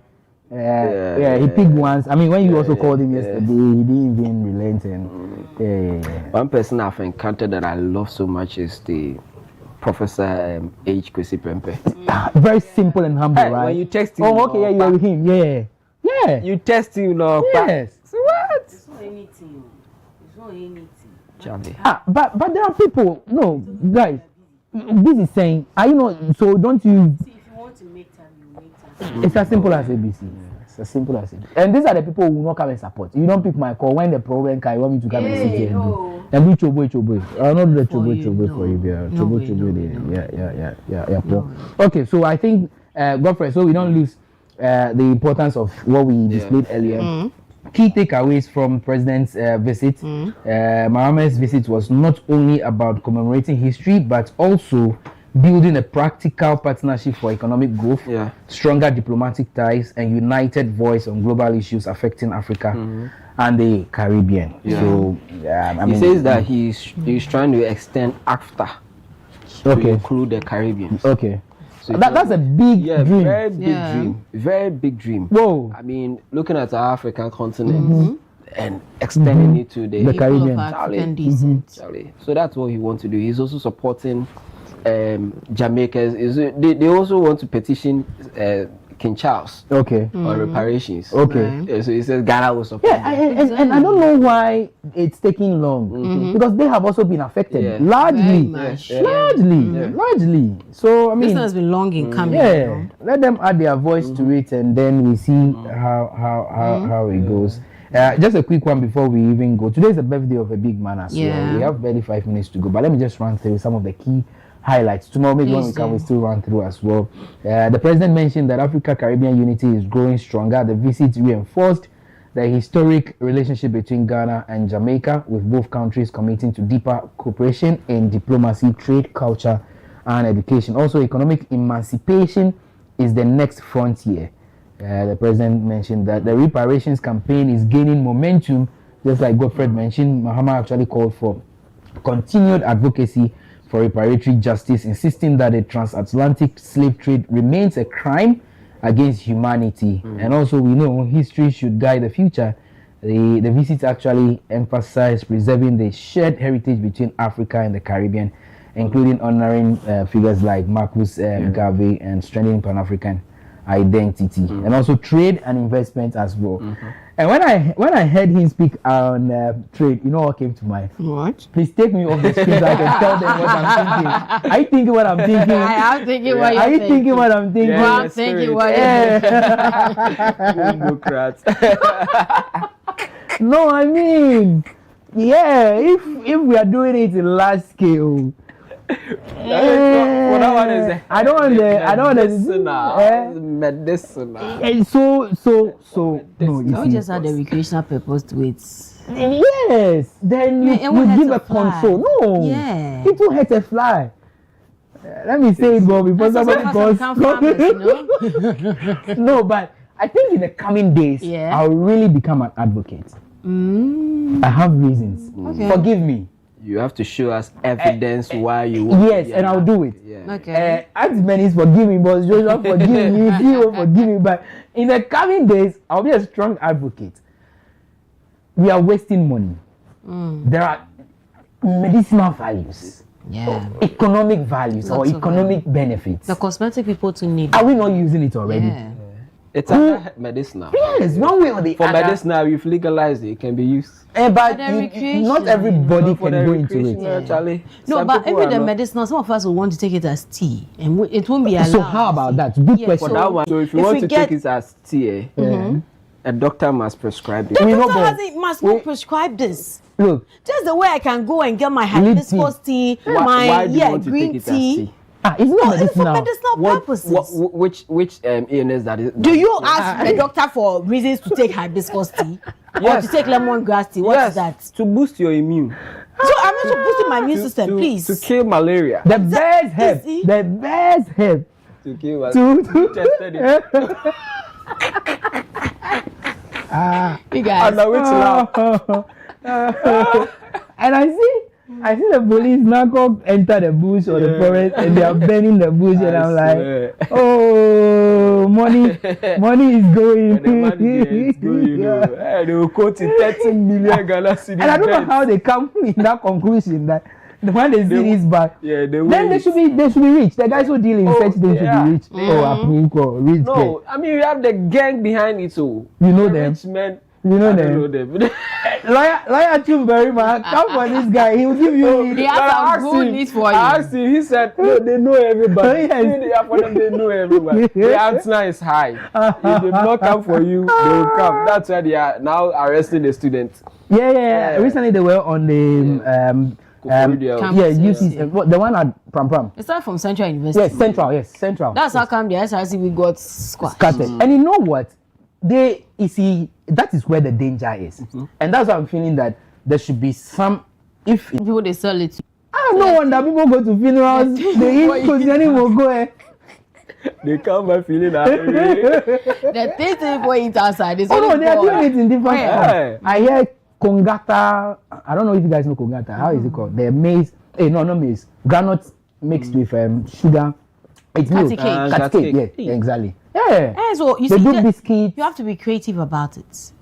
He picked once. I mean, when you also called him yesterday, he didn't even relent. And one person I've encountered that I love so much is the Professor H. Kwesi Pempe. Very simple and humble, right? When you text him, you were with him, You text him, yes. So what? It's not anything. Charlie. But there are people. No, guys. This is saying, so don't you? See, if you want to make time, you make time. It's as simple as ABC. It's as simple as it. And these are the people who will not come and support. You don't pick my call when the problem can. You want me to come and sit here and do chobo. I'll not do the chobo for you. Chobo. Okay, so I think Godfrey, so we don't lose the importance of what we displayed earlier. Key takeaways from President's visit. Mohammed's visit was not only about commemorating history, but also building a practical partnership for economic growth, stronger diplomatic ties, and united voice on global issues affecting Africa and the Caribbean. So, he says that he's trying to extend AFTA to include the Caribbean. So that's a big dream. Very big dream. Whoa. I mean, looking at our African continent and extending it to the Caribbean. Charlie. So that's what he wants to do. He's also supporting Jamaicans. They also want to petition King Charles on reparations. So he says Ghana will support. And I don't know why it's taking long because they have also been affected largely. So I mean, this has been long in coming. Let them add their voice to it, and then we see how it goes. Just a quick one before we even go. Today is the birthday of a big man as well. We have barely 5 minutes to go, but let me just run through some of the key highlights. Tomorrow, maybe when we can, we still run through as well. The president mentioned that Africa-Caribbean unity is growing stronger. The visit reinforced the historic relationship between Ghana and Jamaica, with both countries committing to deeper cooperation in diplomacy, trade, culture, and education. Also, economic emancipation is the next frontier. The president mentioned that the reparations campaign is gaining momentum. Just like Godfred mentioned, Mahama actually called for continued advocacy for reparatory justice, insisting that the transatlantic slave trade remains a crime against humanity. And also, we know history should guide the future. The visit actually emphasized preserving the shared heritage between Africa and the Caribbean, including honoring figures like Marcus Garvey and strengthening Pan-African identity, and also trade and investment as well. And when I heard him speak on trade, you know what came to mind? What? Please take me off the screen so I can tell them what I'm thinking. Are you thinking what I'm thinking? I am thinking what you're thinking. Are you thinking what I'm thinking? Well, I'm thinking what you're No, I mean, Yeah, if we are doing it in large scale. What I want to say. I don't want to. Medicinal. And so. No, you Don't just add the recreational purpose to it. Yes, then you give a control. No, yeah, it won't hurt a fly. Let me say it, Bobby, before somebody goes. No, but I think in the coming days, I'll really become an advocate. I have reasons. Okay. Forgive me. You have to show us evidence why you want. Yes, and I'll do it. Yeah. Okay. Ask Menis forgive me, but Joshua forgive me, Theo forgive me. But in the coming days, I'll be a strong advocate. We are wasting money. There are medicinal values, economic values, or economic benefits. The cosmetic people to need. Are we not using it already? Yeah. It's medicinal. Yes, one way or the for other. For medicinal, we've legalized it. It can be used. But not everybody can go into it. No, but even the medicinal, some of us will want to take it as tea, and it won't be allowed. So how about that? Good question. For that one, so if you want to take it as tea, a doctor must prescribe it. The doctor must not prescribe this. Look, just the way I can go and get my hibiscus tea, why do you want to green take it tea. as tea? It's not medicinal. For medicinal purposes. Which illness that is? Do you ask the doctor for reasons to take hibiscus tea or to take lemongrass tea? What is that? To boost your immune. So I'm not boosting my immune system, please. To kill malaria. The best help. The best help. To kill malaria. You tested it. You guys. And which and I see the police now come enter the bush or the forest and they are burning the bush and I'm like, oh, money is going. The money is going. They will quote 13 million Ghana cedis. And I don't know how they come in that conclusion that when they see this back, then they should be rich. The guys who deal in such things should be rich. Rich. No, I mean you have the gang behind it, so you know them. Rich men. You know them. Lawyer Chumberry, man, come for this guy. He will give you. He has some good news for you. I asked him. He said, no, they know everybody. They know everybody. The answer is high. If they do not come for you, they will come. That's why they are now arresting the students. Yeah. Recently they were on the UC, the one at Pram. It's not from Central University. Yes, Central. That's how come the SRC we got scattered. And you know what? That is where the danger is. And that's why I'm feeling that there should be some, if people they sell it. No wonder people go to funerals, they eat Kosiani will go. They come by feeling happy. The things people eat outside. They are doing it in different forms. I hear Kongata, I don't know if you guys know Kongata. How is it called? The maize, not maize, granite mixed with sugar. It's milk. Cat cake. Yeah, exactly. Yeah. So you see, biscuits. You have to be creative about it.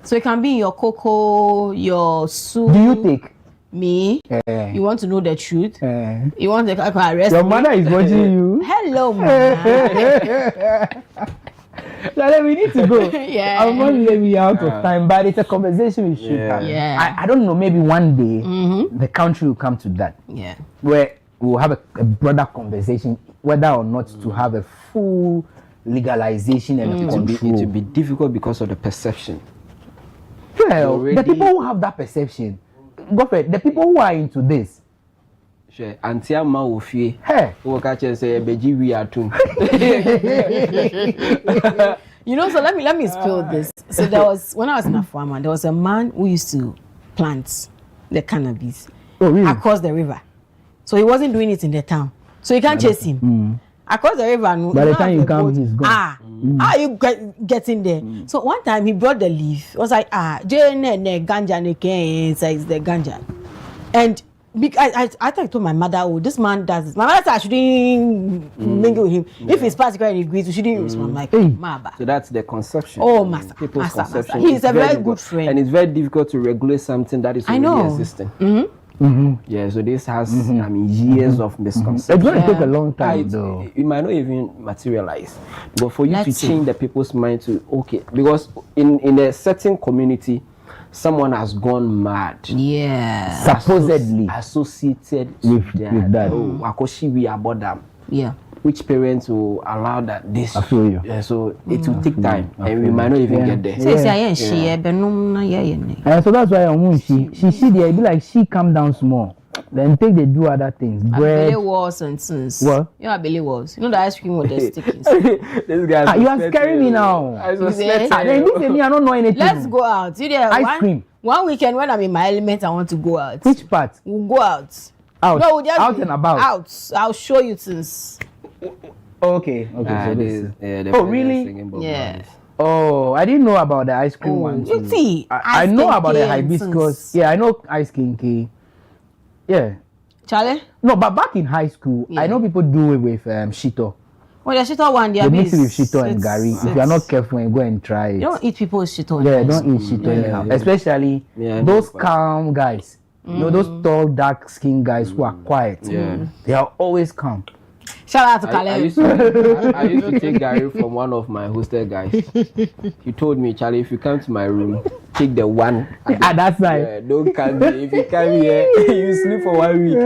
So it can be your cocoa, your soup. Do you take? Me? You want to know the truth? You want to arrest Your mother is watching you. Hello, mama. So we need to go. I'm not maybe out of time, but it's a conversation we should have. I don't know, maybe one day the country will come to that. Where we'll have a broader conversation whether or not to have a full legalization and control. It will be difficult because of the perception. Well, the people who have that perception, Godfrey, the people who are into this. Hey. You know, so let me spill this. So there was, when I was in a farmer, there was a man who used to plant the cannabis across the river. So he wasn't doing it in the town. So you can't chase him. Across the river. By the time you come, he's gone. How you getting there? So one time he brought the leaf. It was like, ganja, it's the ganja. And I told my mother, oh, this man does this. My mother said I shouldn't mingle with him. If he's particular and he agrees, we shouldn't use him. I'm like, Maba. So that's the conception. Oh, master. People's conception. He's a very good friend. And it's very difficult to regulate something that is already existing. Yeah, so this has years of misconception. It's going to take a long time, though. It might not even materialize. But for you to change the people's mind to, because in a certain community, someone has gone mad. Supposedly associated with that. Akoshi we about them. Yeah. which parents will allow that this. I feel you. Yeah, so it will take time, and we might not even get there. So that's why she there, be like she calm down small. Then take they do other things. Bread. Walls and sins. What? Yeah, belly walls. You know the ice cream with the stickings. This guy. You are scaring me now. I don't know anything. Let's go out. You there? Ice cream. One weekend when I'm in my element, I want to go out. Which part? We'll go out. Out. No, we'll just out and about. Out. I'll show you things. Okay. So this. Oh, really? Yeah. Oh, I didn't know about the ice cream one. You see, I know about the hibiscus. Yeah, I know ice kinky. Yeah. Charlie? No, but back in high school, I know people do it with shito. Well, the shito one, they mix it with shito and gari. If you are not careful, you go and try it. You don't eat people's shito. Yeah, don't eat shito anyhow. Especially those calm guys. You know, those tall, dark-skinned guys who are quiet. Yeah. They are always calm. Shout out to Caleb. I used to take Gary from one of my hostel guys. He told me, Charlie, if you come to my room, take the one. That's right. Yeah, don't come here. If you come here, you sleep for 1 week.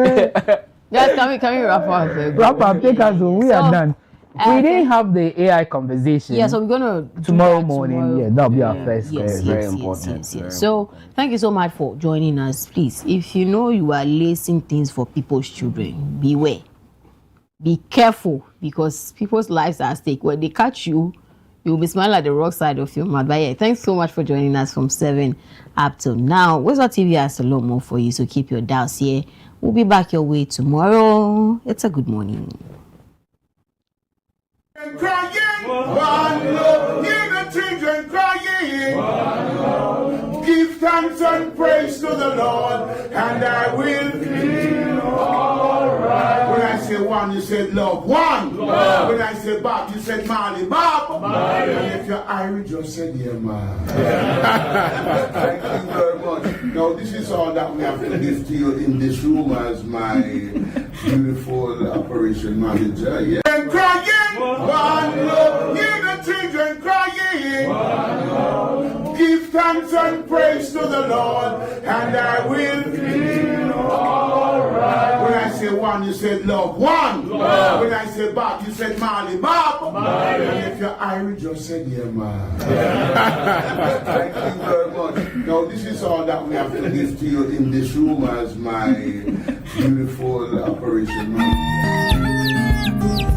Just can we wrap up? Wrap up, take us home. We are done. We didn't have the AI conversation. Yeah, so we're gonna tomorrow morning. Yeah, that'll be our first. Yes, very important. Yes. So thank you so much for joining us. Please, if you know you are lacing things for people's children, beware. Be careful, because people's lives are at stake. When they catch you, you'll be smiling at the wrong side of your mouth. But yeah, thanks so much for joining us from 7 up till now. WoezorTV has a lot more for you, so keep your doubts here. We'll be back your way tomorrow. It's a good morning. Crying, one love, hear the children crying. Give thanks and praise to the Lord, and I will feel alright. When I say one, you said love. One. Love. When I say Bob, you said Marley. Bob. Marley. And if you're Irish, you said yeah, man. Thank you very much. Now, this is all that we have to give to you in this room as my beautiful operation manager. Yeah. And crying, one love, hear the children crying. One love. Give thanks and praise to the Lord, and I will feel alright. When I say one, you said love. One. Love. When I say Bob, you said Marley. Bob. Marley. And if you're Irish, you said yeah, man. Thank you very much. Now, this is all that we have to give to you in this room as my beautiful operation manager.